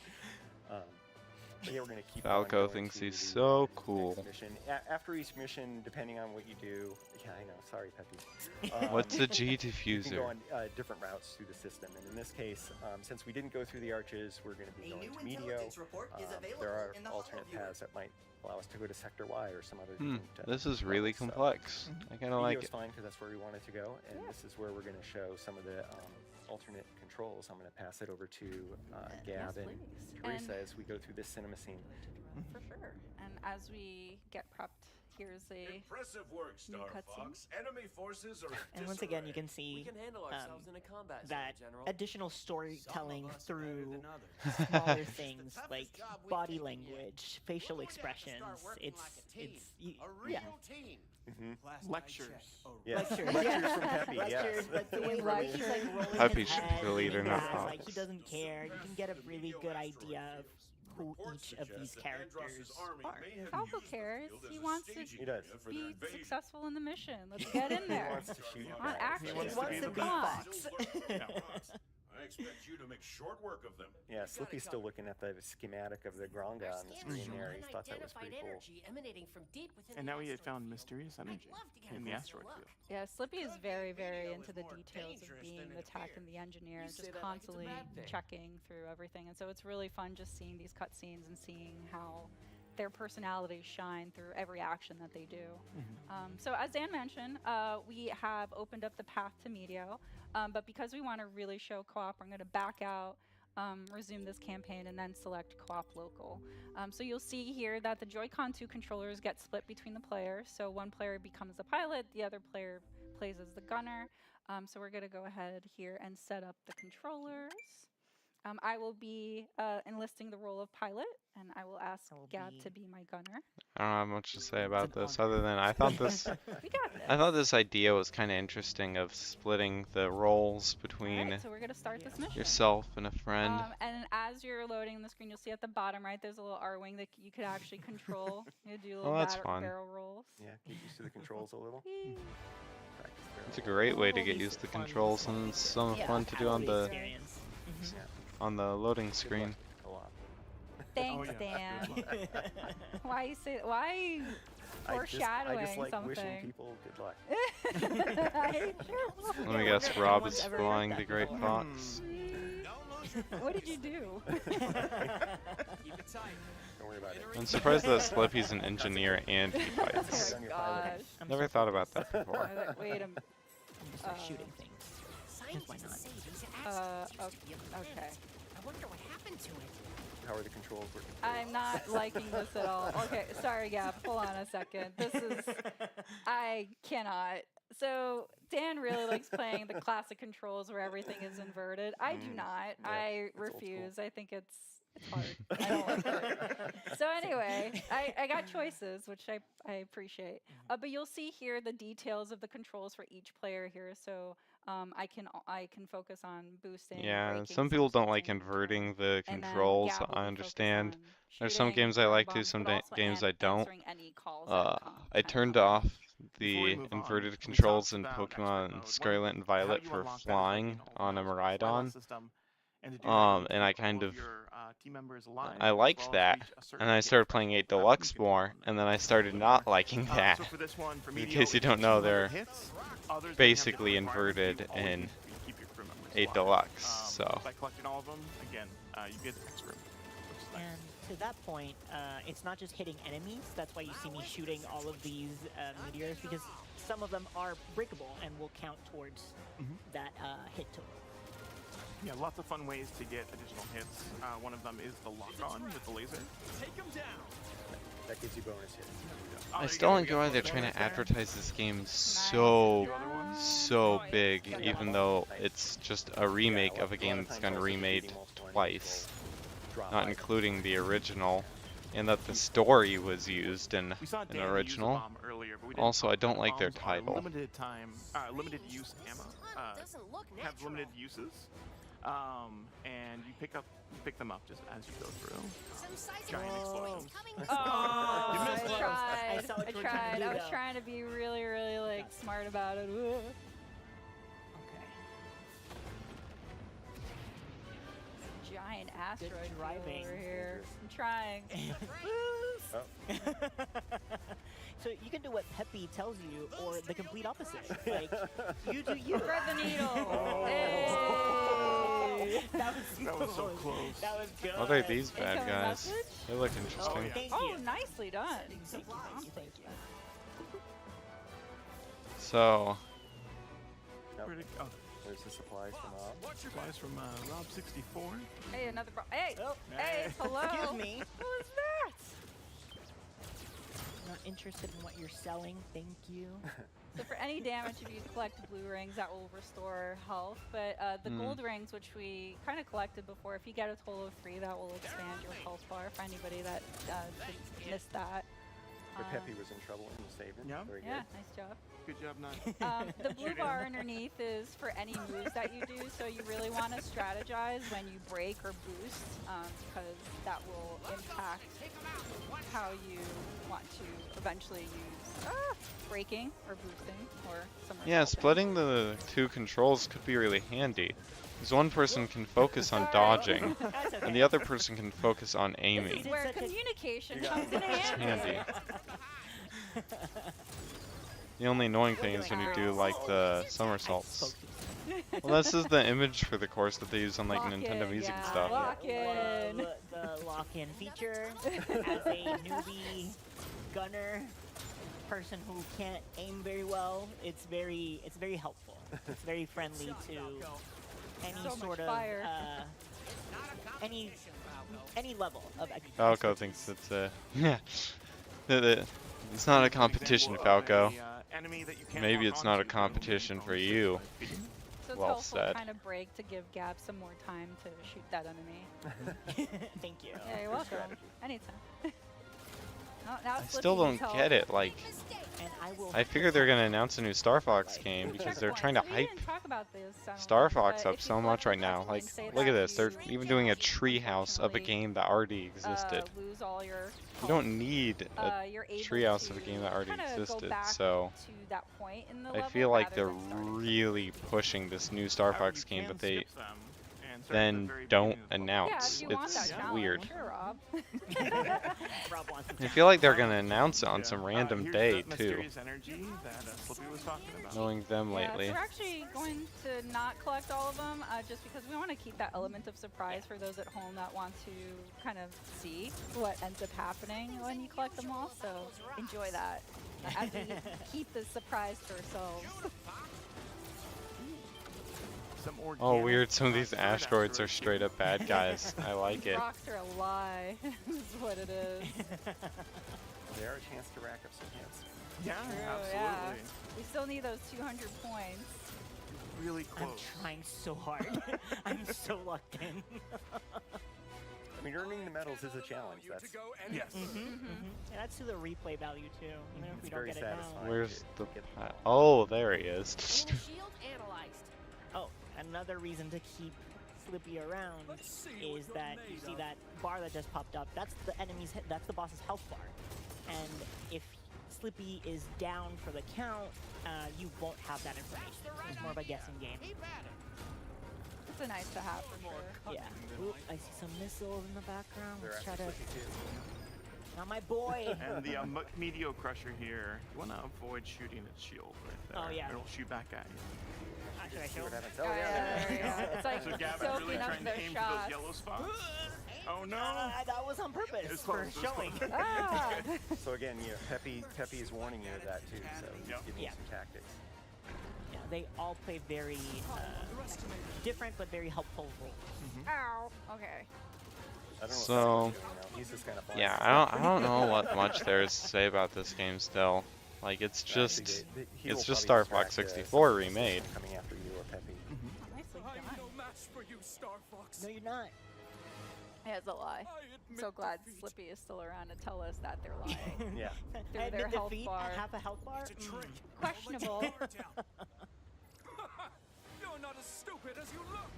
T: But yeah, we're gonna keep.
A: Falco thinks he's so cool.
T: Mission. After each mission, depending on what you do. Yeah, I know. Sorry, Peppy.
A: What's a G
T: You can
A: diffuser?
T: go on different routes through the system, and in this case, since we didn't go through the arches, we're going to be going to Medio. There are alternate paths that might allow us to go to Sector Y or some other. different,
A: This is really
T: routes, so,
A: complex. I kind of like
T: Medio's
A: it.
T: fine because that's where we wanted to go, and this is where we're going to show some of the alternate controls. I'm going to pass it over to Gab and Teresa as we go through this cinema scene.
S: For sure. And as we get prepped here's a
D: Impressive work,
S: new cutscene.
D: Starfox. Enemy forces are
U: And once again, you can see that additional storytelling through smaller things like body language, facial expressions. Yeah.
E: Lectures.
T: Yes.
U: Lectures.
T: Lectures from Peppy, yes.
U: Lectures, but the way he's like rolling
A: Peppy
U: his
A: should
U: head,
A: be the leader, not
U: yeah,
A: Fox.
U: like he doesn't care. You can get a really good idea of who each of these characters are.
S: Falco cares. He wants to
T: He does.
S: be successful in the mission. Let's get in there.
T: He wants to shoot
S: On
T: guys.
S: action.
U: He wants to be Fox.
D: I expect you to make short work of them.
T: Yeah, Slippy's still looking at the schematic of the Gronga on the screen there. He thought that was pretty cool.
E: And now he had found mysterious energy in the asteroid field.
S: Yeah, Slippy is very, very into the details of being the tech and the engineer, just constantly checking through everything. And so it's really fun just seeing these cutscenes and seeing how their personalities shine through every action that they do. So as Dan mentioned, we have opened up the path to Medio, but because we want to really show co-op, I'm going to back out, resume this campaign, and then select co-op local. So you'll see here that the Joy-Con 2 controllers get split between the players. So one player becomes the pilot, the other player plays as the gunner. So we're going to go ahead here and set up the controllers. I will be enlisting the role of pilot, and I will ask Gab to be my gunner.
A: I don't have much to say about this other than I thought this
S: We got this.
A: I thought this idea was kind of interesting of splitting the roles between
S: Alright, so we're gonna start this mission.
A: yourself and a friend.
S: And as you're loading the screen, you'll see at the bottom right, there's a little R-wing that you could actually control. You do little
A: that's fun.
S: barrel rolls.
T: Yeah, get used to the controls a little.
A: It's a great way to get used to the controls, and it's so fun to do on the loading screen.
S: Thanks, Dan. Why you say? Why foreshadowing
T: I just like
S: something?
T: wishing people good luck.
A: Let me guess, Rob is flying the Great Fox.
S: What did you do?
T: Don't worry about it.
A: I'm surprised that Slippy's an engineer and he fights.
S: Oh my gosh.
A: Never thought about that before.
S: Wait a minute.
U: I'm just like shooting things. Because why not?
S: Okay.
O: I wonder what happened to it.
T: How are the controls working?
S: I'm not liking this at all. Okay, sorry, Gab. Hold on a second. This is... I cannot. So, Dan really likes playing the classic controls where everything is inverted. I do not.
T: Yeah,
S: I refuse. I think it's hard. I don't like it. So anyway, I got choices, which I appreciate. But you'll see here the details of the controls for each player here. So I can focus on boosting.
A: Yeah,
S: braking,
A: some people don't like inverting the
S: and then
A: controls.
S: Gab will
A: I
S: focus
A: understand.
S: on
A: There's some
S: shooting,
A: games I like to,
S: bombs,
A: some
S: but also
A: games I don't.
S: answering any calls that come.
A: I turned off the inverted controls in Pokemon Scarlet and Violet for flying on a Miraidon. And I kind of I liked that, and I started playing 8 Deluxe more, and then I started not liking that. In case you don't know, they're basically inverted in 8 Deluxe. So
E: by collecting all of them, again, you get extra.
U: And to that point, it's not just hitting enemies. That's why you see me shooting all of these meteors, because some of them are breakable and will count towards that hit total.
E: Yeah, lots of fun ways to get additional hits. One of them is the lock-on with the laser. Take them down.
T: That gives you bonus hits.
A: I still enjoy they're trying to advertise this game so big, even though it's just a remake of a game that's gotten remade twice, not including the original, and that the story was used in an original. Also, I don't like their title.
E: Limited time, limited use ammo. Have limited uses, and you pick them up just as you go through. Giant explosions.
S: Oh,
E: You missed one.
S: I tried. I was trying to be really, really like smart about it. Ooh. Giant asteroid
U: driving
S: over here. I'm trying.
U: So you can do what Peppy tells you, or the complete opposite. Like, you do you.
S: Thread the needle.
E: Oh.
S: Hey.
U: That was
E: so close.
U: That was good.
A: What are these bad
S: Incoming
A: guys?
S: message?
A: They look interesting.
S: Oh, nicely done.
U: Thank you.
A: So,
E: Where'd it go?
T: There's the supplies from Rob.
E: Supplies from Rob64.
S: Hey, another hey,
U: Oh,
S: hey, hello.
U: Excuse me.
S: Who is that?
U: Not interested in what you're selling, thank you.
S: So for any damage, if you collect blue rings, that will restore health. But the gold rings, which we kind of collected before, if you get a total of 3, that will expand your health bar for anybody that missed that.
T: But Peppy was in trouble and you saved him.
E: Yeah.
T: Very
S: Yeah,
T: good.
S: nice job.
E: Good job, not.
S: The blue bar underneath is for any moves that you do, so you really want to strategize when you break or boost, because that will impact how you want to eventually use breaking or boosting or somewhere.
A: Yeah, splitting the 2 controls could be really handy. Because one person can focus on dodging, and the other person can focus on aiming.
S: This is where communication comes in handy.
A: Handy. The only annoying thing is when you do like the somersaults. Well, this is the image for the course that they use on like Nintendo Music and stuff.
S: Lock-in.
U: The lock-in feature as a newbie gunner, person who can't aim very well. It's very helpful. It's very friendly to any sort of any level of expertise.
A: Falco thinks it's yeah. It's not a competition, Falco. Maybe it's not a competition for you.
S: So it's
A: well
S: helpful
A: said.
S: to kind of break to give Gab some more time to shoot that enemy.
U: Thank you.
S: Yeah, you're welcome. Anytime. Now
A: I still don't get it. Like, I figure they're gonna announce a new Starfox game because they're trying to hype
S: talk about this,
A: Starfox up so much right now. Like, look at this. They're even doing a treehouse of a game that already existed.
S: Lose all your
A: You don't need a treehouse of a game that already existed. So
S: that point in the
A: I feel like they're really pushing this new Starfox game, but they then don't announce. It's weird.
S: Sure, Rob.
A: I feel like they're gonna announce it on some random day too. Knowing them lately.
S: So we're actually going to not collect all of them, just because we want to keep that element of surprise for those at home that want to kind of see what ends up happening when you collect them all. So enjoy that as we keep the surprise to ourselves.
A: Oh, weird. Some of these asteroids are straight up bad guys. I like it.
S: Rocks are a lie. Is what it is.
T: They are a chance to rack up some hits.
E: Yeah,
S: True,
E: absolutely.
S: Yeah. We still need those 200 points.
E: Really close.
U: I'm trying so hard. I'm so locked in.
T: I mean, earning the medals is a challenge. That's
E: yes.
U: Yeah, that's to the replay value too. Even if we don't
T: very
U: get it now.
T: satisfying.
A: Where's the... Oh, there he is.
C: Shield analyzed.
U: Oh, another reason to keep Slippy around is that you see that bar that just popped up. That's the enemy's. That's the boss's health bar. And if Slippy is down for the count, you won't have that information. It's more of a guessing game.
S: It's a nice to have for sure.
U: Yeah. Ooh, I see some missiles in the background.
T: They're
U: Let's try
T: after
U: to.
T: Slippy too.
U: Not my boy.
E: And the Meteor Crusher here, you want to avoid shooting its shield right there.
U: Oh, yeah.
E: It'll shoot back at you.
U: Should I
T: See
U: show
T: what
U: him?
T: happens. Oh, yeah.
S: It's like
E: So Gavin's
S: soaking
E: really
S: up
E: trying
S: their
E: to aim
S: shots.
E: for those yellow spots. Oh no!
U: That was on purpose
E: It's
U: for
E: close, it's
U: showing.
E: close.
S: Ah.
T: So again, Peppy is warning you of that too. So he's giving you
U: Yeah.
T: some tactics.
U: Yeah, they all play very different but very helpful roles.
S: Ow. Okay.
T: I don't know
A: So,
T: what he's just kind of
A: yeah, I don't know what much there is to say about this game still. Like, it's just it's just Star Fox 64 remade.
T: Coming after you or Peppy.
S: Nicely done.
U: No, you're not.
S: Yeah, it's a lie. I'm so glad Slippy is still around to tell us that they're lying.
T: Yeah.
S: Through
U: I
S: their
U: admit
S: health
U: defeat.
S: bar.
U: I have a health bar.
S: Questionable.
H: You're not as stupid as you look.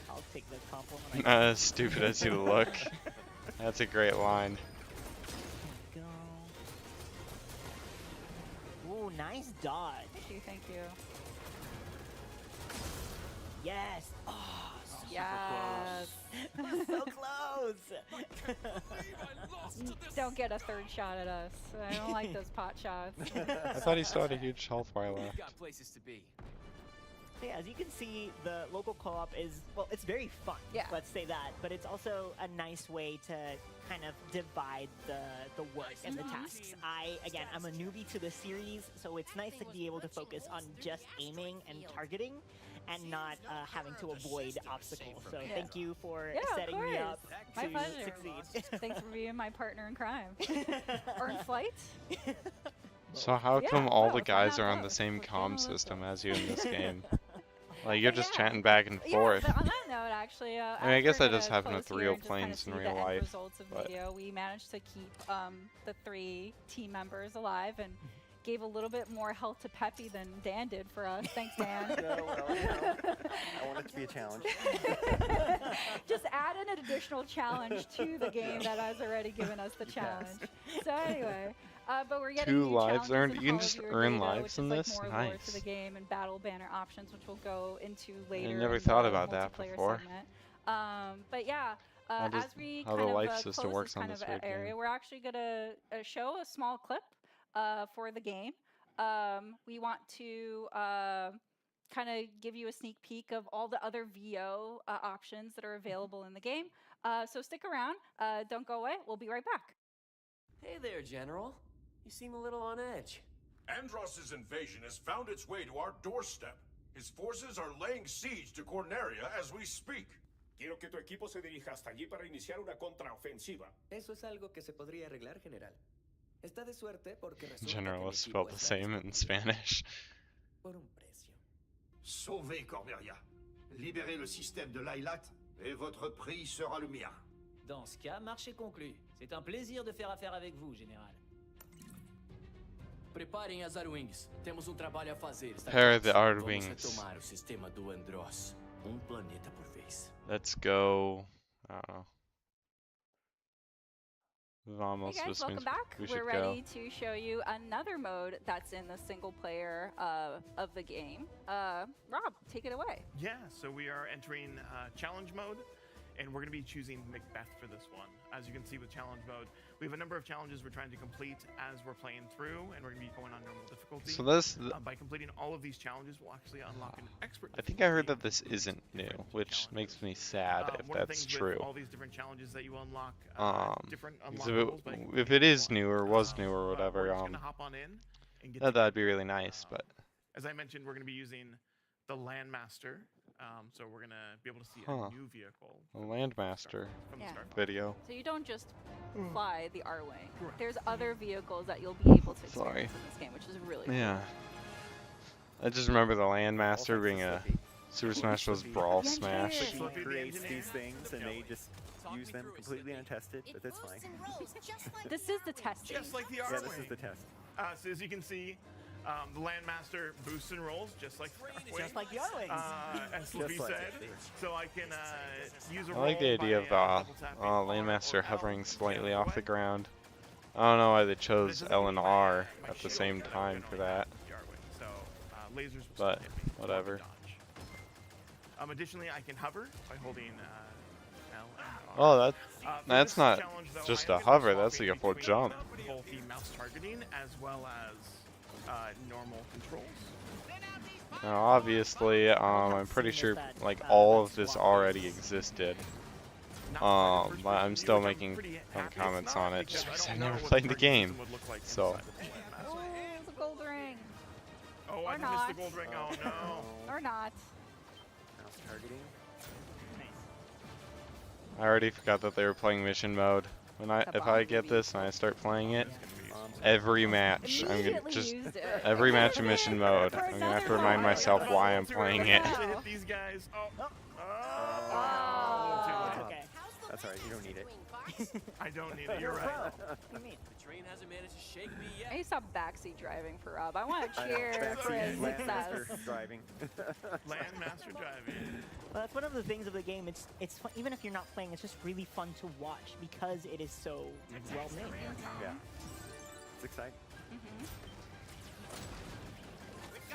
U: I'll take the compliment.
A: Not as stupid as you look. That's a great line.
U: Go. Ooh, nice dodge.
S: Thank you.
U: Yes. Oh,
S: Yes.
U: so close.
S: Don't get a third shot at us. I don't like those pot shots.
A: I thought he still had a huge health bar left.
O: Got places to be.
U: So yeah, as you can see, the local co-op is, well, it's very fun, let's say that, but it's also a nice way to kind of divide the work and the tasks. I'm a newbie to the series, so it's nice to be able to focus on just aiming and targeting and not having to avoid obstacles. So thank you for setting me up
S: My
U: to
S: pleasure.
U: succeed.
S: Thanks for being my partner in crime. Earn flight?
A: So how come all the guys are on the same comm system as you in this game? Like, you're just chatting back and forth.
S: But on that note, actually,
A: I mean, I guess that
S: after
A: does happen
S: close
A: with
S: here
A: real
S: and just kinda
A: planes
S: see
A: in
S: the
A: real
S: end
A: life.
S: results of
A: But
S: video, we managed to keep the 3 team members alive and gave a little bit more health to Peppy than Dan did for us. Thanks, Dan.
T: I want it to be a challenge.
S: Just add an additional challenge to the game that has already given us the challenge. So anyway, but we're getting
A: 2
S: new
A: lives
S: challenges
A: earned.
S: in
A: You can
S: Hall of
A: just
S: Your
A: earn
S: Data,
A: lives
S: which
A: in
S: is, like,
A: this?
S: more lore
A: Nice.
S: to the game and battle banner options, which we'll go into later.
A: I never
S: in
A: thought
S: the
A: about that
S: multiplayer
A: before.
S: segment. But yeah,
A: How does-
S: as we
A: how
S: kind
A: the
S: of
A: life system
S: close
A: works
S: this
A: on
S: kind
A: this
S: of
A: weird
S: area,
A: game.
S: we're actually gonna show a small clip for the game. We want to kind of give you a sneak peek of all the other VO options that are available in the game. So stick around. Don't go away. We'll be right back.
O: Hey there, General. You seem a little on edge.
D: Andross's invasion has found its way to our doorstep. His forces are laying siege to Corneria as we speak.
J: Quiero que tu equipo se dirija hasta allí para iniciar una contraofensiva.
O: Eso es algo que se podría arreglar, General. Está de suerte porque resulta
A: General
O: que mi
A: is
O: equipo
A: spelled the
O: está
A: same in Spanish.
O: por un precio.
V: Sauvez Corneria. Libérez le système de Lylat et votre prix sera le mien.
W: Dans ce cas, marché conclu. C'est un plaisir de faire affaire avec vous, Général.
O: Preparem as Arwings. Temos trabalho a fazer.
A: Prepare the
O: Vamos
A: Arwings.
O: retomar o sistema do Andross. Planeta por vez.
A: Let's go. I don't know. Vamos,
S: Hey guys,
A: which
S: welcome
A: means
S: back.
A: we
S: We're
A: should
S: ready
A: go.
S: to show you another mode that's in the single player of the game. Rob, take it away.
X: Yeah, so we are entering challenge mode, and we're going to be choosing Macbeth for this one. As you can see with challenge mode, we have a number of challenges we're trying to complete as we're playing through, and we're going to be going on normal difficulty.
A: So this-
X: by completing all of these challenges, we'll actually unlock an expert.
A: I think I heard that this isn't new, which makes me sad if
X: One of the
A: that's
X: things
A: true.
X: with all these different challenges that you unlock, different unlock
A: So
X: levels by
A: if it is new or was new or whatever,
X: we're just gonna hop on in and get
A: that'd be really nice. But
X: As I mentioned, we're going to be using the Landmaster, so we're going to be able to see
A: Huh.
X: a new vehicle.
A: a Landmaster
X: From the Starfox.
A: video.
S: So you don't just fly the R-Wing. There's other vehicles that you'll be able to
A: Sorry.
S: experience in this game, which is really cool.
A: Yeah. I just remember the Landmaster being a Super Smash Bros. Brawl smash.
T: He creates these things and they just use them completely untested, but that's fine.
S: This is the test.
X: Just like the
T: Yeah,
X: R-Wing.
T: this is the test.
X: So as you can see, the Landmaster boosts and rolls just like the R-Wing.
U: Just like the R-Wings.
X: As
T: Just
X: Slippy
T: like
X: said.
T: it.
X: So I can use a
A: I like the
X: roll
A: idea of
X: by, double tapping
A: Landmaster hovering slightly off the ground. I don't know why they chose L and R at the same time for that.
X: the R-Wing. So lasers will
A: But
X: still hit me.
A: whatever.
X: Additionally, I can hover by holding L and R.
A: Oh,
X: for
A: that's
X: this
A: not
X: challenge, though,
A: just
X: I
A: a
X: am gonna be
A: hover. That's like a
X: swapping
A: full
X: between
A: jump.
X: Both the mouse targeting as well as normal controls.
A: Now, obviously, I'm pretty sure like all of this already existed. But I'm still making fun comments on it just because I've never played the game. So.
S: Oh, it's a gold ring.
X: Oh, I
S: Or
X: missed
S: not.
X: the gold ring. Oh no.
S: Or not.
T: Mouse targeting.
A: I already forgot that they were playing mission mode. If I get this and I start playing it, every match I'm gonna just every match in mission mode. I'm gonna have to remind myself why I'm playing it.
X: Hit these guys.
T: Okay. That's alright, you don't need it.
X: I don't need it. You're right.
O: The train hasn't managed to shake me yet.
S: I need to stop backseat driving for Rob. I want to
T: I know,
S: cheer for his
T: backseat
S: success.
T: Landmaster driving.
X: Landmaster driving.
U: Well, that's one of the things of the game. It's fun, even if you're not playing, it's just really fun to watch because it is so well made.
T: Yeah. It's exciting.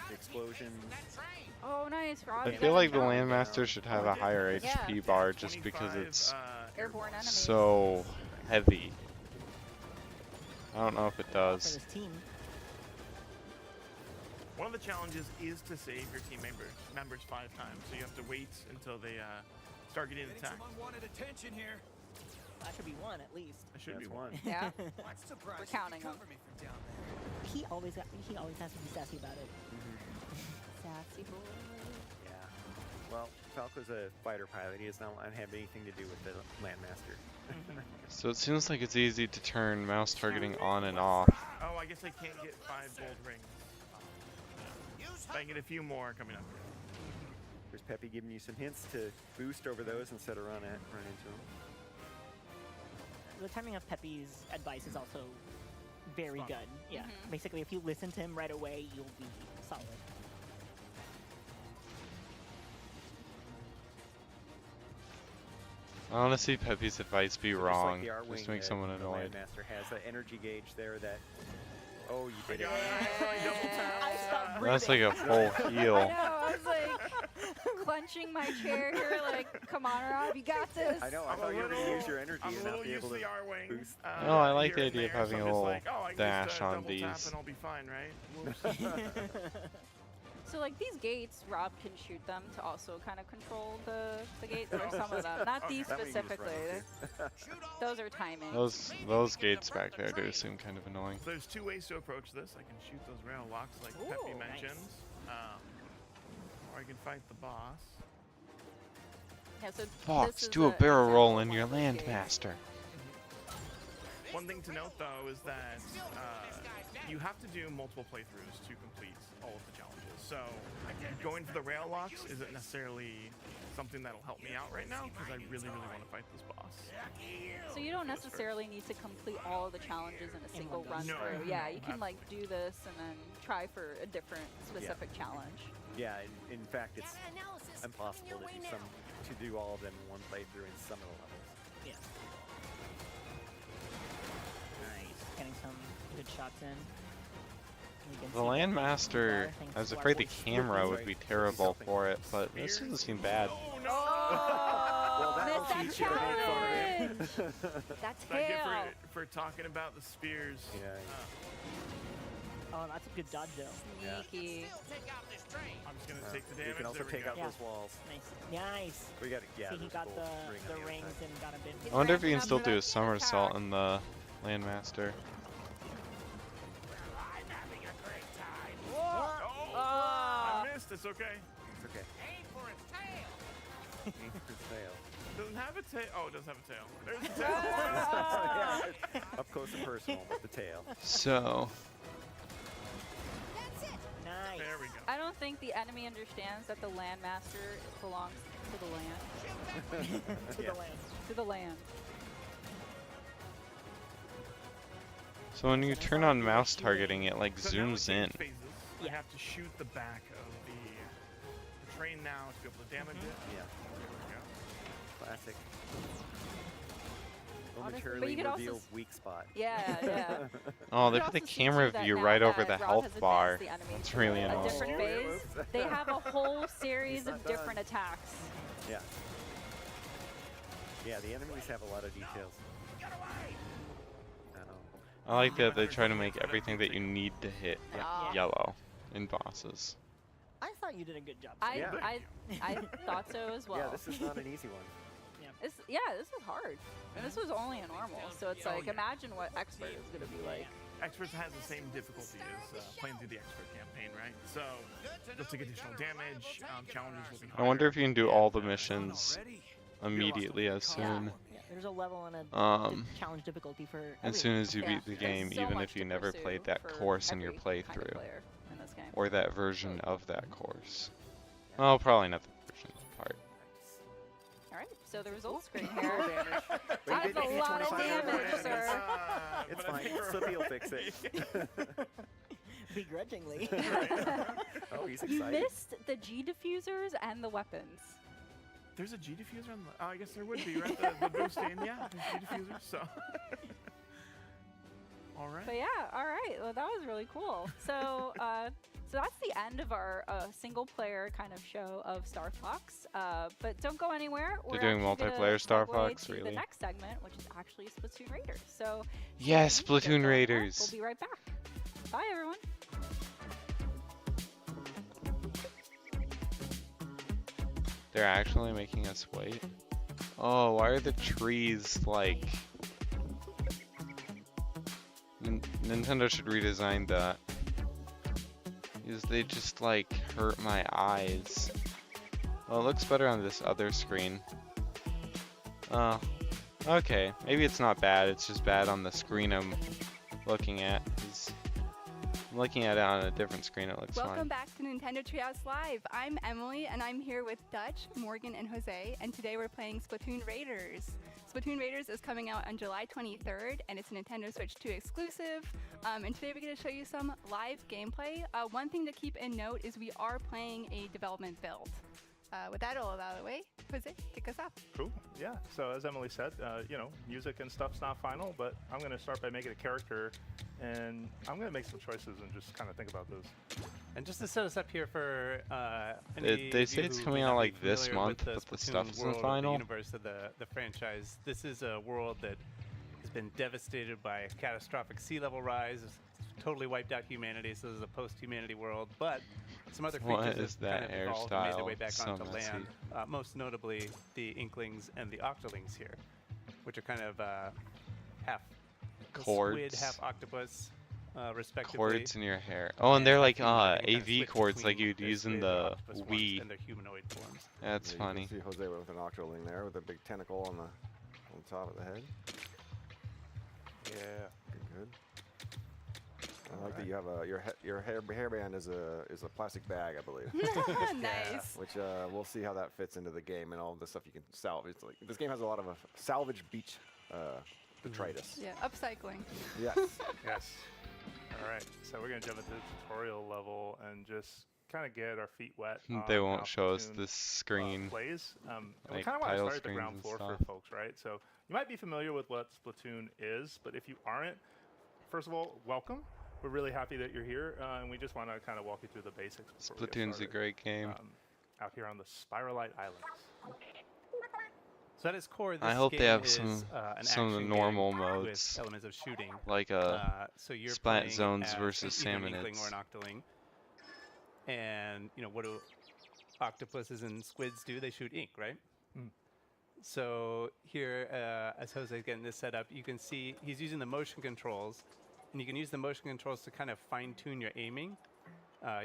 T: The explosions.
S: Oh, nice, Rob.
A: I
S: you
A: feel
S: got
A: like the
S: jump.
A: Landmaster should have a higher HP bar just because it's
S: Airborne enemies.
A: so heavy. I don't know if it
U: For
A: does.
U: this team.
X: One of the challenges is to save your team members 5 times, so you have to wait until they start getting attacked.
H: Some unwanted attention here.
U: That should be one at least.
X: That should be one.
S: Yeah.
H: What surprise?
S: We're counting them.
H: Cover me from down there.
U: He always has to be sassy about it.
S: Sassy boy.
T: Yeah. Well, Falco's a fighter pilot. He does not have anything to do with the Landmaster.
A: So it seems like it's easy to turn mouse targeting on and off.
X: Oh, I guess I can't get 5 gold rings. I can get a few more coming up here.
T: There's Peppy giving you some hints to boost over those instead of run into them.
U: The timing of Peppy's advice is also very good. Yeah. Basically, if you listen to him right away, you'll be solid.
A: I want to see Peppy's advice be wrong,
T: Just, like
A: just to make someone annoyed.
T: The Landmaster has an energy gauge there that... Oh, you did it.
A: That's like a full heal.
S: I know, I was like clenching my chair here, like, come on, Rob, you got this.
T: I know, I thought you were going to use your energy and not be able to boost.
A: Oh, I like the idea of having a little dash on these.
X: And I'll be fine, right?
S: So like these gates, Rob can shoot them to also kind of control the gates, or some of them. Not these specifically. Those are timing.
A: Those gates back there do seem kind of annoying.
X: So there's 2 ways to approach this. I can shoot those rail locks like Peppy mentioned. Or I can fight the boss.
S: Yeah, so
A: Fox, do a barrel roll in your Landmaster.
X: One thing to note though is that you have to do multiple playthroughs to complete all of the challenges. So going for the rail locks isn't necessarily something that'll help me out right now because I really want to fight this boss.
S: So you don't necessarily need to complete all of the challenges in a single run through. Yeah, you can like do this and then try for a different specific challenge.
T: Yeah, in fact, it's impossible to do all of them in one playthrough in some of the levels.
U: Yeah. Nice. Getting some good shots in.
A: The Landmaster, I was afraid the camera would be terrible for it, but this doesn't seem bad.
S: Oh, missed that challenge! That's tail!
X: For talking about the spears.
T: Yeah.
U: Oh, that's a good dodge though.
S: Sneaky.
X: I'm just gonna take the damage.
T: You can also take out those walls.
U: Nice.
T: We got yeah.
U: See, he got the rings and got a bit.
A: I wonder if you can still do a somersault in the Landmaster.
X: I missed. It's okay.
T: It's okay.
H: Aim for its tail.
T: Aim for its tail.
X: Doesn't have a tail. Oh, it does have a tail. There's a tail.
T: Yeah, up close and personal with the tail.
A: So.
S: That's it.
U: Nice.
X: There we go.
S: I don't think the enemy understands that the Landmaster belongs to the land.
U: To the land.
S: To the land.
A: So when you turn on mouse targeting, it like zooms in.
X: You have to shoot the back of the train now to be able to damage it.
T: Yeah.
X: There we go.
T: Classic.
S: Honestly,
T: Momentarily
S: but you could
T: reveal
S: also
T: weak spot.
S: Yeah.
A: Oh, they
S: You
A: put
S: could
A: the
S: also see,
A: camera
S: too, that
A: view
S: now
A: right over
S: that
A: the
S: Rob
A: health
S: has
A: bar.
S: advanced the enemy
A: That's
S: to
A: really
S: a
A: annoying.
S: different phase. They have a whole series of different attacks.
T: Yeah. Yeah, the enemies have a lot of details.
A: I like that they try to make everything that you need to hit yellow in bosses.
U: I thought you did a good job.
S: I thought so as well.
T: Yeah, this is not an easy one.
S: This is hard. And this was only a normal, so it's like, imagine what Expert is going to be like.
X: Expert has the same difficulty as playing through the Expert campaign, right? So you'll take additional damage, challenges will be
A: I
X: harder.
A: wonder if you can do all the missions immediately as soon.
U: Yeah, there's a level and a challenge difficulty for
A: as soon as you beat the game,
S: so
A: even
S: much
A: if you
S: to
A: never
S: pursue
A: played that
S: for
A: course in your
S: every kind of
A: playthrough,
S: player in this game.
A: or that version of that course. Well, probably not the version part.
S: Alright, so the results screen here. That's a lot of damage, sir.
T: It's fine. Slippy will fix it.
U: Begrudgingly.
T: Oh, he's
S: You
T: excited.
S: missed the G diffusers and the weapons.
X: There's a G diffuser on the. Oh, I guess there would be, right? The boosting, yeah, there's G diffusers. So. All right.
S: But yeah, all right. Well, that was really cool. So, so that's the end of our single-player kind of show of Star Fox. But don't go anywhere.
A: They're doing multiplayer Star Fox,
S: to
A: really?
S: The next segment, which is actually Splatoon Raiders. So.
A: Yes,
S: stay tuned,
A: Splatoon
S: get
A: Raiders.
S: We'll be right back. Bye, everyone.
A: They're actually making us wait? Oh, why are the trees like... Nintendo should redesign that. Because they just like hurt my eyes. Well, it looks better on this other screen. Oh, okay. Maybe it's not bad, it's just bad on the screen I'm looking at. I'm looking at it on a different screen, it looks fine.
I: Welcome back to Nintendo Treehouse Live. I'm Emily, and I'm here with Dutch, Morgan, and Jose, and today we're playing Splatoon Raiders. Splatoon Raiders is coming out on July 23rd, and it's a Nintendo Switch 2 exclusive. And today we're going to show you some live gameplay. One thing to keep in note is we are playing a development build. With that all out of the way, Jose, kick us off.
K: Cool. Yeah. So as Emily said, you know, music and stuff's not final, but I'm going to start by making a character, and I'm going to make some choices and just kind of think about those.
L: And just to set us up here for
A: they say it's coming out like this month, but the stuff isn't final.
L: The universe of the franchise. This is a world that has been devastated by a catastrophic sea level rise. It's totally wiped out humanity, so this is a post-humanity world, but some other creatures have kind of evolved and made their way back onto land. Most notably, the Inklings and the Octolings here, which are kind of half squid, half octopus, respectively.
A: Cords in your hair. Oh, and they're like AV cords like you'd use in the Wii.
L: And their humanoid forms.
A: That's funny.
M: You can see Jose with an Octoling there with a big tentacle on top of the head.
K: Yeah.
M: Good. I like that you have your hairband is a plastic bag, I believe.
I: Nice.
M: Which we'll see how that fits into the game and all of the stuff you can salvage. Like, this game has a lot of salvage beach detritus.
I: Yeah, upcycling.
M: Yes.
K: Yes. All right. So we're gonna jump into the tutorial level and just kind of get our feet wet.
A: They won't show us this screen.
K: Plays. And we
A: like
K: kind of want to start at the
A: screens
K: ground
A: and
K: floor
A: stuff.
K: for folks, right? So you might be familiar with what Splatoon is, but if you aren't, first of all, welcome. We're really happy that you're here, and we just want to kind of walk you through the basics.
A: Splatoon's a great game.
K: Out here on the Spiralite Islands.
L: So at its core, this
A: I hope
L: game
A: they have
L: is,
A: some of the
L: an
A: normal
L: action game
A: modes,
L: with elements of shooting.
A: like
L: so you're
A: Splat
L: playing
A: Zones
L: as
A: versus
L: either an Inkling
A: Salmonids.
L: or an Octoling. And you know what do octopuses and squids do? They shoot ink, right? So here, as Jose's getting this set up, you can see he's using the motion controls, and you can use the motion controls to kind of fine-tune your aiming.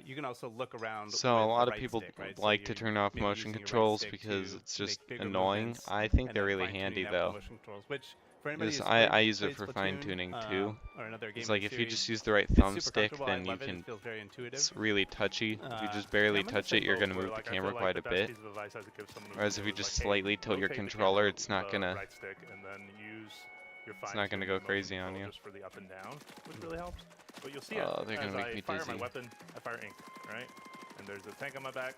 L: You can also look around.
A: So
L: with
A: a lot
L: the
A: of people
L: right stick, right? So
A: like to
L: you're
A: turn off
L: maybe
A: motion
L: using your right
A: controls
L: stick
A: because
L: to
A: it's just
L: make bigger
A: annoying.
L: movements,
A: I think
L: and
A: they're
L: then
A: really
L: fine-tuning
A: handy
L: that with
A: though.
L: motion controls, which for anybody
A: Because
L: who's
A: I use
L: played
A: it for
L: Splatoon,
A: fine-tuning too.
L: or another game
A: It's
L: in
A: like
L: the
A: if you
L: series,
A: just use the right
L: it's super
A: thumbstick,
L: comfortable. I
A: then you
L: love it.
A: can.
L: It feels very intuitive.
A: It's really touchy. If you just
K: Yeah,
A: barely
K: I'm gonna
A: touch
K: say
A: it, you're
K: both,
A: gonna
K: where,
A: move the
K: like, I
A: camera
K: feel
A: quite
K: like
A: a
K: the best
A: bit.
K: piece of advice I would give someone who's
A: Whereas if
K: new
A: you
K: is
A: just
K: like, hey,
A: slightly tilt your
K: rotate the
A: controller,
K: camera
A: it's not
K: with the
A: gonna.
K: right stick, and then use your
A: It's not gonna go
K: fine-tuning
A: crazy
K: motion
A: on you.
K: control just for the up and down, which really helps. But you'll see
A: Oh,
K: it
A: they're
K: as
A: gonna make
K: I
A: me
K: fire my
A: dizzy.
K: weapon, I fire ink, right? And there's a tank on my back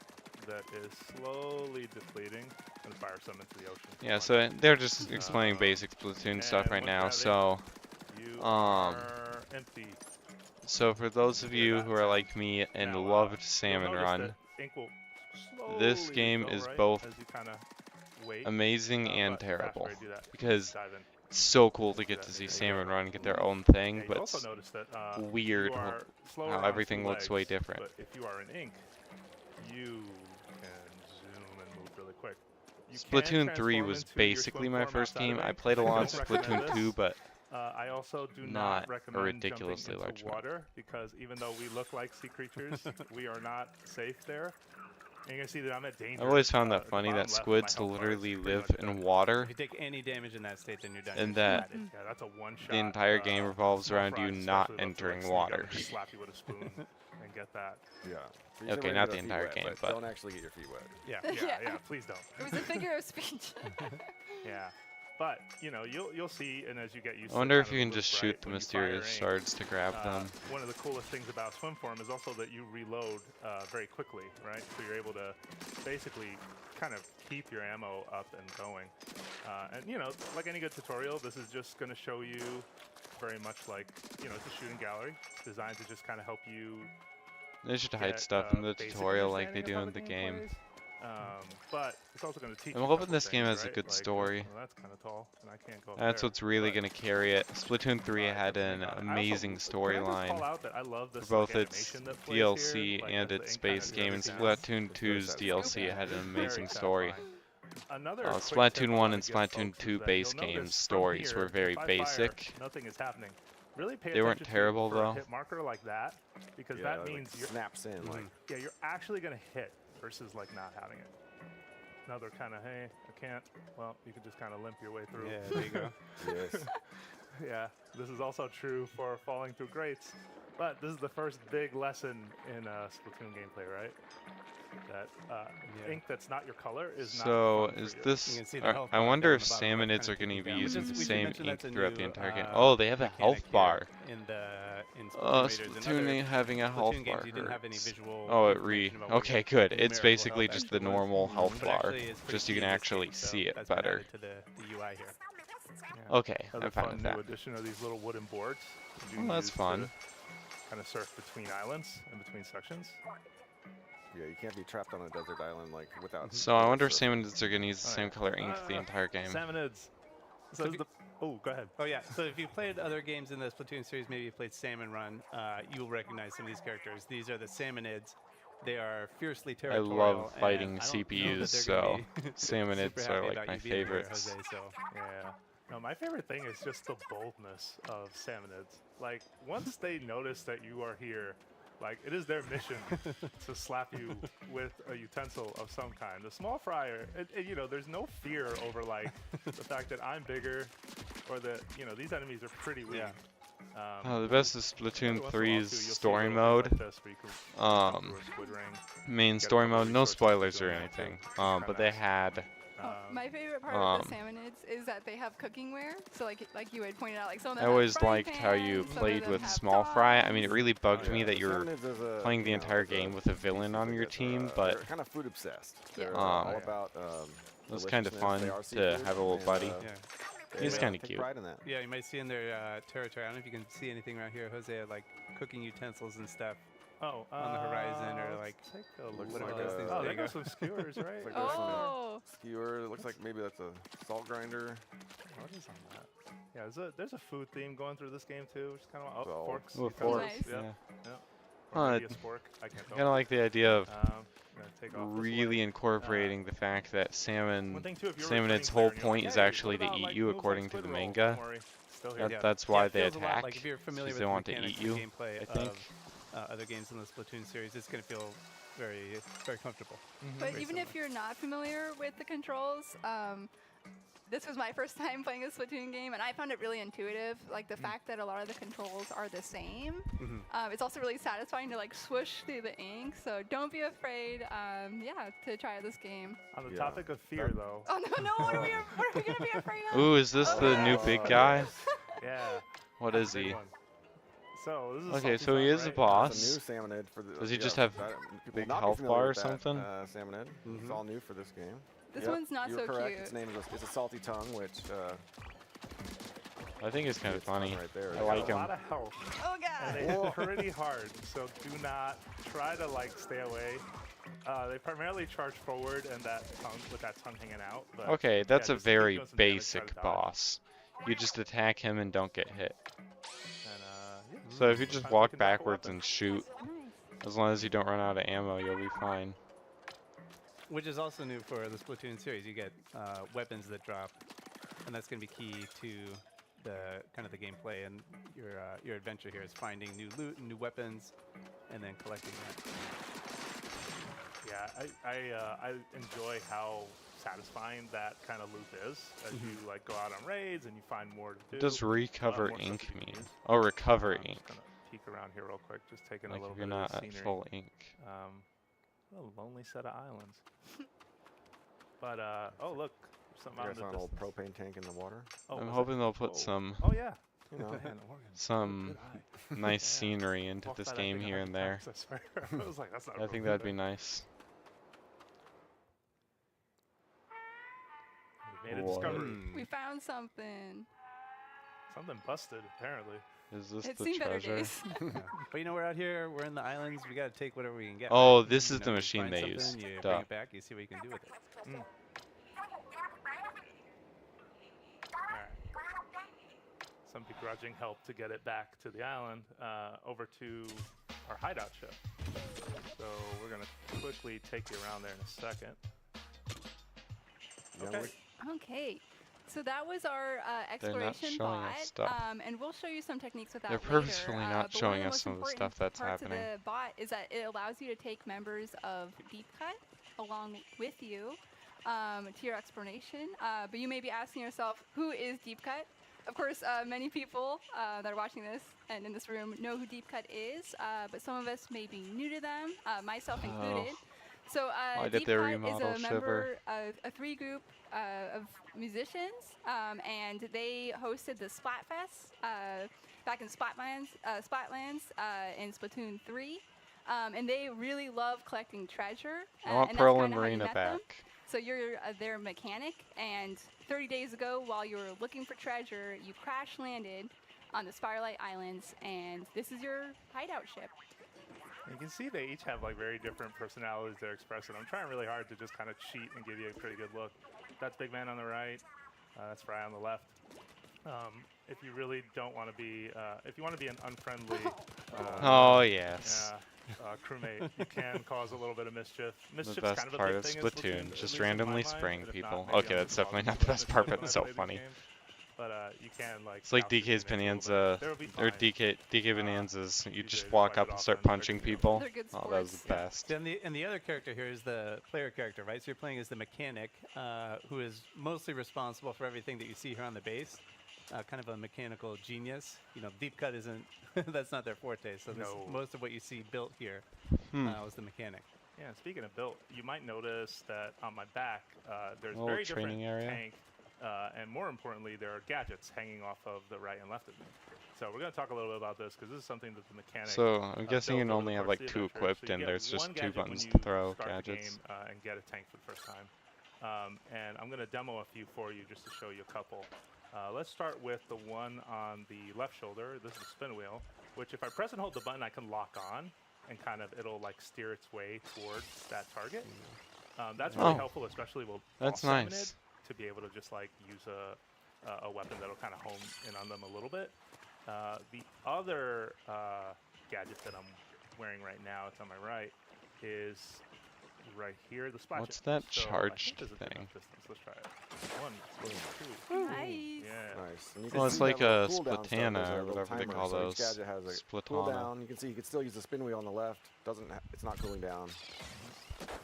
K: that is slowly depleting, and fire some into the ocean.
A: Yeah, so they're just explaining basic Splatoon stuff right now. So,
K: empty.
A: So for those of you who are like me and loved Salmon Run, this game is both amazing and terrible because it's so cool to get to see Salmon Run get their own thing, but it's weird how everything looks way different.
K: But if you are in ink, you can zoom and move really quick.
A: Splatoon 3 was basically my first game. I played a lot of Splatoon 2, but
K: I also do
A: not
K: not
A: a
K: recommend
A: ridiculously
K: jumping
A: large
K: into water because even though we look like sea creatures, we are not safe there. And you can see that I'm at danger.
A: I always found that funny that squids literally live in water,
L: If you take any damage in that state, then you're done.
A: and
L: You're
A: that
L: flattened.
K: Yeah, that's a one-shot.
A: the entire game revolves
K: small
A: around you
K: fries,
A: not
K: especially about to, like,
A: entering
K: sneak
A: water.
K: up and slap you with a spoon and get that.
M: Yeah.
A: Okay, not the entire game, but
M: don't actually get your feet wet.
K: Yeah, please don't.
I: It was a figure of speech.
K: Yeah, but you know, you'll see, and as you get used to
A: I wonder
K: the
A: if you
K: kind
A: can
K: of
A: just
K: loop,
A: shoot
K: right,
A: the
K: when you
A: mysterious
K: fire
A: shards to grab them.
K: One of the coolest things about swim form is also that you reload very quickly, right? So you're able to basically kind of keep your ammo up and going. And you know, like any good tutorial, this is just going to show you very much like, you know, it's a shooting gallery. It's designed to just kind of help you.
A: They should hide
K: get,
A: stuff in the
K: basic
A: tutorial like they
K: understanding
A: do
K: of
A: in
K: how
A: the game.
K: plays. But it's also going to teach.
A: I'm
K: you a
A: hoping
K: couple
A: this game
K: things,
A: has a
K: right?
A: good
K: Like,
A: story.
K: well, that's kind of tall, and I can't go up
A: That's
K: there.
A: what's really going to carry it. Splatoon 3 had an amazing storyline for both its DLC and its space game, and Splatoon 2's DLC had an amazing story. Splatoon 1 and Splatoon 2 base game stories were very basic.
K: Nothing is happening. Really pay
A: They weren't
K: attention
A: terrible
K: for a
A: though.
K: hit marker like that, because that
M: like
K: means you're
M: snaps in. Like
K: yeah, you're actually gonna hit versus like not having it. Another kind of hey, I can't. Well, you can just kind of limp your way through.
L: Yeah, there you go.
M: Yes.
K: Yeah, this is also true for falling through grates, but this is the first big lesson in Splatoon gameplay, right? That ink that's not your color is not
A: So
K: fun for
A: is
K: you.
A: this?
L: You can see the health
A: I
L: bar
A: wonder
L: down
A: if
L: the bottom left,
A: Salmonids
L: kinda
A: are going to
L: ticking
A: be
L: down.
A: using
L: We
A: the
L: should
A: same
L: mention
A: ink
L: that's a
A: throughout the
L: new,
A: entire game. Oh, they have a health
L: mechanic
A: bar.
L: here in Splatoon Raiders. In
A: Splatoon
L: other
A: having a health
L: Splatoon
A: bar
L: games, you didn't have any
A: hurts.
L: visual
A: Oh, it
L: information about what
A: okay,
L: your
A: good. It's
L: numerical
A: basically
L: health
A: just the
L: actually was.
A: normal health
L: But
A: bar.
L: actually it's pretty
A: Just you
L: key
A: can
L: in this
A: actually
L: game, so
A: see it
L: that's been
A: better.
L: added to the UI here.
K: Yeah.
A: Okay,
K: Another
A: I'm fine
K: fun
A: with
K: new
A: that.
K: addition of these little wooden boards.
A: Well, that's fun.
K: Kind of surf between islands and between sections.
M: Yeah, you can't be trapped on a desert island like without.
A: So I wonder if Salmonids are going to use the same color ink the
K: Ah,
A: entire game.
K: Salmonids.
L: So
K: Oh, go ahead.
L: Oh yeah. So if you played other games in the Splatoon series, maybe you played Salmon Run, you will recognize some of these characters. These are the Salmonids. They are fiercely
A: I
L: territorial.
A: love fighting
L: and I don't know
A: CPUs,
L: that
A: so
L: they're gonna be
A: Salmonids
L: super
A: are
L: happy
A: like
L: about
A: my
L: you being here,
A: favorites.
L: Jose, so.
K: Yeah. No, my favorite thing is just the boldness of Salmonids. Like, once they notice that you are here, like, it is their mission to slap you with a utensil of some kind. The small fryer, you know, there's no fear over, like, the fact that I'm bigger or that, you know, these enemies are pretty weak.
A: Oh, the best is Splatoon
K: every once in a while,
A: 3's
K: too, you'll see
A: story
K: little
A: mode.
K: things like this where you can jump through a squid ring,
A: Main
K: get a
A: story
K: couple
A: mode, no
K: resources
A: spoilers or
K: doing that,
A: anything.
K: too.
A: But they had.
I: My favorite part of the Salmonids is that they have cookware. So like you had pointed out, like some of them
A: I always
I: have frying
A: liked how you
I: pans, some of
A: played
I: them
A: with
I: have
A: small fry. I mean, it really bugged
M: Yeah,
A: me that you were
M: Salmonids is a,
A: playing the
M: you know,
A: entire
M: is a
A: game with a villain on your team,
M: they're
A: but
M: kind of food obsessed.
I: Yeah.
M: They're all about.
A: it was kind of fun
M: deliciousness. They
A: to
M: are seafood,
A: have a little
M: and,
A: buddy.
M: they,
A: He's kind of
M: take
A: cute.
M: pride in that.
L: Yeah, you might see in their territory. I don't know if you can see anything around here, Jose, like cooking utensils and stuff.
K: Oh,
L: on the horizon, or like whatever
M: like
L: those things.
K: Oh,
L: There
K: there
L: you go.
K: goes some skewers, right?
M: Like
I: Oh.
M: Skewer. It looks like maybe that's a salt grinder.
K: What is on that? Yeah, there's a food theme going through this game too, which is kind of
M: So-
K: forks.
A: Ooh,
K: utensils,
A: forks,
K: Yeah.
A: yeah.
K: yeah.
A: Huh,
K: Or maybe a spork. I can't tell.
A: Kind of like the idea of
K: gonna take off this
A: really
K: way.
A: incorporating the fact that
K: One thing too, if you're a
A: Salmonid's
K: returning
A: whole
K: player and you're
A: point
K: like,
A: is
K: "Hey,
A: actually
K: what
A: to
K: about,
A: eat
K: like,
A: you
K: moves
A: according
K: like
A: to the
K: squid roll?"
A: manga.
K: Don't worry, still here.
A: That's
L: Yeah,
A: why
L: it
A: they
L: feels a lot
A: attack,
L: like if you're familiar
A: because
L: with
A: they
L: the
A: want to
L: mechanics
A: eat
L: and
A: you,
L: gameplay
A: I think.
L: of other games in the Splatoon series, it's going to feel very, very comfortable.
I: But
L: Very
I: even
L: similar.
I: if you're not familiar with the controls, this was my first time playing a Splatoon game, and I found it really intuitive. Like the fact that a lot of the controls are the same. It's also really satisfying to like swoosh through the ink. So don't be afraid, to try this game.
K: On the topic of fear, though.
I: Oh no! What are we gonna be afraid of?
A: Ooh, is this the new big guy?
K: Yeah.
A: What is he?
K: So this is
A: Okay, so he
K: salty
A: is a
K: song, right?
A: boss.
M: It's a new Salmonid for the.
A: Does he
M: yeah,
A: just have
M: people
A: big
M: not be
A: health
M: familiar
A: bar or
M: with that,
A: something?
M: Salmonid. It's all new for this game.
I: This one's not
M: you were
I: so
M: correct.
I: cute.
M: Its name is it's a salty tongue, which
A: I think it's kind of funny.
M: right there.
A: I
K: They
A: like
K: got a
A: him.
K: lot of health.
I: Oh god!
K: And they hit pretty hard, so do not try to like stay away. They primarily charge forward and that tongue with that tongue hanging out. But
A: Okay,
K: yeah,
A: that's a
K: just keep
A: very
K: doing some damage, try
A: basic
K: to dodge.
A: boss. You just attack him and don't get hit.
K: And, yeah,
A: So if you just
K: sometimes
A: walk
K: you can duck a
A: backwards
K: weapon.
A: and shoot, as long as you don't run out of ammo, you'll be fine.
L: Which is also new for the Splatoon series. You get weapons that drop, and that's going to be key to the kind of the gameplay and your adventure here is finding new loot and new weapons, and then collecting that.
K: Yeah, I enjoy how satisfying that kind of loop is as you like go out on raids and you find more to do.
A: What does recover
K: more stuff
A: ink
K: you can
A: mean?
K: use.
A: Oh, recover
K: I'm just
A: ink.
K: gonna peek around here real quick, just taking
A: Like
K: a little
A: if you're
K: bit of
A: not
K: the
A: at
K: scenery.
A: full ink.
K: What a lonely set of islands. But oh look, there's something out in
M: There's
K: the
M: an old
K: distance.
M: propane tank in the water.
K: Oh,
A: I'm
K: was
A: hoping
K: it?
A: they'll put
K: Oh.
A: some
K: Oh yeah.
M: You know,
K: Man, Oregon.
A: some
K: Good eye.
A: nice
K: Yeah.
A: scenery into
K: Walked
A: this
K: by that
A: game
K: thing
A: here
K: 100
A: and there.
K: times, I swear. I was like, that's not a
A: I
K: real
A: think
K: thing.
A: that'd be nice.
K: We made a
A: What?
K: discovery.
I: We found something.
K: Something busted, apparently.
A: Is this
I: It's
A: the
I: seen better
A: treasure?
I: days.
L: But you know, we're out here, we're in the islands, we gotta take whatever we can get.
A: Oh,
L: right?
A: this
L: You
A: is
L: know,
A: the
L: you
A: machine
L: find
A: they
L: something,
A: used.
L: You
A: Duh.
L: bring it back, you see what you can do with it.
K: Alright. Some begrudging help to get it back to the island, over to our hideout ship. So we're gonna quickly take you around there in a second. Okay.
I: Okay. So that was our exploration
A: showing
I: bot,
A: us stuff.
I: and we'll show you some techniques with that
A: They're
I: later.
A: purposefully not
I: but
A: showing
I: one of
A: us
I: the
A: some of
I: most
A: the stuff
I: important
A: that's
I: parts
A: happening.
I: of the bot is that it allows you to take members of Deep Cut along with you to your exploration. But you may be asking yourself, who is Deep Cut? Of course, many people that are watching this and in this room know who Deep Cut is, but some of us may be new to them, myself included. So
A: Why did
I: Deep
A: they
I: Cut
A: remodel
I: is a member of a three group of musicians, and they hosted the Splatfest back in Splatlands in Splatoon 3, and they really love collecting treasure.
A: I want
I: and
A: Pearl
I: that's
A: and
I: kinda how you
A: Marina
I: met them.
A: back.
I: So you're their mechanic, and 30 days ago, while you were looking for treasure, you crash landed on the Spirelight Islands, and this is your hideout ship.
K: You can see they each have like very different personalities they're expressing. I'm trying really hard to just kind of cheat and give you a pretty good look. That's Big Man on the right. That's Fry on the left. If you really don't want to be, if you want to be an unfriendly,
A: Oh, yes.
K: crewmate, you can cause a little bit of mischief.
A: The
K: Mischief's
A: best
K: kind of a
A: part
K: big
A: of
K: thing in
A: Splatoon,
K: at
A: just
K: least in my
A: randomly
K: mind,
A: spraying
K: and if
A: people.
K: maybe
A: Okay,
K: I'm
A: that's
K: just
A: definitely
K: causing
A: not the
K: a
A: best
K: bit of
A: part,
K: mischief
A: but it's
K: when
A: so
K: I play these
A: funny.
K: games. But you can like.
A: It's like
K: douse your
A: DK's
K: teammates a little
A: Bonanza,
K: bit. They'll be
A: or
K: fine.
A: DK Bonanzas. You just
K: DJs
A: walk
K: wipe
A: up
K: it
A: and
K: off
A: start
K: and
A: punching
K: fix it.
A: people.
I: They're good
A: Oh, that was the
I: sports.
A: best.
L: And the other character here is the player character, right? So you're playing as the mechanic, who is mostly responsible for everything that you see here on the base. Kind of a mechanical genius. You know, Deep Cut isn't, that's not their forte. So most of what you see built here was the mechanic.
K: Yeah, speaking of built, you might notice that on my back, there's
A: Little
K: very different
A: training area.
K: tank, and more importantly, there are gadgets hanging off of the right and left of me. So we're going to talk a little bit about this because this is something that the mechanic.
A: So I'm guessing you
K: built
A: can
K: over the
A: only have
K: course
A: like
K: of the
A: 2
K: adventure.
A: equipped,
K: So you
A: and
K: get
A: there's just
K: one
A: 2
K: gadget when
A: buttons
K: you
A: to throw
K: start
A: gadgets.
K: the game, and get a tank for the first time. And I'm going to demo a few for you just to show you a couple. Let's start with the one on the left shoulder. This is the spin wheel, which if I press and hold the button, I can lock on, and kind of it'll like steer its way towards that target. That's really helpful, especially with
A: That's
K: boss
A: nice.
K: summoned, to be able to just like use a weapon that'll kind of home in on them a little bit. The other gadget that I'm wearing right now, it's on my right, is right here, the splash.
A: What's that
K: So I
A: charged
K: think there's a
A: thing?
K: enough distance. Let's try it. 1, 2.
I: Nice.
K: Yeah.
M: Nice. And you
A: Well,
M: can
A: it's
M: see
A: like
M: that little
A: a
M: cooldown stuff. There's
A: Splatana,
M: a
A: or
M: little
A: whatever they
M: timer,
A: call
M: so each
A: those.
M: gadget has a
A: Splatana.
M: cooldown. You can see you can still use the spin wheel on the left. It's not cooling down.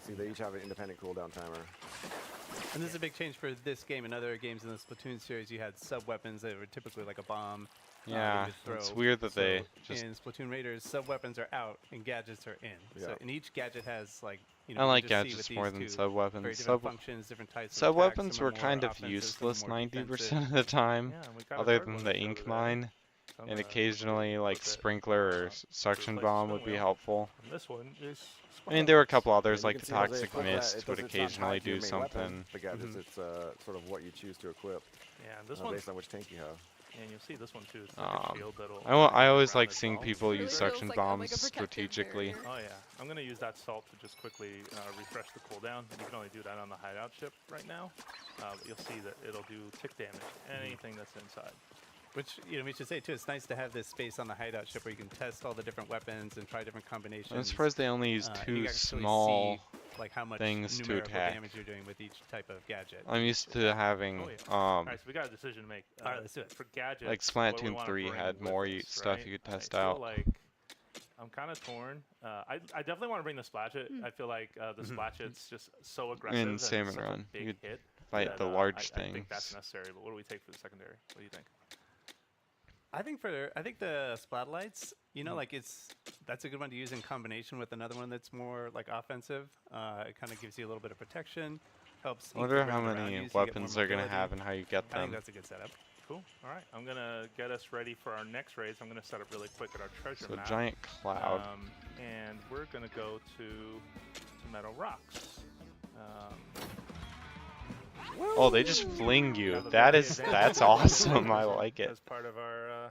M: See, they each have an independent cooldown timer.
L: And this is a big change for this game. In other games in the Splatoon series, you had sub-weapons that were typically like a bomb.
A: Yeah,
L: you could
A: it's
L: throw.
A: weird that
L: So
A: they just.
L: in Splatoon Raiders, sub-weapons are out and gadgets are in. So
M: Yeah.
L: and each gadget has like, you
A: I
L: know,
A: like
L: you just see
A: gadgets
L: with
A: more
L: these
A: than
L: two
A: sub-weapons.
L: very different functions, different types of
A: Sub-weapons
L: attacks. Some
A: were
L: are more
A: kind of
L: offensive,
A: useless
L: some are more
A: 90% of
L: defensive.
A: the time,
K: Yeah, and we got a
A: other
K: third
A: than
K: one
A: the
K: to show
A: ink
K: today.
A: mine,
K: So I'm
A: and
K: gonna
A: occasionally like
K: flip it,
A: sprinkler or suction
K: replace
A: bomb
K: spin
A: would be
K: wheel.
A: helpful.
K: And this one is.
A: I mean, there were a couple others
M: And you
A: like
M: can
A: the
M: see, Jose,
A: toxic
M: equip that.
A: mist would
M: It's not
A: occasionally
M: tied to your
A: do
M: main weapon,
A: something.
M: The gadgets, it's sort of what you choose to equip.
K: Yeah, and this one.
M: Based on which tank you have.
K: And you'll see this one too. It's like a shield that'll
A: I always
K: around
A: like
K: as
A: seeing
K: well.
A: people
I: It
A: use
I: really
A: suction
I: feels like
A: bombs
I: a protective
A: strategically.
I: barrier.
K: Oh yeah, I'm gonna use that salt to just quickly refresh the cooldown. You can only do that on the hideout ship right now, but you'll see that it'll do tick damage anything that's inside.
L: Which, you know, we should say too, it's nice to have this space on the hideout ship where you can test all the different weapons and try different combinations.
A: I'm surprised they only used
L: and
A: 2
L: you can actually
A: small
L: see, like, how much
A: things to
L: numerical
A: attack.
L: damage you're doing with each type of gadget.
A: I'm used to having
K: Alright, so we got a decision to make.
L: Alright, let's do it.
K: For gadgets,
A: like
K: what do we
A: Splatoon
K: wanna
A: 3
K: bring
A: had
K: with
A: more
K: us,
A: stuff
K: right?
A: you could
K: I
A: test
K: feel
A: out.
K: like I'm kind of torn. I definitely want to bring the Splatchet. I feel like the Splatchet's just so aggressive
A: In
K: and
A: Salmon
K: such
A: Run,
K: a big
A: you could
K: hit
A: fight
K: that,
A: the large
K: I
A: things.
K: think that's necessary. But what do we take for the secondary? What do you think?
L: I think the Splatlights, you know, like that's a good one to use in combination with another one that's more like offensive. It kind of gives you a little bit of protection, helps.
A: I wonder
L: ink
A: how
L: around you,
A: many
L: so you get more
A: weapons they're gonna
L: mobility.
A: have and how you get
L: I think
A: them.
L: that's a good setup.
K: Cool. All right, I'm gonna get us ready for our next raid. So I'm gonna set up really quick at our treasure
A: So
K: map.
A: giant cloud.
K: And we're gonna go to Meadow Rocks.
A: Oh, they just fling you.
K: have a
A: That's
K: very advanced
A: awesome. I like it.
K: As part of our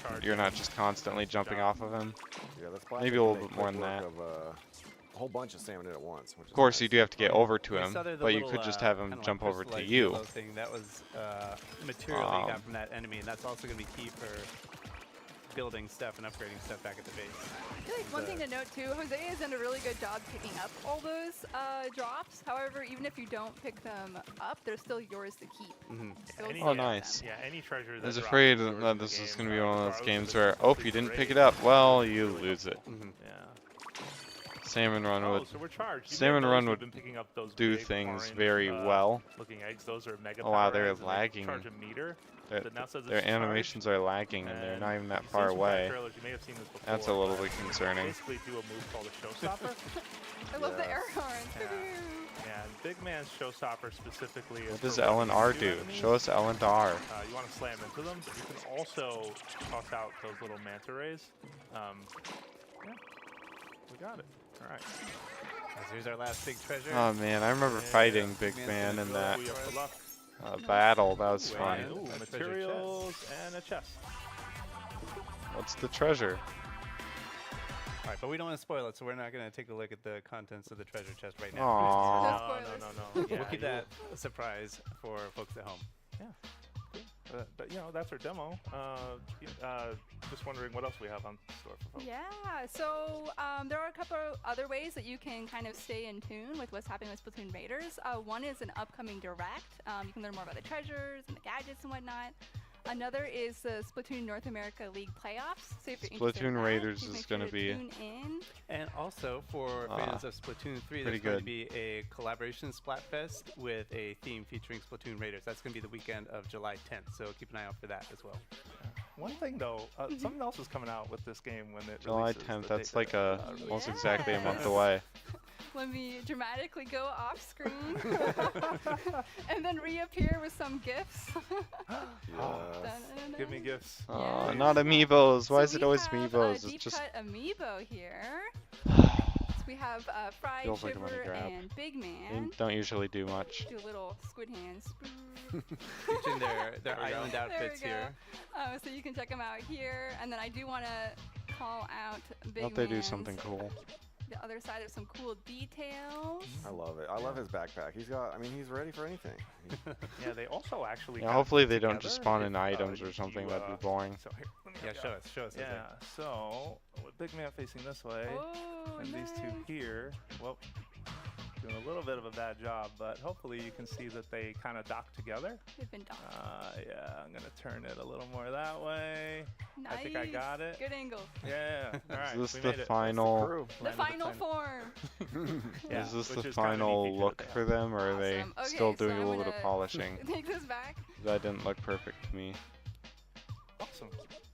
A: you're not just constantly jumping off of him.
M: Yeah, that's
A: Maybe a little bit more than that.
M: whole bunch of salmon in at once. Which
A: Of course,
M: is
A: you
M: nice.
A: do have to get over to
L: We
A: him,
L: saw there the
A: but you
L: little,
A: could just have him
L: kinda
A: jump
L: like
A: over to
L: crystallized
A: you.
L: yellow thing. That was material that you got from that enemy, and that's also going to be key for building stuff and upgrading stuff back at the base.
I: I feel like one thing to note too, Jose has done a really good job picking up all those drops. However, even if you don't pick them up, they're still yours to keep.
A: Oh, nice.
K: Yeah, any treasure.
A: I was afraid that this was going to be one of those games where, oh, if you didn't pick it up, well, you lose it.
K: Yeah.
A: Salmon Run would.
K: So we're charged.
A: Salmon Run would
K: been picking up those
A: do
K: big
A: things
K: orange,
A: very well.
K: Looking eggs. Those are mega.
A: Oh wow,
K: power
A: they're
K: eggs, and they
A: lagging.
K: charge a meter. that now says
A: Their
K: it's
A: animations are lagging, and they're not even that far away.
K: Trailers, you may have seen this before,
A: That's a little bit concerning.
K: Basically, do a move called a showstopper.
I: I love the air horns.
K: Yeah, and Big Man's showstopper specifically is
A: What does
K: for
A: L and R
K: two
A: do?
K: enemies.
A: Show us L and R.
K: You want to slam into them, but you can also toss out those little manta rays. Yeah, we got it. All right.
L: Here's our last big treasure.
A: Oh man, I remember fighting Big Man in that battle. That was fun.
K: Ooh, materials and a chest.
A: What's the treasure?
L: All right, but we don't want to spoil it, so we're not going to take a look at the contents of the treasure chest right now.
A: Aww.
K: No.
L: We'll keep that a surprise for folks at home.
K: Yeah. But you know, that's our demo. Just wondering what else we have on store for folks.
I: Yeah, so there are a couple other ways that you can kind of stay in tune with what's happening with Splatoon Raiders. One is an upcoming direct. You can learn more about the treasures and the gadgets and whatnot. Another is the Splatoon North America League playoffs. So if you're interested in
A: Splatoon
I: that,
A: Raiders
I: please
A: is
I: make sure
A: going to be
I: tune in.
L: And also for fans of Splatoon 3,
A: pretty
L: there's going to
A: good.
L: be a collaboration Splatfest with a theme featuring Splatoon Raiders. That's going to be the weekend of July 10th, so keep an eye out for that as well.
K: One thing though, something else is coming out with this game when it
A: July
K: releases.
A: 10th.
K: The
A: That's
K: date
A: like
K: that,
A: almost
K: releases.
A: exactly a month away.
I: Let me dramatically go off screen and then reappear with some gifts.
K: Give me gifts.
A: Aw, not amiibos. Why is it always
I: have
A: amiibos?
I: a
A: It's
I: deep
A: just
I: cut amiibo here. We have Fried,
A: Feels like a money
I: Shiver,
A: grab.
I: and Big Man.
A: they don't usually do much.
I: Do a little squid hands.
L: Featuring their island outfits here.
I: So you can check them out here. And then I do want to call out Big
A: Hope they do
I: Man's
A: something cool.
I: The other side of some cool details.
M: I love it. I love his backpack. He's got. I mean, he's ready for anything.
K: Yeah, they also actually.
A: Yeah,
K: got
A: hopefully
K: it
A: they don't
K: together
A: just spawn
K: if,
A: in items or
K: if
A: something.
K: you,
A: That'd be boring.
K: So here, let me
L: Yeah,
K: help you
L: show us.
K: out. Yeah, so with Big Man facing this way, and these two here, well, doing a little bit of a bad job, but hopefully you can see that they kind of dock together.
I: They've been docked.
K: Yeah, I'm gonna turn it a little more that way.
I: Nice.
K: I think I got it.
I: Good angle.
K: Yeah. All right.
A: Is this
K: we
A: the
K: made it.
A: final?
I: The final form.
K: Yeah,
A: Is this
K: which
A: the
K: is kind of a neat
A: final
K: feature
A: look
K: that they
A: for
K: have.
A: them, or are they
I: Awesome. Okay,
A: still
I: so
A: doing
I: I'm
A: a little bit
I: gonna
A: of polishing?
I: Take this back.
A: That didn't look perfect to me.
K: Awesome.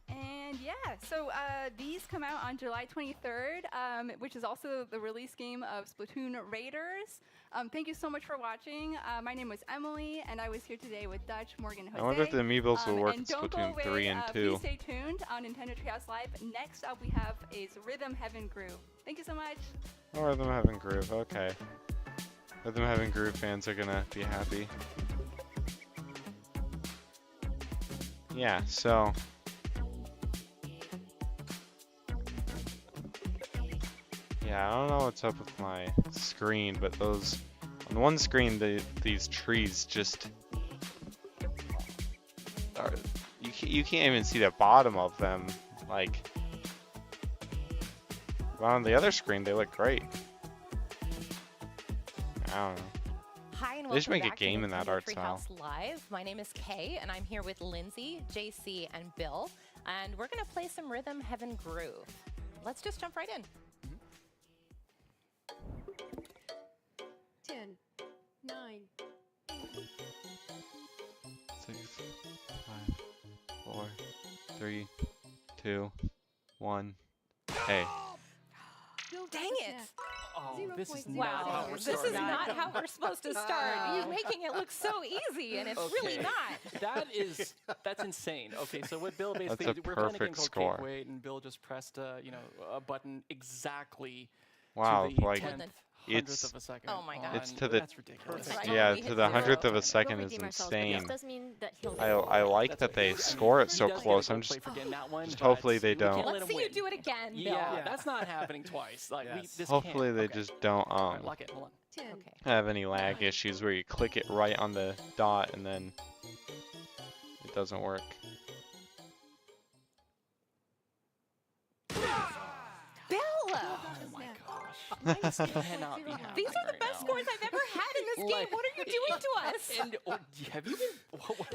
I: And yeah, so these come out on July 23rd, which is also the release game of Splatoon Raiders. Thank you so much for watching. My name was Emily, and I was here today with Dutch, Morgan, Jose.
A: I wonder if the amiibos will work in
I: and don't go
A: Splatoon
I: away,
A: 3 and 2.
I: Please stay tuned on Nintendo Treehouse Live. Next up, we have is Rythym Heaven Groove. Thank you so much.
A: Oh, Rhythm Having Groove. Okay. Rhythm Having Groove fans are gonna be happy. Yeah. So. Yeah, I don't know what's up with my screen, but those on the one screen, these trees just are. You can't even see the bottom of them. Like, but on the other screen, they look great. I don't know.
B: Hi and
A: They should
B: welcome
A: make a
B: back
A: game
B: to
A: in that
B: Nintendo
A: art style.
B: Treehouse Live. My name is Kay, and I'm here with Lindsay, JC, and Bill, and we're gonna play some Rythym Heaven Groove. Let's just jump right in.
G: 10, 9,
A: 6, 5, 4, 3, 2, 1. Hey.
B: Dang it!
G: Oh,
B: this is
G: not how we're
B: This is
G: starting.
B: not how we're supposed to start. You're making it look so easy, and it's really not.
N: That's insane. Okay, so what Bill
A: That's
N: basically
A: a
N: we're playing a game
A: perfect
N: called
A: score.
N: Cake Wait, and Bill just pressed a button exactly
A: Wow,
N: the
A: like
N: 10th,
A: it's
N: of a second.
B: Oh my god.
A: it's to the
N: That's ridiculous.
A: yeah, to the 100th of a second is insane. I like that they score it so close. I'm just hopefully they don't.
B: Let's see you do it again, Bill.
N: Yeah, that's not happening twice. Like this
A: Hopefully
N: can't.
A: they
N: Okay.
A: just don't
N: Alright, lock it. Hold on.
B: Okay.
A: have any lag issues where you click it right on the dot and then it doesn't work.
B: Bill!
N: Oh my gosh. This cannot be happening.
B: These are the best scores I've ever had in this game. What are you doing to us?
N: And have you been?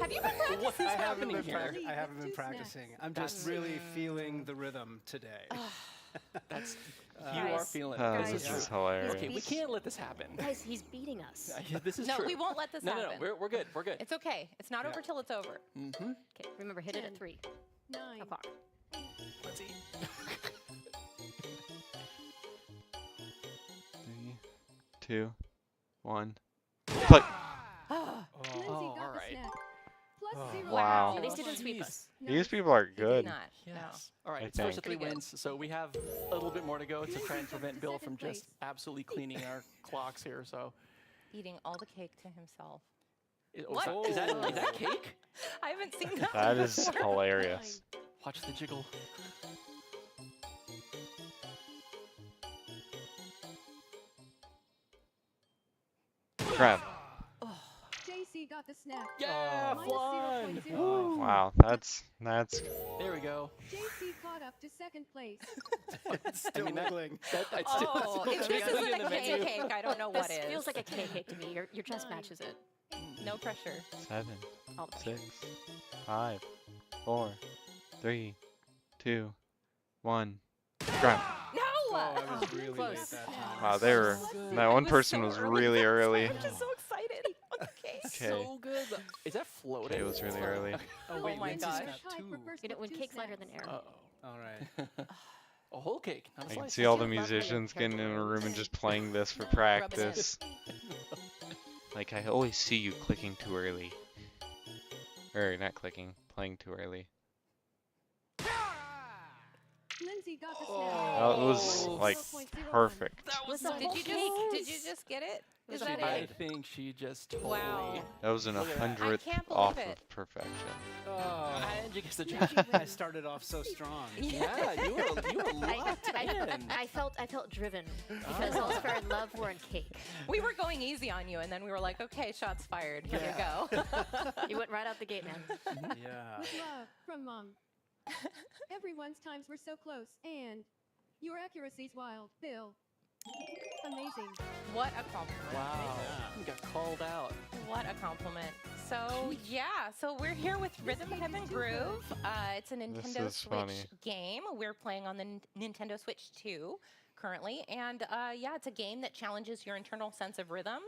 B: Have you been practicing?
N: What's happening here?
F: I haven't been practicing. I'm just really feeling the rhythm today.
N: That's you are feeling it.
A: Oh, this is hilarious.
N: Okay, we can't let this happen.
C: Guys, he's beating us.
N: Yeah, this is
B: No,
N: true.
B: we won't let this happen.
N: No, we're good. We're good.
B: It's okay. It's not over till it's over.
N: Mm-hmm.
C: Okay, remember, hit it at 3.
G: 9.
C: How far?
N: Let's see.
A: 3, 2, 1. Play.
G: Lindsay got
N: all
G: the
N: right.
G: snack. Plus 0.
A: Wow.
C: At least he didn't sweep us.
A: These people are good.
B: Not.
N: Yes. All right,
A: I
N: it's first of
A: think.
N: 3 wins, so we have a little bit more to go to try and prevent Bill from just absolutely cleaning our clocks here. So,
B: Eating all the cake to himself.
N: What? Is that cake?
B: I haven't seen that.
A: That is hilarious.
N: Watch the jiggle.
A: Crap.
G: JC got the snack.
N: Yeah,
G: Minus
N: fun.
G: 0.01.
A: Wow, that's
N: There we go.
G: JC caught up to second place.
F: Still wiggling.
B: Oh, if this isn't a cake, I don't know what
C: This
B: is.
C: feels like a cake to me. Your chest matches it.
B: No pressure.
A: 7,
C: All the
A: 6, 5, 4, 3, 2, 1. Crap.
B: No!
F: Oh, I was really
C: Close.
F: late that time.
A: Wow, they were. That one person was really early.
B: I'm just so excited on the cake.
A: Okay.
N: So good. Is that floating?
A: It was really early.
F: Oh, wait,
B: my
F: Lindsay's
B: gosh.
F: got 2.
C: You know, when cake's lighter than air.
N: Uh-oh.
F: All right.
N: A whole cake, not a
A: I can
N: slice.
A: see all the musicians getting in a room and just playing this for practice. Like, I always see you clicking too early. Or, not clicking, playing too early.
G: Lindsay got the snack.
A: Oh, it was, like, perfect.
N: That was
B: Did you just get it? Is that
N: I
B: it?
N: think she just totally.
B: Wow.
A: That was an
N: Look at that.
A: 100th
B: can't believe
A: off
B: it.
A: of perfection.
N: Oh, and you get the job.
F: I started off so strong.
N: Yeah, you were locked in.
C: I felt driven because all Fair and Love were in cake.
B: We were going easy on you, and then we were like, okay, shots fired. Here you go.
C: You went right out the gate, man.
F: Yeah.
G: With love from Mom. Everyone's times were so close, and your accuracy's wild, Bill. Amazing.
B: What a compliment.
N: Wow, you got called out.
B: What a compliment. So, yeah, so we're here with Rhythm Heaven Groove. It's a Nintendo
A: is
B: Switch
A: funny.
B: game. We're playing on the Nintendo Switch 2 currently. And yeah, it's a game that challenges your internal sense of rhythm.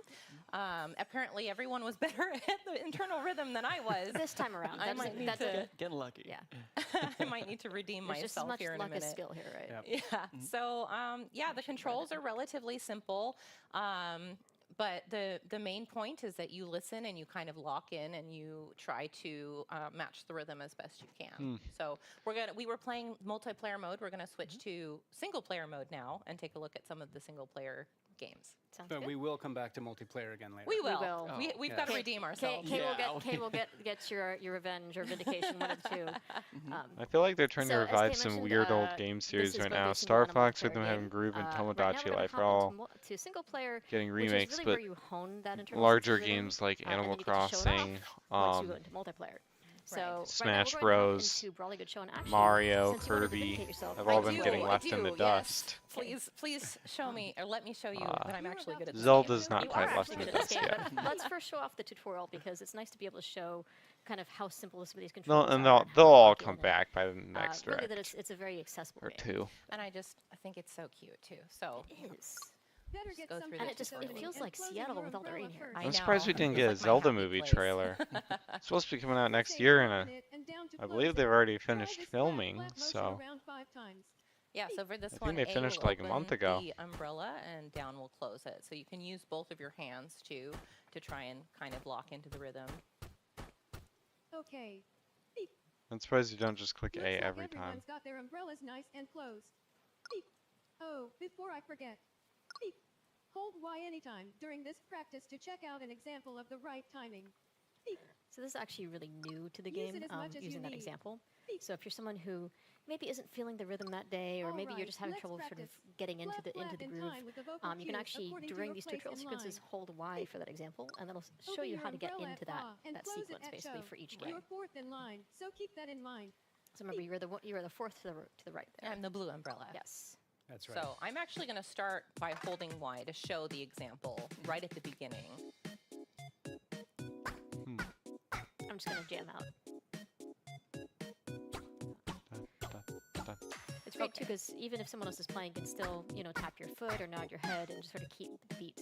B: Apparently, everyone was better at the internal rhythm than I was.
C: This time around.
B: I might need to
N: Getting lucky.
C: Yeah.
B: I might need to redeem
C: There's just as
B: myself
C: much
B: here in a
C: luck as
B: minute.
C: skill here, right?
B: Yeah. So yeah, the controls are relatively simple. But the main point is that you listen and you kind of lock in and you try to match the rhythm as best you can. So we were playing multiplayer mode. We're gonna switch to single player mode now and take a look at some of the single player games.
C: Sounds
F: But
C: good.
F: we will come back to multiplayer again later.
B: We will.
C: will.
B: We've
F: yeah.
B: got to redeem ourselves.
C: Kay will get your revenge or vindication, one of the two.
A: I feel like they're trying to
C: so, as
A: revive
C: Kay
A: some
C: mentioned,
A: weird old
C: this
A: game
C: is
A: series right
C: gonna
A: now.
C: be single and a
A: Starfox,
C: multiplayer
A: Rhythm Heaven
C: game.
A: Groove, and
C: Right now we're
A: Tomodachi
C: gonna
A: Life are
C: hop
A: all
C: into to single player,
A: getting
C: which
A: remakes,
C: is really
A: but
C: where you hone that internal
A: larger
C: sense of rhythm,
A: games like
C: and then
A: Animal
C: you get to show it off
A: Crossing,
C: once you go into multiplayer. So
A: Smash
C: right now, we're going to hop
A: Bros,
C: into Brawly Good Show and Action,
A: Mario,
C: since you wanted to
A: Kirby
C: vindicate yourself.
A: have all
B: I
A: been
B: do,
A: getting
B: I
A: left in the
B: do, yes.
A: dust.
B: Please show me, or let me show you that I'm actually good at this
A: Zelda's
B: game.
A: not
C: You
A: quite
C: are
A: left
C: actually
A: in the
C: good at this
A: dust
C: game,
A: yet.
C: but let's first show off the tutorial because it's nice to be able to show kind of how simple some of these
A: No,
C: controls
A: and
C: are.
A: they'll all
C: and how
A: come
C: you
A: back by the next
C: really
A: direct
C: that it's a very accessible
A: or
C: game.
A: 2.
B: And I think it's so cute too. So
C: It is.
G: Better
B: Just
G: get
B: go
G: some
B: through
C: And
B: the
C: it just
B: tutorial.
C: it feels like
G: closing
C: Seattle
G: your
C: with all the rain
G: umbrella
C: here.
B: I
A: I'm surprised we
B: know.
A: didn't
B: It's
A: get a
B: like my
A: Zelda
B: happy
A: movie
B: place.
A: trailer. It's supposed to be coming out next year, and I believe they've already finished filming, so
G: around 5 times.
B: Yeah, so for this
A: I
B: one,
A: think they
B: A
A: finished
B: will
A: like a month
B: open
A: ago.
B: the umbrella and down will close it. So you can use both of your hands too to try and kind of lock into the rhythm.
G: Okay.
A: I'm surprised you don't just click
G: Looks
A: A
G: like
A: every time.
G: everyone's got their umbrellas nice and closed. Beep. Oh, before I forget, Beep. Hold Y anytime during this practice to check out an example of the right timing. Beep.
E: So this is actually really new to the
G: Use
E: game,
G: it as much as you
E: using that
G: need.
E: example. So if you're someone who maybe isn't feeling the rhythm that day, or maybe you're
G: Alright,
E: just having
G: let's
E: trouble sort of
G: practice.
E: getting into
G: Flat,
E: the
G: flat, and
E: groove,
G: time with the vocal
E: you can
G: cues
E: actually,
G: according to
E: during
G: your
E: these
G: place
E: tutorial
G: in
E: sequences,
G: line.
E: hold Y for that example, and that'll show
G: Open
E: you
G: your
E: how to get
G: umbrella
E: into
G: at
E: that,
G: paw and
E: that
G: close it
E: sequence
G: at
E: basically
G: show.
E: for each game.
G: You're fourth in line, so keep that in mind.
E: So remember, you are the fourth to the right there.
B: I'm the blue umbrella.
E: Yes.
F: That's right.
B: So I'm actually going to start by holding Y to show the example right at the beginning.
E: I'm just going to jam out. It's great too, because even if someone else is playing, you can still, tap your foot or nod your head and just sort of keep the beat.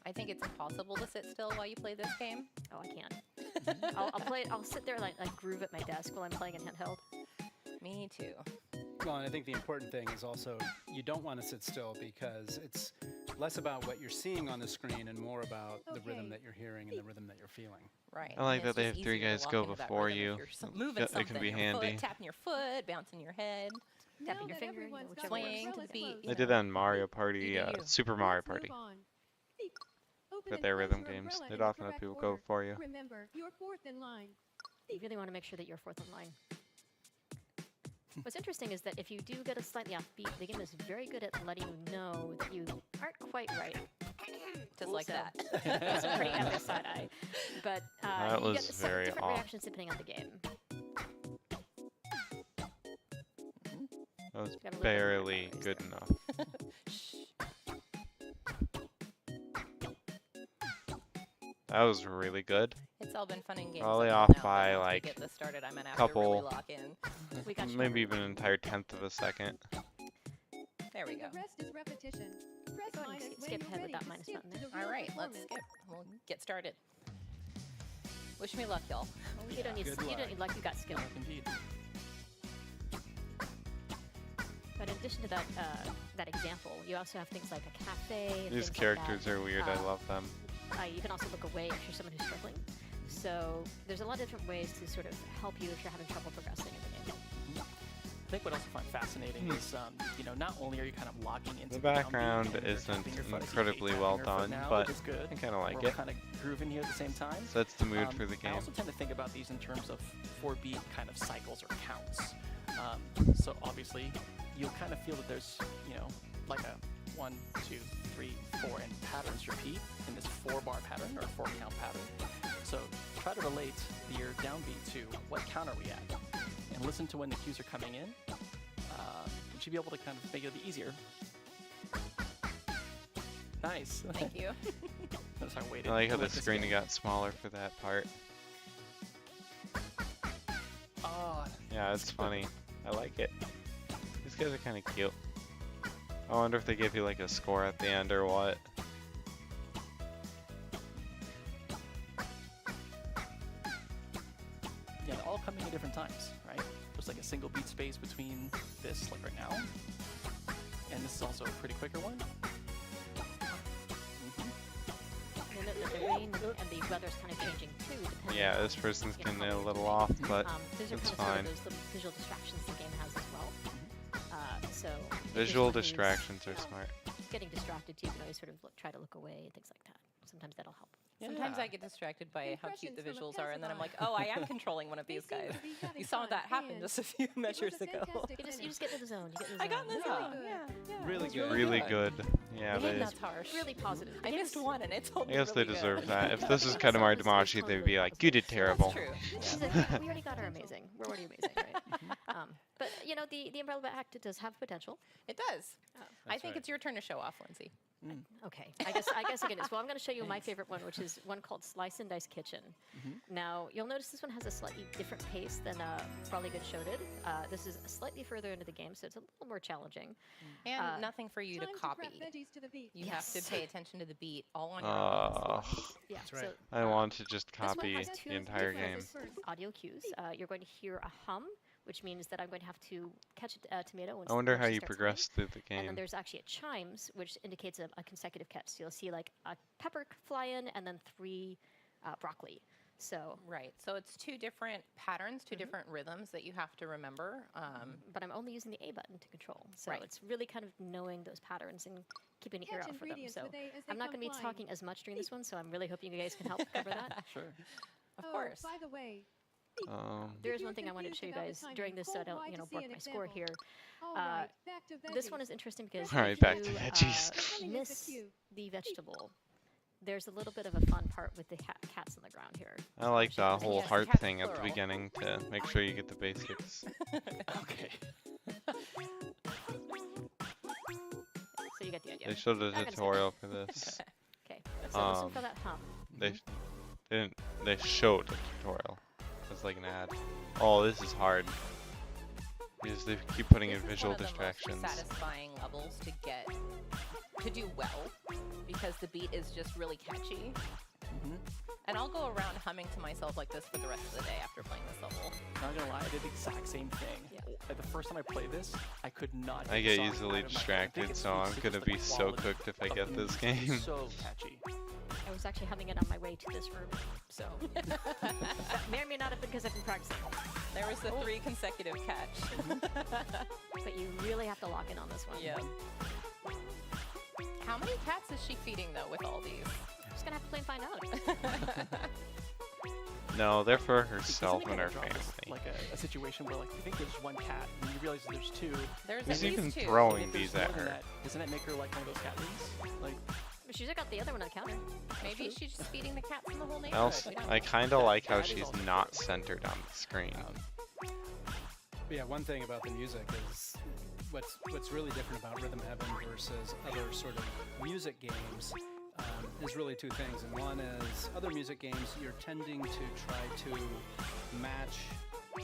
B: I think it's impossible to sit still while you play this game.
E: Oh, I can. I'll play. I'll sit there like groove at my desk while I'm playing in handheld.
B: Me too.
F: Well, and I think the important thing is also you don't want to sit still, because it's less about what you're seeing on the screen and more about the rhythm that you're hearing and the rhythm that you're feeling.
B: Right.
A: I like
B: and
A: that they have
B: it's
A: 3
B: easier to
A: guys
B: walk
A: go
B: into that
A: before
B: rhythm if
A: you.
B: you're moving
A: It can
B: something,
A: be
B: your
A: handy.
B: Foot, tapping your foot, bouncing your head,
E: Tapping your finger, whichever
B: swaying
E: works.
B: to the beat.
A: They did that in Mario Party,
B: You do you.
A: Super Mario Party.
G: Open
A: With
G: and
A: their
G: close
A: rhythm
G: your
A: games,
G: umbrella
A: they'd
G: in the
A: often have
G: correct
A: people
G: order.
A: go before you.
G: Remember, you're fourth in line.
E: You really want to make sure that you're fourth in line. What's interesting is that if you do get a slightly off beat, the game is very good at letting you know that you aren't quite right.
B: Just like
E: So,
B: that.
E: That's a pretty epic side eye. But
A: That
E: you
A: was
E: get some
A: very
E: different
A: off.
E: reactions depending on the game.
A: That was
E: Gotta live
A: barely good enough. That was really good.
B: It's all been fun and games.
A: Probably
B: up
A: off
B: till now, but
A: by
B: once we
A: like
B: get this started, I'm gonna have
A: couple,
B: to really lock in.
E: We got you
A: maybe even an entire 1/10 of a second.
B: There we
G: And
B: go.
G: the rest is repetition. Press
E: Go ahead and
G: minus when
E: skip
G: you're
E: ahead with
G: ready
E: that
G: to
E: minus
G: skip
E: button
G: to
E: there.
G: the
B: All
G: real
B: right, let's
G: performance.
B: skip. We'll get started. Wish me luck, y'all.
E: You don't need
F: Good
E: you
F: luck.
E: don't need luck. You got skill.
N: Indeed.
E: But in addition to that that example, you also have things like a cafe. And
A: These
E: things
A: characters
E: like that.
A: are weird. I love them.
E: You can also look away if you're someone who's struggling. So there's a lot of different ways to sort of help you if you're having trouble progressing in the game.
N: I think what I also find fascinating is, not only are you kind of logging into
A: The
N: downbeat
A: background
N: and you're
A: isn't
N: tapping your foot as you
A: incredibly
N: hate
A: well
N: tapping your foot
A: done,
N: now,
A: but
N: which is good.
A: I kind of like
N: We're
A: it.
N: kind of grooving here at the same time.
A: Sets the mood for the
N: I
A: game.
N: also tend to think about these in terms of 4-beat kind of cycles or counts. So obviously, you'll kind of feel that there's, like a 1, 2, 3, 4, and patterns repeat in this 4-bar pattern or 4-count pattern. So try to relate your downbeat to what count are we at, and listen to when the cues are coming in. You should be able to kind of make it a bit easier. Nice.
B: Thank you.
N: Notice I waited.
A: I like how
N: to
A: the
N: let this
A: screen
N: go.
A: got smaller for that part.
N: Oh,
A: Yeah, it's funny. I like it. These guys are kind of cute. I wonder if they give you like a score at the end or what.
N: yeah, they're all coming at different times, right? There's like a single beat space between this, like right now, and this is also a pretty quicker one.
E: And the rain and the weather's kind of changing too, depending
A: Yeah,
E: on
A: this person's
E: you know,
A: getting
E: how
A: a
E: you're
A: little
E: doing.
A: off, but
E: Those are
A: it's
E: kind of
A: fine.
E: those little visual distractions the game has as well. So if you're
A: Visual
E: someone who's,
A: distractions are
E: you know,
A: smart.
E: Getting distracted too, you can always sort of try to look away and things like that. Sometimes that'll help.
B: Sometimes I get distracted by how cute the
G: Impressions from a
B: visuals are, and then I'm like,
G: passerby.
B: oh, I am controlling one of these guys.
G: to be having
B: You saw
G: fun,
B: that happen
G: and
B: just a few measures ago.
G: fantastic
E: You just get in the zone. You get in the
B: I
E: zone.
B: got in the
G: Really
B: zone.
G: good.
B: Yeah, yeah.
F: Really
B: It was
F: good.
A: Really good. Yeah,
B: Dang,
A: they.
B: that's harsh.
E: Really positive.
B: I missed one, and it's
A: I guess they
B: really
A: deserve
B: good.
A: that. If this is Katamari Damacy, they'd be like, you did terrible.
B: That's true.
E: She's like, we already got our amazing. We're already amazing, right? But the Umbrella Act does have potential.
B: It does. I think it's your turn to show off, Lindsay.
E: Okay, I guess again, well, I'm going to show you my favorite one, which is one called Slice and Dice Kitchen. Now, you'll notice this one has a slightly different pace than Probably Good Show did. This is slightly further into the game, so it's a little more challenging.
B: And nothing for you to
G: Time to
B: copy.
G: prep veggies to the beat.
B: You have to
E: Yes.
B: pay attention to the beat all on your own.
E: Yeah,
F: That's right.
E: so
A: I want to just
E: this one
A: copy
E: has two
A: the entire
E: different
A: game.
E: audio cues. You're going to hear a hum, which means that I'm going to have to catch a tomato.
A: I wonder
E: when
A: how
E: she
A: you
E: starts
A: progress
E: humming.
A: through the
E: And then
A: game.
E: there's actually a chimes, which indicates a consecutive catch. So you'll see like a pepper fly in and then 3 broccoli. So
B: right. So it's two different patterns, two different rhythms that you have to remember.
E: But I'm only using the A button to control. So
B: Right.
E: it's really kind of knowing those patterns and keeping an ear
G: Catch
E: out for them.
G: ingredients
E: So
G: with A as they
E: I'm not
G: come
E: going to be
G: flying.
E: talking as much during this one. So I'm really hoping you guys can help cover that.
N: Sure.
B: Of
G: Oh,
B: course.
G: by the way,
E: There
G: If
E: is
G: you're
E: one thing I wanted to show you
G: confused
E: guys
G: about the timing,
E: during this, so I
G: hold
E: don't,
G: Y
E: you
G: to
E: know,
G: see
E: work
G: an
E: my score
G: example.
E: here.
G: all right, back to
E: This
G: veggies.
E: one is interesting because
A: All right,
E: if
A: back
E: you
A: to veggies.
E: miss the vegetable, there's a little bit of a fun part with the cats on the ground here.
A: I like the whole
B: Yes,
A: heart
B: cats
A: thing at the
B: plural.
A: beginning to make sure you get the basics.
N: Okay.
E: So you get the idea.
A: They showed a
E: Not gonna say
A: tutorial for this.
E: Okay, so listen for that hum.
A: They didn't. They showed a tutorial. It's like an ad. Oh, this is hard. Because they keep putting in
B: This is
A: visual
B: one of the
A: distractions.
B: most satisfying levels to do well, because the beat is just really catchy. And I'll go around humming to myself like this for the rest of the day after playing this level.
N: Not gonna lie, I did the exact same thing. Like, the first time I played this, I could not.
A: I
N: the
A: get
N: song
A: easily
N: out of my head. I think
A: distracted,
N: it
A: so I'm
N: speaks to
A: gonna
N: just the
A: be so
N: quality
A: cooked if I
N: of
A: get
N: the
A: this
N: music. It's
A: game.
N: so catchy.
E: I was actually humming it on my way to this room, so that may or may not have been because I've been practicing.
B: There was the 3 consecutive catch.
E: But you really have to lock in on this one.
B: Yeah. How many cats is she feeding though with all these?
E: I'm just gonna have to play and find out.
A: No, they're for
N: Doesn't
A: herself
N: it
A: and
N: kinda
A: her
N: drop
A: family.
N: us, like a situation where like you think there's one cat and you realize that there's 2.
B: There's
A: Who's
B: at
A: even
B: least 2.
A: throwing
N: And if
A: these
N: there's
A: at
N: more than
A: her?
N: that, doesn't that make her like one of those cat ladies? Like,
E: She's got the other one on the counter.
B: Maybe she's just feeding the cats in the whole neighborhood.
A: Else,
B: We don't
A: I
B: know.
A: kind of like how
N: that is
A: she's
N: also
A: not
N: true.
A: centered on the screen.
F: Yeah, one thing about the music is what's really different about Rhythm Heaven versus other sort of music games is really 2 things. And one is other music games, you're tending to try to match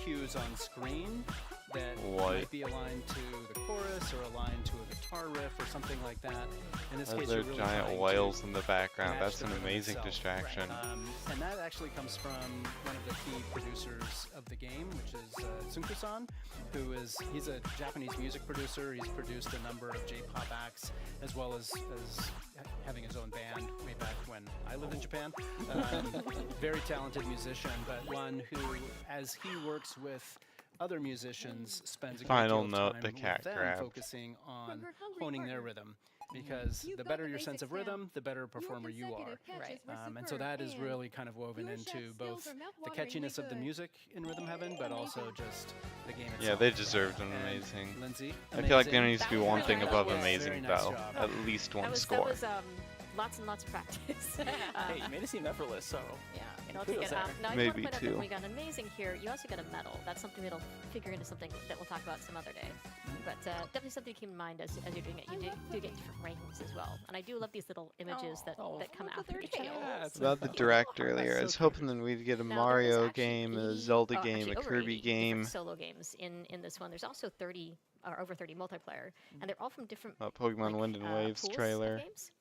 F: cues on screen that might be aligned to the chorus or aligned to a guitar riff or something like that. In this case,
A: There
F: you're
A: are
F: really
A: giant
F: trying
A: whales
F: to
A: in the background.
F: match
A: That's
F: the
A: an
F: rhythm
A: amazing
F: itself.
A: distraction.
F: And that actually comes from one of the key producers of the game, which is Tsunku-san, he's a Japanese music producer. He's produced a number of J-pop acts, as well as having his own band way back when I lived in Japan. Very talented musician, but one who, as he works with other musicians, spends a great
A: Final
F: deal of
A: note,
F: time
A: the
F: with
A: cat
F: them
A: grabbed.
F: focusing on honing their rhythm. Because the better your sense of rhythm, the better performer you are.
B: Right.
F: And so that is really kind of woven into both the catchiness of the music in Rhythm Heaven, but also just the game itself.
A: Yeah, they deserved an
F: And
A: amazing.
F: Lindsay,
A: I feel like there
F: amazing.
A: needs to be one thing
E: That
A: above
E: was
A: amazing,
F: very nice
A: though.
F: job.
A: At least one
E: That
A: score.
E: was lots and lots of practice.
N: hey, you made it seem effortless, so
E: Yeah, and I'll take
N: kudos
E: it.
N: there.
E: Now,
A: Maybe
E: you want to point out
A: two.
E: that we got amazing here. You also got a medal. That's something that'll figure into something that we'll talk about some other day. But definitely something to keep in mind as you're doing it. You do get different rankings as well. And I do love these little images that come after each other.
A: About the direct earlier, I was hoping that we'd get a
E: Now,
A: Mario
E: there is
A: game,
E: actually
A: a Zelda
E: 80
A: game, a
E: over
A: Kirby
E: 80 different
A: game,
E: solo games in this one. There's also 30 or over 30 multiplayer, and they're all from different
A: a Pokemon Wind and Waves
E: pools of
A: trailer.
E: games.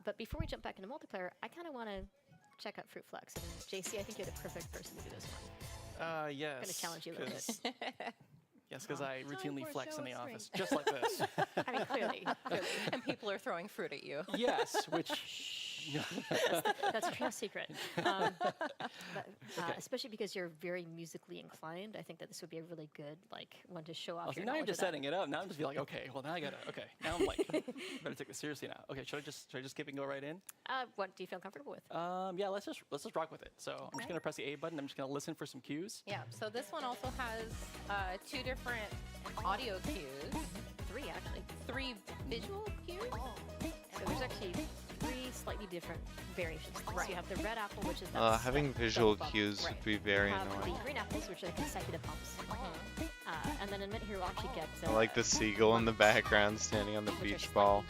E: But before we jump back into multiplayer, I kind of want to check out Fruit Flex. And JC, I think you're the perfect person to do this one.
N: yes.
E: I'm going to challenge you a little bit.
N: Yes, because I routinely
G: for a
N: flex
G: show
N: in the
G: of
N: office,
G: strength.
N: just like this.
E: I mean, clearly.
B: And people are throwing fruit at you.
N: Yes, which.
E: That's a true secret. Especially because you're very musically inclined, I think that this would be a really good one to show off.
N: Oh, see,
E: your
N: now I'm
E: knowledge
N: just
E: of that.
N: setting it up. Now I'm just be like, okay, well now I gotta. Okay, now I'm like, better take this seriously now. Okay, should I just skip and go right in?
E: What do you feel comfortable with?
N: Yeah, let's just rock with it. So I'm just gonna press the A button. I'm just gonna listen for some cues.
B: Yeah, so this one also has 2 different audio cues.
E: 3 actually.
B: 3 visual cues?
E: So there's actually 3 slightly different variations. So you have the red apple, which is
A: Having visual cues would be very
E: you have
A: annoying.
E: the green apples, which are consecutive pumps. And then in a minute here, we'll actually get.
A: I like the seagull in the background standing on the beach ball.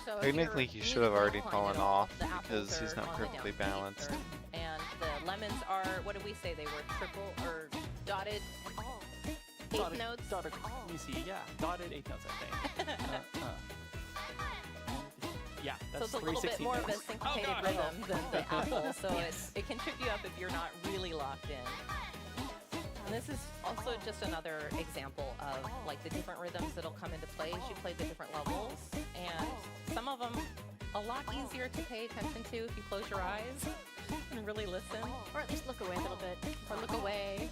B: So if
A: Technically,
B: you're
A: he should have already
B: musically
A: fallen
B: inclined,
A: off
B: the apples
A: because he's
B: are
A: not
B: on the
A: perfectly
B: downbeat,
A: balanced.
B: And the lemons are, what did we say? They were triple or dotted eighth notes?
N: Dotted, let me see, yeah, dotted 8 notes, I think. Yeah,
B: So
N: that's
B: it's a little bit
N: 3/16
B: more of a
N: notes.
B: syncopated rhythm than the apple, so it can trip you up if you're not really locked in. And this is also just another example of the different rhythms that'll come into play as you play the different levels. And some of them a lot easier to pay attention to if you close your eyes. and really listen.
E: Or at least look away a little bit.
B: Or look away.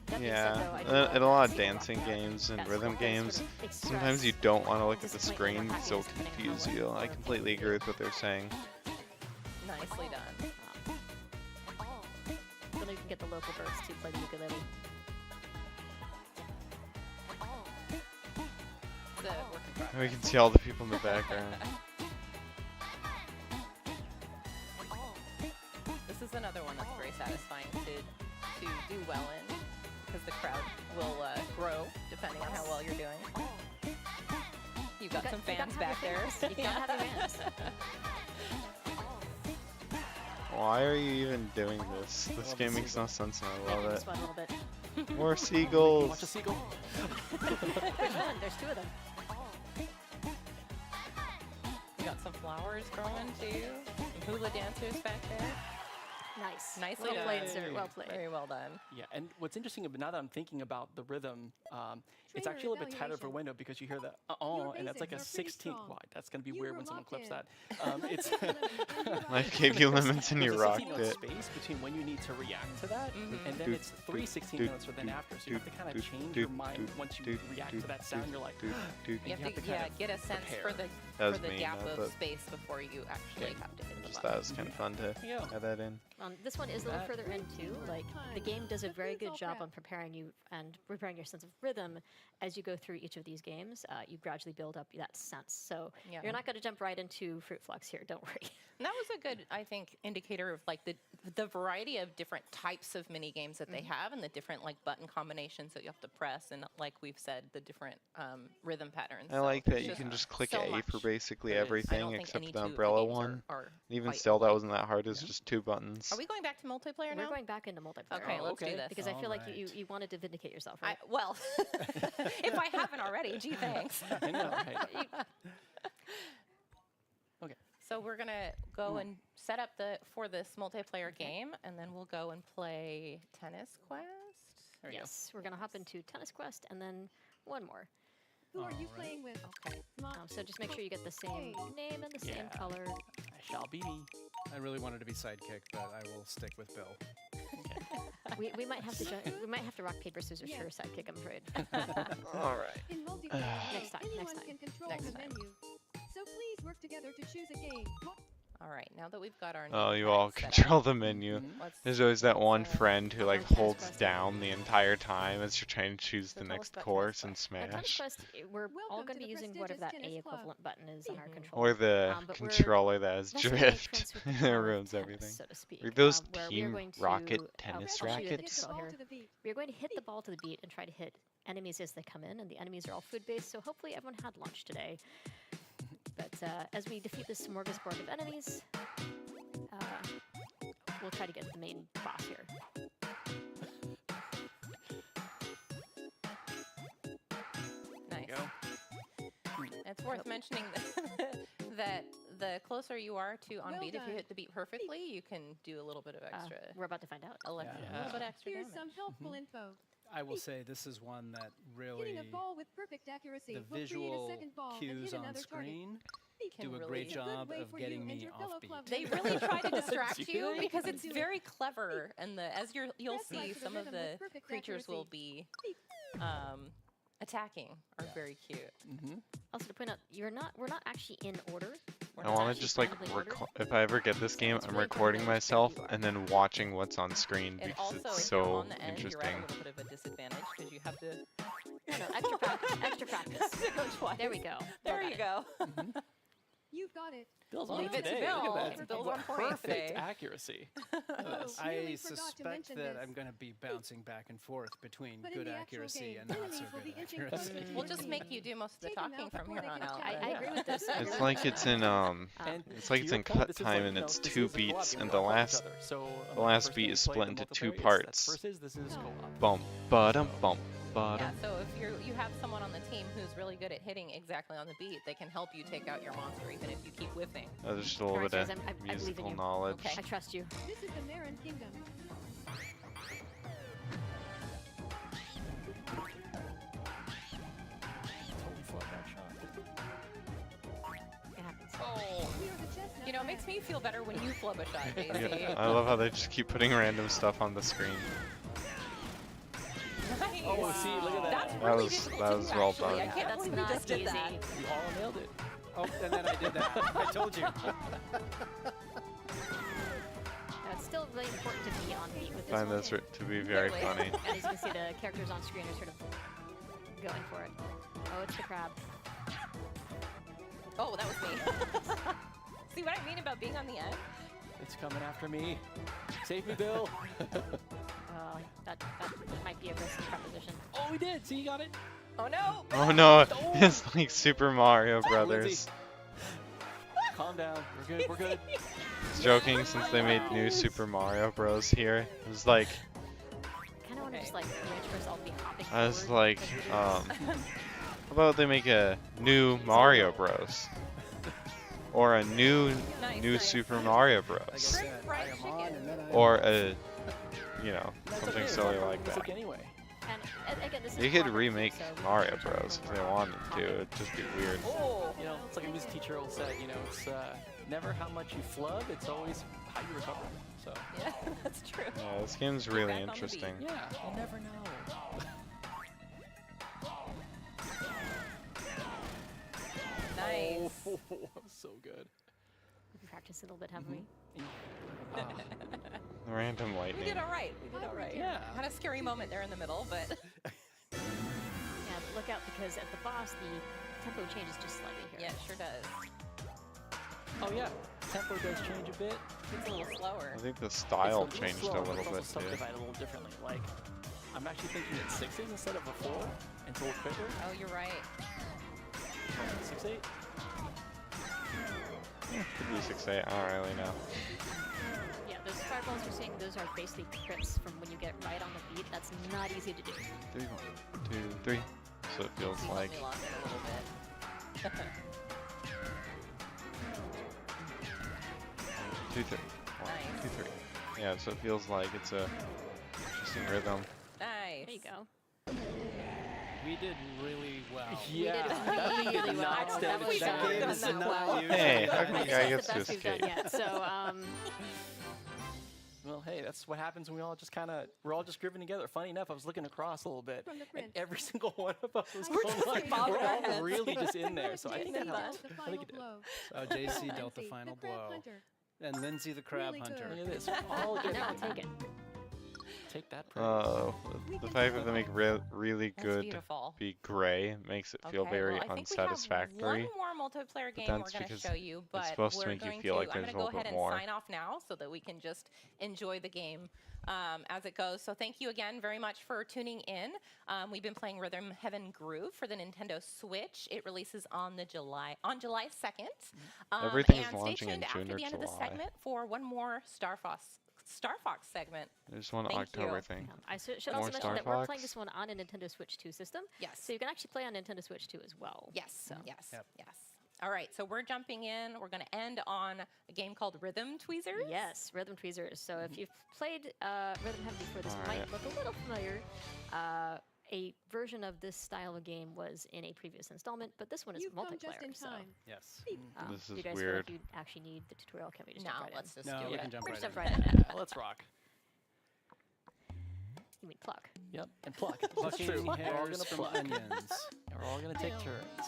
E: That being
A: Yeah,
E: said, though, I do love
A: in a lot of
E: seeing the
A: dancing
E: rocket.
A: games and
E: That's
A: rhythm
E: what they sort
A: games,
E: of
A: sometimes you
E: express
A: don't want to look at the
E: disappointment
A: screen,
E: or
A: because it'll
E: happiness depending on
A: confuse
E: what
A: you. I completely agree with what they're saying.
B: Nicely done.
E: Then you can get the local birds to play the ukulele.
B: The work in progress.
A: And we can see all the people in the background.
B: This is another one that's very satisfying to do well in, because the crowd will grow depending on how well you're doing. You've got some fans back there.
E: You gotta have your fans.
A: Why are you even doing this? This game makes no sense and I love it.
E: Sweat a little bit.
A: More seagulls!
N: Watch a seagull.
E: Which one? There's 2 of them.
B: You got some flowers growing too. Some hula dancers back there.
E: Nice.
B: Nicely
E: Well
B: done.
E: played, sir. Well played.
B: Very well done.
N: Yeah, and what's interesting, but now that I'm thinking about the rhythm, it's actually a little bit tighter for window because you hear the and that's like a 16th. Wow, that's gonna be weird when someone clips that. It's
A: Life gave you lemons and you
N: there's a
A: rocked
N: 16 note
A: it.
N: space between when you need to react to that, and then it's 3 16 notes for then after. So you have to kind of change your mind once you react to that sound. You're like,
B: You have to get a sense for the
A: That was me,
B: gap
A: not
B: of
A: the-
B: space before you actually have to hit the
A: Just
B: button.
A: that was kind of fun to add that in.
E: This one is a little further in too. Like the game does a very good job on preparing you and preparing your sense of rhythm as you go through each of these games. You gradually build up that sense. So
B: Yeah.
E: you're not going to jump right into Fruit Flux here. Don't worry.
B: And that was a good, I think, indicator of like the variety of different types of mini games that they have, and the different like button combinations that you have to press, and like we've said, the different rhythm patterns.
A: I like that you can just click
B: so
A: A
B: much.
A: for basically
B: I don't
A: everything
B: think
A: except
B: any
A: the
B: two of the
A: umbrella
B: games
A: one.
B: are
A: Even
B: quite
A: still, that wasn't that hard. It's just 2 buttons.
B: Are we going back to multiplayer now?
E: We're going back into multiplayer.
B: Okay, let's do this.
E: Because I feel like you wanted to vindicate yourself, right?
B: Well, if I haven't already, gee, thanks.
N: I know, right? Okay.
B: So we're gonna go and set up for this multiplayer game, and then we'll go and play Tennis Quest.
E: Yes, we're going to hop into Tennis Quest and then one more.
G: Who are you playing with?
B: Okay.
E: So just make sure you get the same name and the same
N: Yeah.
E: color.
N: I shall be me.
F: I really wanted to be sidekick, but I will stick with Bill.
E: We might have to rock paper scissors for your sidekick, I'm afraid.
A: All right.
G: In multiplayer,
E: Next time,
G: anyone
E: next time.
G: can control
B: Next
G: the
B: time.
G: menu. So please work together to choose a game.
B: All right, now that we've got our
A: Oh,
B: name
A: you
B: tag
A: all
B: set up,
A: control the menu.
B: let's-
A: There's always that one
B: let's,
A: friend who like
E: Tennis
A: holds
E: Quest.
A: down the entire time as you're trying to choose
E: So
A: the
E: tell us
A: next
E: about
A: course and
E: Tennis Tennis
A: smash.
E: Quest, we're all
G: Welcome
E: going to
G: to
E: be
G: the
E: using whatever that
G: prestigious
E: A
G: tennis club.
E: equivalent button is on our control.
A: Or the
E: but we're
A: controller that has
E: messing with
A: drift.
E: entrance with the
A: That
E: power of
A: ruins
E: tennis,
A: everything.
E: so to speak,
A: Are those
E: where we are
A: Team
E: going to,
A: Rocket
E: I'll
A: tennis
E: show you the
A: rackets?
E: control here. We are going to hit the ball to the beat and try to hit enemies as they come in, and the enemies are all food-based, so hopefully everyone had lunch today. But as we defeat this smorgasbord of enemies, we'll try to get to the main boss here.
B: Nice.
N: Go.
B: It's worth mentioning that the closer you are to on
G: Well
B: beat, if you
G: done.
B: hit the beat perfectly, you can do a little bit of extra.
E: We're about to find out.
B: A little bit extra
G: Here's
B: damage.
G: some helpful info.
F: I will say this is one that really
G: Hitting a ball with perfect accuracy
F: the
G: will create a
F: visual
G: second ball and
F: cues
G: hit
F: on
G: another
F: screen
B: Can
F: do a
B: really-
F: great
B: It's a good
F: job
G: way
F: of
G: for
F: getting
G: you
F: me
G: and your
F: off
G: fellow
F: beat.
G: club
B: They really try to distract
G: Do
B: you
G: it.
B: because
G: You
B: it's
G: can do
B: very
G: it.
B: clever, and as you'll
G: Press
B: see,
G: like the
B: some of
G: rhythm
B: the
G: with perfect
B: creatures will
G: accuracy.
B: be attacking are very cute.
E: Also to point out, we're not actually in order. We're
A: I
E: not
A: want to
E: actually
A: just like
E: randomly ordered.
A: if I ever get this game, I'm
E: really
A: recording
E: important to understand
A: myself and then watching what's on screen
B: And
A: because
B: also,
A: it's
B: if you're
A: so
B: on the end, you're at a
A: interesting.
B: little bit of a disadvantage because you have to.
E: No, extra practice. Extra practice.
B: Go twice.
E: There we go.
B: There
E: Bill
B: you
E: got
B: go.
G: You've got it.
N: Bill's
B: Leave
N: on
B: it to
N: today.
B: Bill.
N: Look at that.
B: Bill's on point
N: Perfect
B: today.
N: accuracy.
F: I
G: nearly forgot to
F: suspect
G: mention
F: that
G: this.
F: I'm going to be bouncing back and forth between
G: But in
F: good
G: the actual
F: accuracy
G: game,
F: and not
G: enemies
F: so
G: will be
F: good
G: inching
F: accuracy.
G: closer to
B: We'll just make you do most of the
G: Take them
B: talking
G: out
B: from
G: before
B: here
G: they
B: on
G: can
B: out.
G: attack.
E: I agree with this. I
A: It's
E: agree
A: like
E: with
A: it's
E: this.
A: in
N: And
A: it's like
N: to
A: it's
N: your
A: in
N: point,
A: cut
N: this is
A: time
N: like,
A: and
N: you know,
A: it's
N: this
A: 2
N: is a co-op
A: beats
N: game
A: and
N: where
A: the
N: we all play each
A: last
N: other. So
A: the
N: unlike
A: last
N: first
A: beat
N: game
A: is
N: we played
A: split
N: in
A: into
N: multiplayer,
A: 2
N: yes, that's
A: parts.
N: versus, this is co-op.
A: Bum ba-dum bum ba-dum.
B: Yeah, so if you have someone on the team who's really good at hitting exactly on the beat, they can help you take out your monster even if you keep whiffing.
A: There's just a little
E: Alright,
A: bit of
E: guys, I believe in
A: musical
E: you.
A: knowledge.
B: Okay.
E: I trust you.
G: This is the Marin Kingdom.
N: Totally flubbed that shot.
E: It happens.
G: We are the
B: You know, it makes me feel better when you flub a shot, Daisy.
A: I love how they just keep putting random stuff on the screen.
B: Nice.
N: Oh, see, look at that.
B: That's
A: That
B: really
A: was
B: difficult
A: that
B: to
A: was
B: do,
A: well
B: actually.
A: done.
B: I can't
E: That's
B: believe we
E: not
B: just did
E: easy.
B: that.
N: You all nailed it.
F: Oh, and then I did that. I told you.
E: It's still really important to be on beat with this
A: Find
E: one.
A: this to be very funny.
E: And as you can see, the characters on screen are sort of going for it. Oh, it's the crab.
B: Oh, that was me. See what I mean about being on the end?
N: It's coming after me. Save me, Bill.
E: That might be a risky proposition.
N: Oh, we did. See, you got it.
B: Oh no!
A: Oh no, it's like Super Mario Brothers.
N: Calm down. We're good. We're good.
A: I was joking since they made new Super Mario Bros. Here. It was like,
E: I kind of want to just like ranch myself be hopping
A: I was
E: forward
A: like,
E: as we do
A: how
E: this.
A: about they make a new Mario Bros. Or a new Super Mario Bros. Or a, you know, something silly like that.
N: Anyway.
E: And again, this is
A: They could
E: Robert,
A: remake
E: so
A: Mario Bros. If they wanted to. It'd just be weird.
N: Oh, you know, it's like a music teacher always said. You know, it's never how much you flub. It's always how you recover. So.
B: Yeah, that's true.
A: Yeah, this game's really interesting.
N: Yeah, you'll never know.
B: Nice.
N: Oh, so good.
E: We practice a little bit, haven't we?
A: Random lightning.
B: We did all right. We did all right.
N: Yeah.
B: Had a scary moment there in the middle, but.
E: Yeah, but look out because at the boss, the tempo changes just slightly here.
B: Yeah, it sure does.
N: Oh yeah, tempo does change a bit.
B: It's a little slower.
A: I think the style changed
N: slower,
A: a
N: but
A: little
N: it's
A: bit
N: also
A: too.
N: subdivided a little differently. Like, I'm actually thinking it's 6s instead of a 4, and it's a little quicker.
B: Oh, you're right.
N: 6-8.
A: Could be 6-8. I don't really know.
E: Yeah, those fireballs you're seeing, those are basically crits from when you get right on the beat. That's not easy to do.
A: 3, 1, 2, 3. So it feels
B: You
A: like.
B: helped me lock in a little bit.
A: 2, 3. 1, 2, 3. Yeah, so it feels like it's a interesting rhythm.
B: Nice.
E: There you go.
F: We did really well.
N: Yeah,
E: We did really well. That was
F: That game is not usually
A: Hey, how
F: that
A: come
E: I
A: the
E: guess
A: guy
E: that's
A: gets
E: the
A: to
E: best we've done
A: escape?
E: yet. So,
N: Well, hey, that's what happens when we all just kind of, we're all just grooving together. Funny enough, I was looking across a little bit,
G: From the
N: and
G: prince.
N: every single one of us was
G: We're
N: going
G: just
N: like,
G: bobbing
N: we're
G: our
N: all
G: heads.
N: really just in there. So I think that
G: JC
N: helped.
G: dealt the
N: I
G: final
N: think it did.
G: blow.
F: Oh, JC dealt the
G: Lindsay,
F: final
G: the crab
F: blow.
G: hunter.
F: And Lindsay the Crab
G: Really
F: Hunter.
G: good.
N: Look at this. We're all getting
E: now we'll take it.
N: Take that. Praise.
A: Oh, the fact that they make really
B: That's
A: good
B: beautiful.
A: be gray makes it feel
B: Okay,
A: very
B: well, I think we have
A: unsatisfactory.
B: one more multiplayer game
A: that's
B: we're going to
A: because
B: show you, but
A: it's supposed to
B: we're
A: make you
B: going
A: feel
B: to,
A: like
B: I'm
A: there's
B: going
A: a
B: to go
A: little
B: ahead
A: bit
B: and
A: more.
B: sign off now so that we can just enjoy the game as it goes. So thank you again very much for tuning in. We've been playing Rhythm Heaven Groove for the Nintendo Switch. It releases on July 2nd.
A: Everything's
B: and
A: launching
B: stay
A: in
B: tuned
A: June
B: after
A: or
B: the end of the
A: July.
B: segment for one more Star Fox segment.
A: There's one
B: Thank
A: October
B: you.
A: thing.
E: I should
A: More
E: also mention
A: Star
E: that we're
A: Fox?
E: playing this one on a Nintendo Switch 2 system.
B: Yes.
E: So you can actually play on Nintendo Switch 2 as well.
B: Yes,
E: So.
B: yes,
F: Yep.
B: yes. All right, so we're jumping in. We're going to end on a game called Rhythm Tweezers.
E: Yes, Rhythm Tweezers. So if you've played Rhythm Heaven before, this
A: Alright.
E: might look a little familiar. A version of this style of game was in a previous installment, but this one is
G: You've come
E: multiplayer.
G: just in
E: so,
G: time.
F: Yes.
A: This
E: do
A: is
E: you guys feel
A: weird.
E: like you actually need the tutorial? Can we just
B: No,
E: jump right
B: let's
E: in?
B: just
F: No,
B: do
F: we
B: it.
F: can jump
E: We're
F: right
E: just
F: in.
E: jump right in.
N: Let's rock.
E: You mean pluck?
N: Yep, and pluck. That's
F: Plucking
N: true. We're all
F: hairs
N: gonna
F: from
N: pluck.
F: onions
N: We're all gonna take
G: Bill.
N: turns.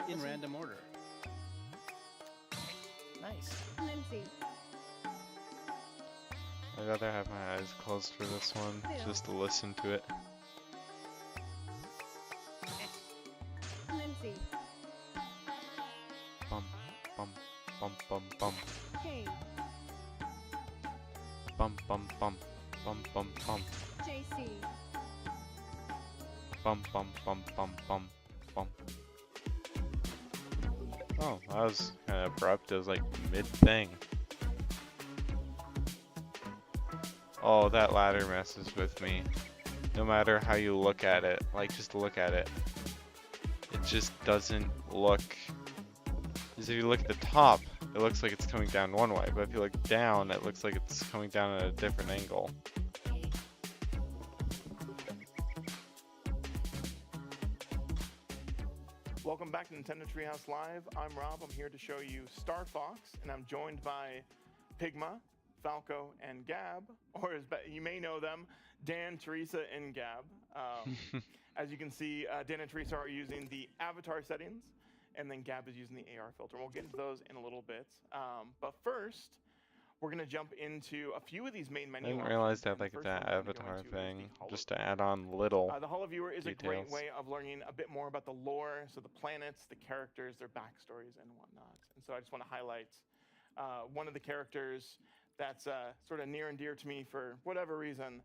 F: in random order.
N: Nice.
G: Lindsay,
A: I'd rather have my eyes closed for this one, just to listen to it.
G: Lindsay,
A: Bum, bum, bum, bum, bum,
G: Kane,
A: bum, bum, bum, bum, bum, bum,
G: JC,
A: bum, bum, bum, bum, bum, bum. Oh, that was kind of abrupt. It was like mid-thing. Oh, that ladder messes with me. No matter how you look at it, like just look at it. It just doesn't look. Because if you look at the top, it looks like it's coming down one way, but if you look down, it looks like it's coming down at a different angle.
X: Welcome back to Nintendo Treehouse Live. I'm Rob. I'm here to show you Starfox, and I'm joined by Pigma, Falco, and Gab, or as you may know them, Dan, Teresa, and Gab. As you can see, Dan and Teresa are using the avatar settings, and then Gab is using the AR filter. We'll get into those in a little bit. But first, we're going to jump into a few of these main menu
A: I didn't
X: options.
A: realize they had
X: And the
A: like
X: first
A: that
X: one we're gonna go
A: avatar
X: into is
A: thing,
X: the
A: just to add on little
X: The Holoviewer is a great
A: details.
X: way of learning a bit more about the lore, so the planets, the characters, their backstories, and whatnot. And so I just want to highlight one of the characters that's sort of near and dear to me for whatever reason.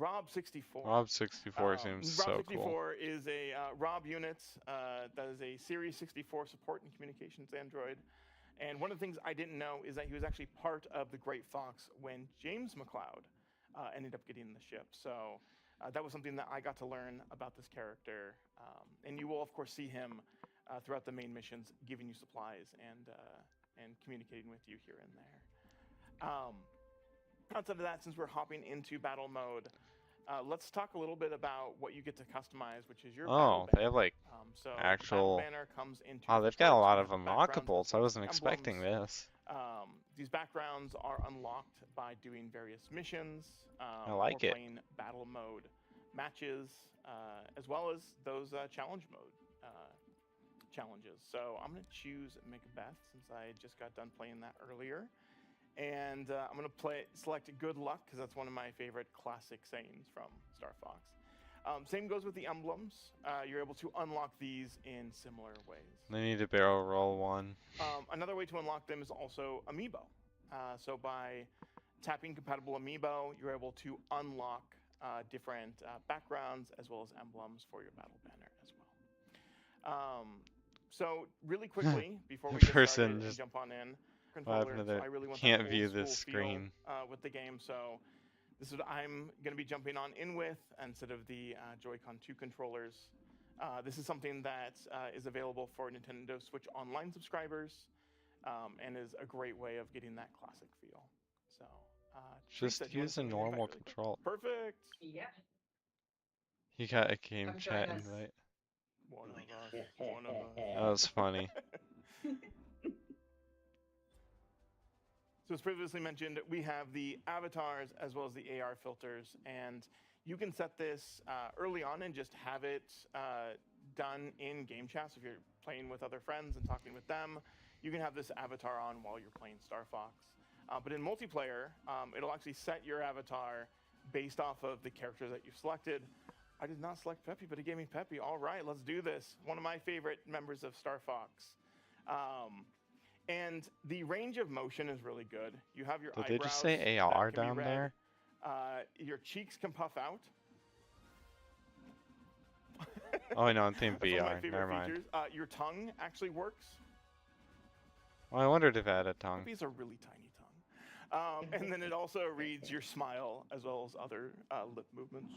X: Rob64.
A: Rob64 seems so cool.
X: Rob64 is a Rob unit that is a Series 64 support and communications android. And one of the things I didn't know is that he was actually part of the Great Fox when James McLeod ended up getting the ship. So that was something that I got to learn about this character. And you will, of course, see him throughout the main missions, giving you supplies and communicating with you here and there. Outside of that, since we're hopping into battle mode, let's talk a little bit about what you get to customize, which is your battle
A: They have like
X: so
A: actual.
X: battle banner comes in two
A: Oh, they've got a lot of
X: backgrounds,
A: unlockables. I wasn't
X: emblems.
A: expecting this.
X: These backgrounds are unlocked by doing various missions.
A: I like
X: or
A: it.
X: playing battle mode matches, as well as those challenge mode challenges. So I'm going to choose Macbeth since I just got done playing that earlier. And I'm going to select Good Luck because that's one of my favorite classic sayings from Star Fox. Same goes with the emblems. You're able to unlock these in similar ways.
A: They need to barrel roll one.
X: Another way to unlock them is also Amiibo. So by tapping compatible Amiibo, you're able to unlock different backgrounds as well as emblems for your battle banner as well. So really quickly, before we get started and jump on in, controller, I really want
A: can't
X: that
A: view
X: old
A: this
X: school feel,
A: screen.
X: with the game. So this is what I'm going to be jumping on in with instead of the Joy-Con 2 controllers. This is something that is available for Nintendo Switch Online subscribers and is a great way of getting that classic feel. So
A: Just use a normal control.
X: Perfect.
D: Yeah.
A: He got a game chat invite.
X: One of us. One of us.
A: That was funny.
X: So as previously mentioned, we have the avatars as well as the AR filters, and you can set this early on and just have it done in game chat. So if you're playing with other friends and talking with them, you can have this avatar on while you're playing Star Fox. But in multiplayer, it'll actually set your avatar based off of the characters that you've selected. I did not select Peppy, but it gave me Peppy. All right, let's do this. One of my favorite members of Star Fox. And the range of motion is really good. You have your eyebrows.
A: Did they just say AR down there?
X: Your cheeks can puff out.
A: Oh, I know, I'm thinking
X: That's one of my
A: VR.
X: favorite
A: Never mind.
X: features. Your tongue actually works.
A: Well, I wondered if it had a tongue.
X: These are really tiny tongue. And then it also reads your smile as well as other lip movements.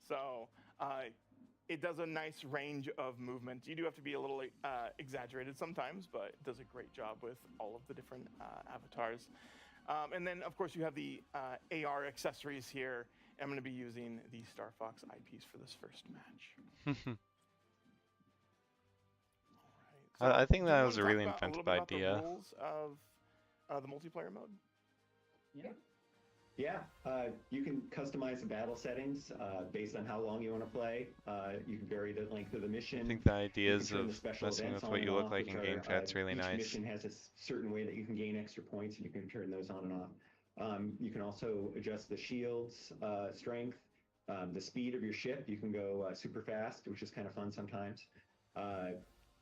X: So it does a nice range of movement. You do have to be a little exaggerated sometimes, but it does a great job with all of the different avatars. And then, of course, you have the AR accessories here. I'm going to be using the Star Fox eyepiece for this first match. All right.
A: I think
X: do
A: that
X: you
A: was a
X: wanna
A: really
X: talk about
A: inventive
X: little bit
A: idea.
X: About the rules of the multiplayer mode?
P: Yeah, you can customize the battle settings based on how long you want to play. You can vary the length of the mission.
A: I think the ideas
P: You can turn
A: of
P: the special
A: messing
P: events
A: with
P: on
A: what
P: and
A: you look
P: off,
A: like
P: which
A: in
P: are,
A: game chat's really
P: each
A: nice.
P: mission has a certain way that you can gain extra points, and you can turn those on and off. You can also adjust the shield's strength, the speed of your ship. You can go super fast, which is kind of fun sometimes.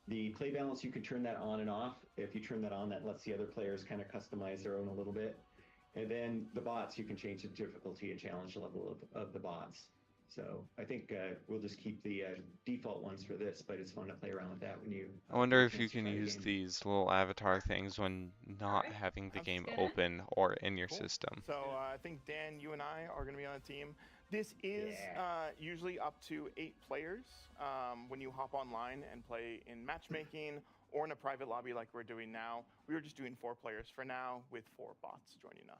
P: The play balance, you can turn that on and off. If you turn that on, that lets the other players kind of customize their own a little bit. And then the bots, you can change the difficulty and challenge level of the bots. So I think we'll just keep the default ones for this, but it's fun to play around with that when you...
A: I wonder if you can use these little avatar things when not having the game open or in your system.
X: So I think, Dan, you and I are going to be on a team. This is usually up to 8 players when you hop online and play in matchmaking or in a private lobby like we're doing now. We were just doing 4 players for now with 4 bots joining us.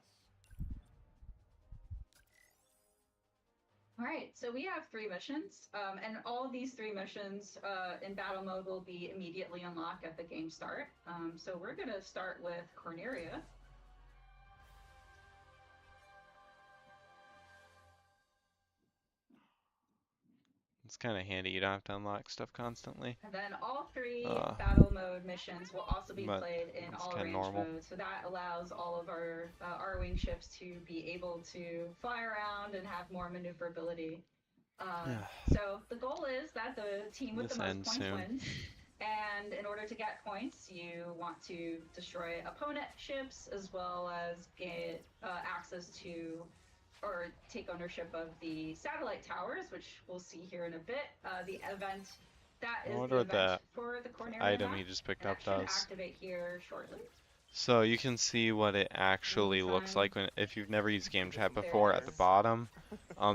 D: Alright, so we have 3 missions, and all of these 3 missions in battle mode will be immediately unlocked at the game start. So we're gonna start with Corneria.
A: It's kind of handy. You don't have to unlock stuff constantly.
D: And then all 3 battle mode missions will also be played in all range mode. So that allows all of our R-Wing ships to be able to fly around and have more maneuverability. So the goal is that the team with the most points wins. And in order to get points, you want to destroy opponent ships as well as get access to or take ownership of the satellite towers, which we'll see here in a bit. The event that is the event for the Corneria
A: item
D: map,
A: you just picked
D: and
A: up
D: that should
A: does.
D: activate here shortly.
A: So you can see what it actually looks like when, if you've never used game chat before. At the bottom,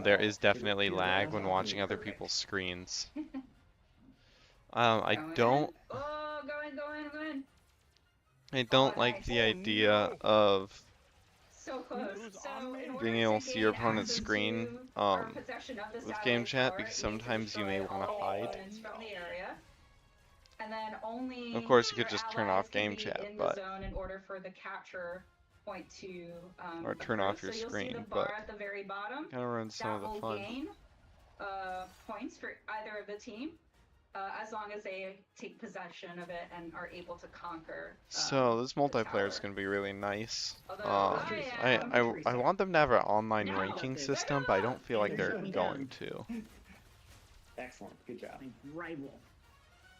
A: there is definitely lag when watching other people's screens. I don't.
D: Oh, go in.
A: I don't like the idea of
D: So close. So in order
A: being able
D: to
A: to see
D: gain
A: your opponent's
D: access
A: screen
D: to or possession of the
A: with
D: satellite
A: game chat,
D: tower,
A: because
D: you need to
A: sometimes you may
D: destroy
A: want to
D: all
A: hide.
D: opponents from the area. And then only
A: Of course, you could
D: your
A: just turn
D: allies
A: off
D: can
A: game
D: be
A: chat,
D: in
A: but
D: the zone in order for the capture point to
A: or turn off your
D: so you'll
A: screen,
D: see the bar
A: but
D: at the very bottom.
A: kind of ruins some of
D: That
A: the
D: will
A: fun.
D: gain points for either of the team. As long as they take possession of it and are able to conquer.
A: So this multiplayer is going to be really nice.
D: Although
A: I want them to have an online ranking system, but I don't feel like they're going to.
P: Excellent. Good job.
J: Rival.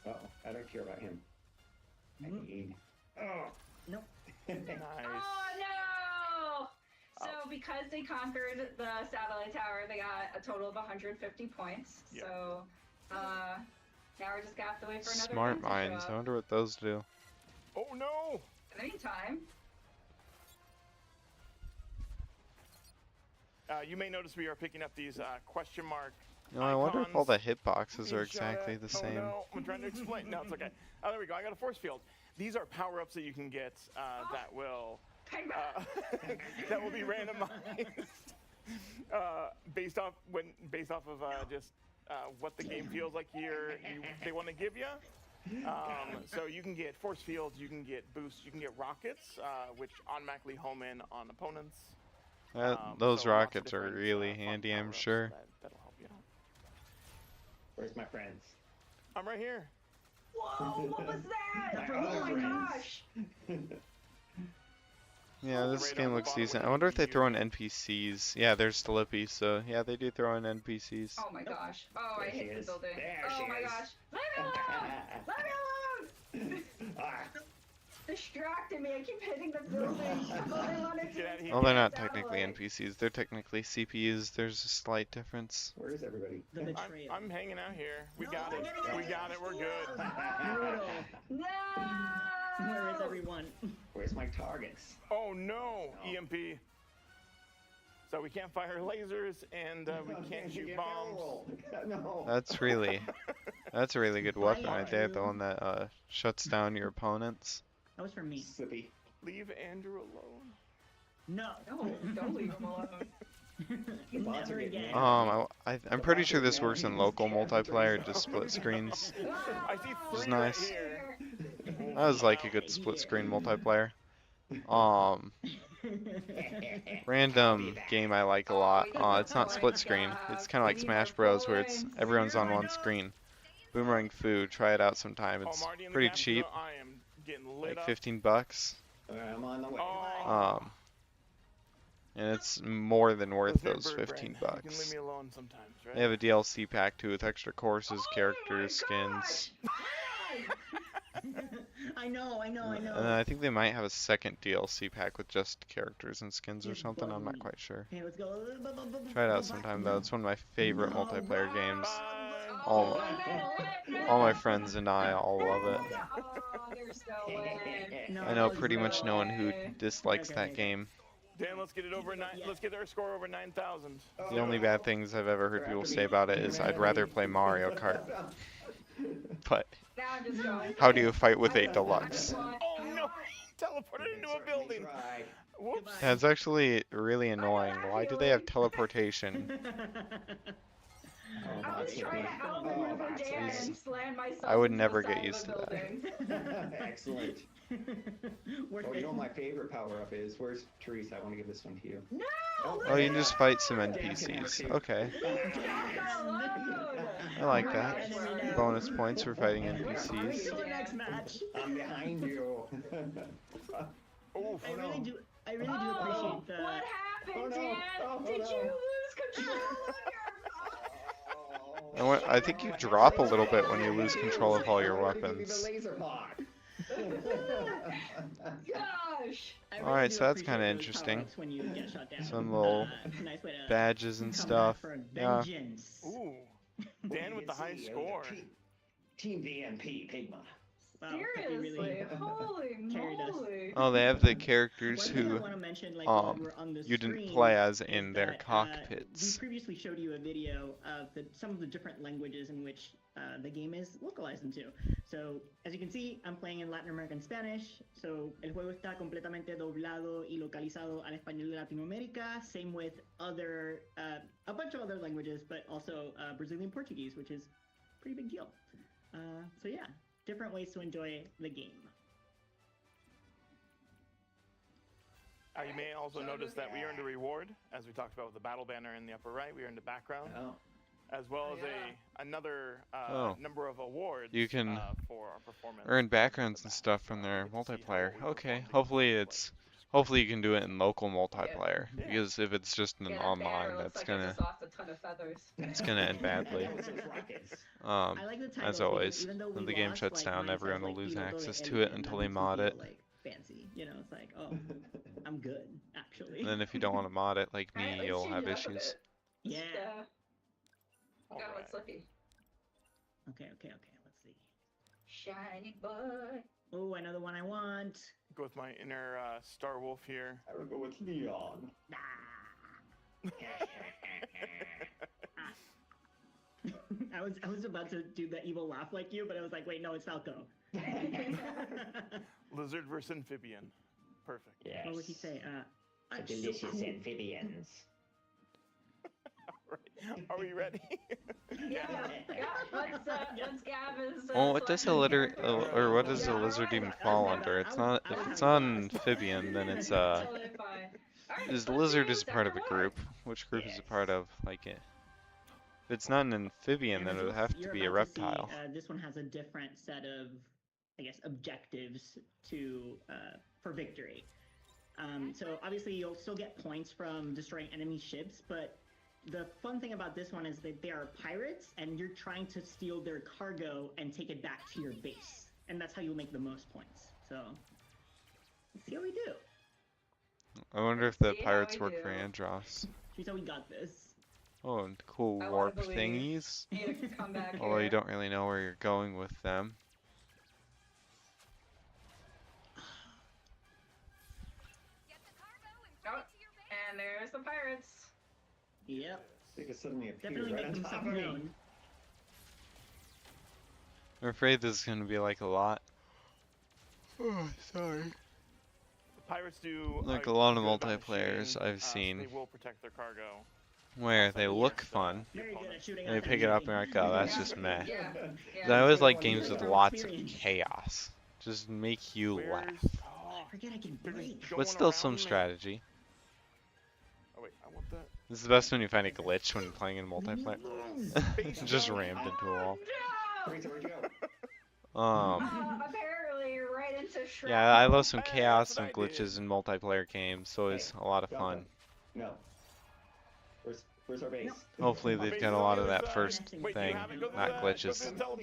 P: Uh-oh. I don't care about him. I need... Oh.
J: Nope.
D: Oh no! So because they conquered the satellite tower, they got a total of 150 points.
K: Yep.
D: So now we're just gonna have to wait for another
A: Smart
D: event to show
A: minds.
D: up.
A: I wonder what those do.
K: Oh no!
D: In the meantime,
X: You may notice we are picking up these question mark.
A: You know, I wonder if all the
X: icons.
A: hitboxes are
X: Ninjala.
A: exactly the same.
X: Oh no, I'm trying to explain. No, it's okay. Oh, there we go. I got a force field. These are power-ups that you can get that will that will be randomized based off of just what the game feels like they want to give you. So you can get force fields, you can get boosts, you can get rockets, which automatically home in on opponents.
A: Those
X: so lots of
A: rockets are
X: different,
A: really
X: fun
A: handy, I'm
X: power-ups
A: sure.
X: That'll help you out.
P: Where's my friends?
X: I'm right here.
D: whoa! What was that? Oh my gosh!
A: Yeah, this game looks decent. I wonder if they throw in NPCs. Yeah, there's Slippy, so yeah, they do throw in NPCs.
D: Oh my gosh! Oh, I hit the building.
P: There she
D: Oh my
P: is.
D: gosh! Let me alone! Distracting me. I keep hitting the building.
A: Well, they're not technically NPCs. They're technically CPUs. There's a slight difference.
P: Where is everybody?
X: I'm hanging out here. We got it. We got it. We're good.
D: No!
J: Where is everyone?
P: Where's my targets?
X: Oh no, EMP. So we can't fire lasers and we can't shoot bombs.
P: No.
A: That's a really good weapon right there. The one that shuts down your opponents.
J: That was for me.
P: Slippy.
X: Leave Andrew alone.
J: No.
D: No, don't leave him alone.
J: Never again.
A: I'm pretty sure this works in local multiplayer, just split screens.
X: I see
A: Which is
X: three
A: nice.
X: right here.
A: That was like a good split screen multiplayer. Random game I like a lot. It's not split screen. It's kind of like Smash Bros, where it's everyone's on one screen. Boomerang Fu. Try it out sometime. It's pretty cheap,
X: I am getting lit
A: like
X: up.
A: $15.
P: I'm on the way.
A: And it's more than worth those
X: Bird
A: 15
X: brain. You can leave
A: bucks.
X: me alone sometimes, right?
A: They have a DLC pack too with extra courses, characters, skins.
J: I know.
A: And I think they might have a second DLC pack with just characters and skins or something. I'm not quite sure.
J: Okay, let's go.
A: Try it out sometime though. It's one of my favorite multiplayer games. All my friends and I all love it.
D: Oh, there's no way.
A: I know pretty much no one who dislikes that game.
X: Dan, let's get it over Let's get our score over 9,000.
A: The only bad things I've ever heard people say about it is I'd rather play Mario Kart. But
D: Now I'm just going.
A: how do you fight with a deluxe?
X: Oh no! teleported into a building. Whoops.
A: That's actually really annoying. Why do they have teleportation?
D: I was trying to outmaneuver Dan and slam myself
A: I would
D: into
A: never
D: the
A: get
D: side
A: used
D: of
A: to
D: the
A: that.
D: building.
P: Excellent. Oh, you know what my favorite power-up is? Where's Therese? I want to give this one to you.
D: No!
A: Oh, you can just fight some NPCs. Okay. I like that. Bonus points for fighting NPCs.
P: I'm behind you.
J: I really do appreciate the.
D: What happened, Dan? Did you lose control of your
A: I think you drop a little bit when you lose control of all your weapons.
D: Gosh!
A: Alright, so that's kind of interesting. Some little badges and stuff. Yeah.
X: Ooh, Dan with the high score.
P: Team VMP, Pigma.
D: Seriously, holy moly!
A: Oh, they have the characters who you didn't play as in their
J: We
A: cockpits.
J: previously showed you a video of some of the different languages in which the game is localized into. So, as you can see, I'm playing in Latin American Spanish. So, el juego está completamente doblado y localizado al español de Latinoamérica. Same with other, a bunch of other languages, but also Brazilian Portuguese, which is a pretty big deal. So yeah, different ways to enjoy the game.
X: You may also notice that we earned a reward, as we talked about with the battle banner in the upper right. We earned a background, as well as another number of awards.
A: You can
X: for our performance.
A: earn backgrounds and stuff from their multiplayer. Okay, hopefully you can do it in local multiplayer, because if it's just an online, that's gonna end badly. As always, when the game shuts down, everyone will lose access to it until they mod it.
J: Fancy, you know, it's like, oh, I'm good, actually.
A: And then if you don't want to mod it, like me, you'll have issues.
J: Yeah.
D: Got what's lucky.
J: Okay, let's see.
D: Shiny boy.
J: Oh, I know the one I want.
X: Go with my inner Star Wolf here.
P: I will go with Leon.
J: I was about to do the evil laugh like you, but I was like, wait, no, it's Falco.
X: Lizard versus amphibian. Perfect.
J: Yes. What would he say?
P: The delicious amphibians.
X: Are we ready?
D: Yeah. Once Gav is.
A: Oh, what does a lizard, or what does a lizard even fall under? It's not. If it's not an amphibian, then it's the lizard is part of a group. Which group is it part of? Like it. If it's not an amphibian, then it would have to be a reptile.
J: This one has a different set of, I guess, objectives for victory. So obviously you'll still get points from destroying enemy ships, but the fun thing about this one is that they are pirates, and you're trying to steal their cargo and take it back to your base, and that's how you'll make the most points. So let's see how we do.
A: I wonder if the pirates work for Andros.
J: Here's how we got this.
A: Oh, and cool warp thingies. Although you don't really know where you're going with them.
D: Oh, and there's the pirates.
J: Yep.
P: They could suddenly appear
J: Definitely
P: right on
J: make
P: top
J: themselves
P: of me.
J: known.
A: I'm afraid this is gonna be like a lot. Oh, sorry.
X: The pirates do
A: Like a lot of multiplayers I've seen,
X: They will protect their cargo.
A: where they look fun,
J: Very good at shooting
A: and they
J: at
A: pick it up and
J: enemies.
A: they're like, oh, that's just meh.
D: Yeah.
A: 'Cause I always like games with lots of chaos. Just make you laugh.
J: I forget I can break.
A: But still some strategy.
X: Oh wait, I want that.
A: This is the best when you find a glitch when playing in multiplayer. Just rammed into a wall.
D: Apparently you're right into Shrek.
A: Yeah, I love some chaos and glitches in multiplayer games, so it's a lot of fun.
P: No. Where's our base?
A: Hopefully they've got a lot of that first thing, not glitches.
D: You don't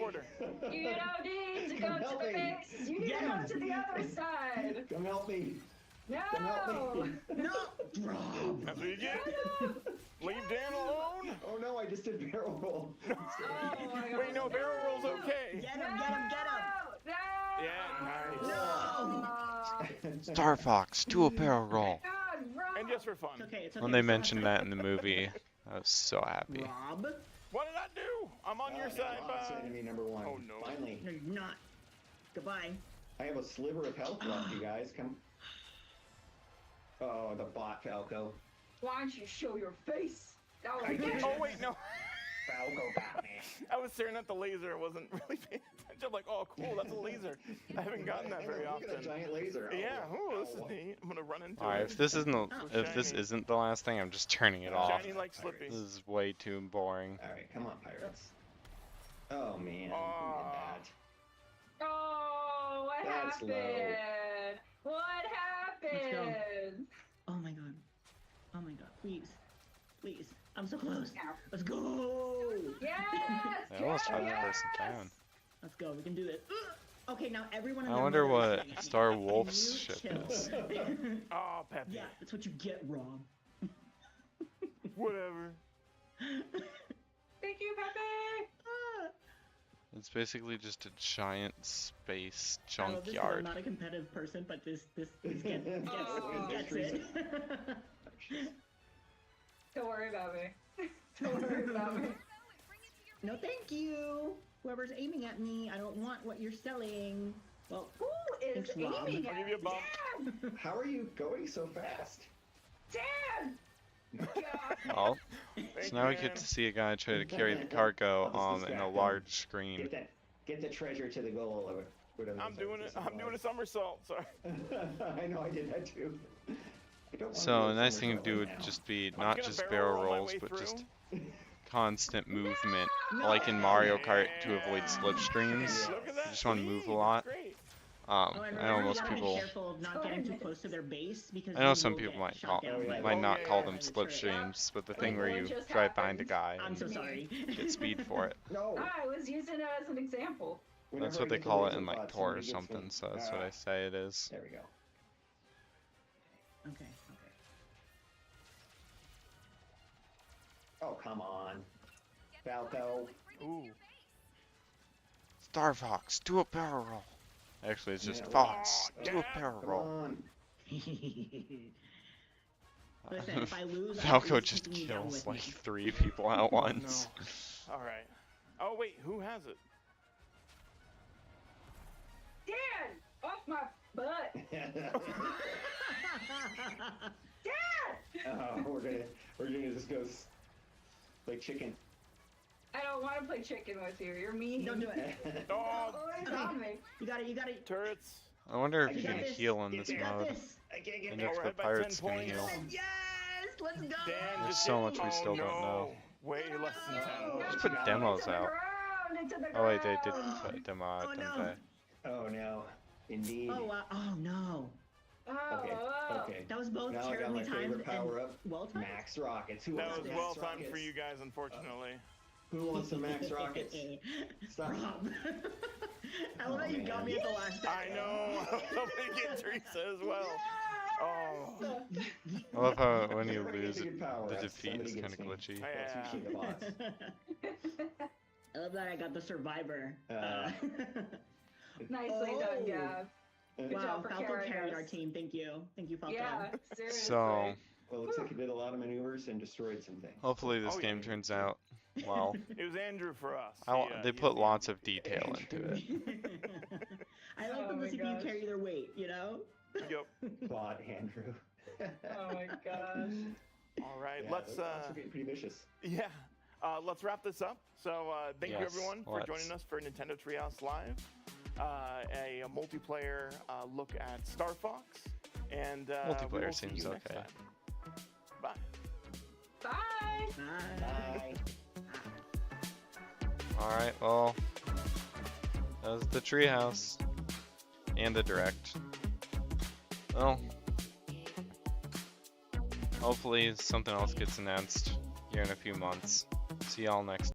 D: need to go to the base. You need to go to the other side.
P: Come help me.
D: No.
P: Come help me.
J: No.
X: That's what you get. Leave Dan alone.
P: Oh no, I just did barrel roll.
X: Wait, no, barrel roll's okay.
J: Get him.
D: No.
X: Yeah, nice.
A: Starfox, do a barrel roll.
X: And just for fun.
J: It's okay.
A: When they mentioned that in the movie, I was so happy.
J: Rob?
X: What did I do? I'm on your side, bud.
P: Enemy number one.
X: Oh no.
P: Finally.
J: No, you're not. Goodbye.
P: I have a sliver of health left, you guys. Come. Oh, the bot Falco.
D: Why don't you show your face? That was
X: Oh wait, no.
P: Falco got me.
X: I was staring at the laser. I wasn't really paying attention. I'm like, oh, cool, that's a laser. I haven't gotten that very
P: Look
X: often.
P: at that giant laser.
X: Yeah, this is neat. I'm gonna run into
A: All right,
X: it.
A: if this isn't
X: So
A: this
X: shiny.
A: isn't the last thing, I'm just turning it off.
X: Shiny like Slippy.
A: This is way too boring.
P: All right, come on, pirates. Oh man, who
X: Aw.
P: did that?
D: Oh, what
P: That's
D: happened?
P: low.
D: What happened?
J: Oh my god. Oh my god. Please. Please. I'm so close. Let's go.
D: Yes.
A: I almost tried the
D: yes!
A: person down.
J: Let's go. We can do this. Okay, now everyone. in
A: I
J: their
A: wonder
J: mother is
A: what
J: saying,
A: Star
J: "Can
A: Wolf's
J: you
A: ship
J: chill?"
A: is.
X: Oh, Pepe.
J: Yeah, that's what you get, Rob.
X: Whatever.
D: Thank you, Pepe.
A: It's basically just a giant space
J: I love this 'cause I'm
A: junkyard.
J: not a competitive person, but this gets it.
D: Don't worry about me. Don't worry about me.
J: No, thank you. Whoever's aiming at me, I don't want what you're selling. Well,
D: Who is
J: thanks, Rob.
D: aiming
X: I'll
D: at
X: give you a bump.
D: Dan?
P: How are you going so fast?
D: Dan!
A: Oh, so now we get to see a guy try to carry the cargo in a large screen.
P: Get the treasure to the goal or whatever.
X: I'm doing it. I'm doing a somersault. Sorry.
P: I know I did that too. I don't wanna
A: So
P: do
A: a nice thing to
P: somersault
A: do would
P: right now.
A: just be
X: I'm
A: not
X: gonna
A: just
X: barrel
A: barrel
X: roll my
A: rolls,
X: way
A: but just
X: through.
A: constant movement, like in Mario Kart to avoid slipstreams.
X: Look at
A: You
X: that.
A: just want to move a
X: See?
A: lot.
X: Great.
J: Oh, and
A: I know
J: remember, you
A: most
J: gotta
A: people.
J: be careful of not getting too close to their base because
A: I know
J: you
A: some
J: will
A: people
J: get
A: might
J: shot
A: call
J: down by
A: might
J: the
A: not
J: turret.
A: call them
J: By the turret.
A: slipstreams, but the thing
D: Wait,
A: where
D: what
A: you
D: just
A: drive behind a
D: happened?
A: guy
J: I'm
A: and
J: so sorry.
A: get speed for it.
P: No.
D: I was using it as an example.
A: That's
P: Whenever
A: what
P: I
A: they
P: get the
A: call it
P: laser
A: in like
P: pod,
A: Tor or
P: somebody gets
A: something,
P: me.
A: so that's what I say it is.
P: There we go.
J: Okay.
P: Oh, come on. Falco.
X: Ooh.
A: Starfox, do a barrel roll. Actually, it's just
P: Yeah.
A: Fox,
X: Oh,
A: do a
X: yeah.
A: barrel
P: Come
A: roll.
P: on.
J: Listen, if I lose, I'm
A: Falco
J: always
A: just
J: keeping you down
A: kills
J: with
A: like
J: me.
A: 3 people at once.
X: All right. Oh wait, who has it?
D: Dan! Off my butt! Dan!
P: Oh, we're gonna just go like chicken.
D: I don't want to play chicken with you. You're mean.
J: Don't do it.
X: Oh,
D: Always on me.
J: You got it.
X: turrets.
A: I wonder if
J: You
A: you
J: got
A: can
J: this.
A: heal in this
J: You got
A: mode,
J: this.
P: I can't get
A: and
P: there.
A: if
X: we're
A: the
X: ahead by 10
A: pirates can
X: points.
A: heal.
J: Yes, let's go.
X: Dan
A: There's
X: just
A: so
X: hit-
A: much we still
X: oh,
A: don't know.
X: no. Way less than 10.
A: Just put demos
D: Into the
A: out.
D: ground, into the
A: Oh wait, they
D: ground.
A: didn't put a demo out,
J: Oh,
A: didn't
J: no.
A: they?
P: Oh no. Indeed.
J: Oh wow. Oh no.
D: Oh,
P: Okay.
D: oh.
P: Okay.
J: That was both
P: Now I got
J: terribly
P: my
J: timed
P: favorite power
J: and
P: up.
J: well timed.
P: Max rockets. Who
X: That
P: wants
X: was
P: Max
X: well timed
P: rockets?
X: for you guys, unfortunately.
P: Who wants some Max rockets? Stop.
J: Rob. I love how you got
P: man.
J: me at the last
X: I know. I was hoping to get Teresa as well. Oh.
A: I love how when you
P: Everybody
A: lose,
P: gets a good power
A: the
P: up.
A: defeat
P: Somebody
A: is
P: gets
A: kind of
P: me.
A: glitchy.
P: That's
X: Yeah.
P: usually the boss.
J: I love that I got the survivor.
D: Nicely done, Gav. Good
J: Wow,
D: job for
J: Falco
D: carrying
J: carried
D: us.
J: our team. Thank you. Thank you, Falco.
D: Yeah, seriously.
A: So
P: Well, it looks like you did a lot of maneuvers and destroyed some things.
A: hopefully this
X: Oh,
A: game
X: yeah.
A: turns out well.
X: It was Andrew for us.
A: They put lots of detail into it.
J: I like
D: Oh
J: when the
D: my
J: CPU
D: gosh.
J: carry their weight, you know?
X: Yep.
P: Claude Andrew.
D: Oh my gosh.
X: All right,
P: Yeah,
X: let's
P: those are getting pretty vicious.
X: yeah. Let's wrap this up. So thank you
A: Yes,
X: everyone for
A: let's.
X: joining us for Nintendo Treehouse Live, a multiplayer look at Star Fox, and we
A: Multiplayer
X: will see
A: seems
X: you next
A: okay.
X: time. Bye.
D: Bye.
P: Bye.
A: Alright, well, that was the Treehouse and the Direct. Well, hopefully something else gets announced here in a few months. See y'all next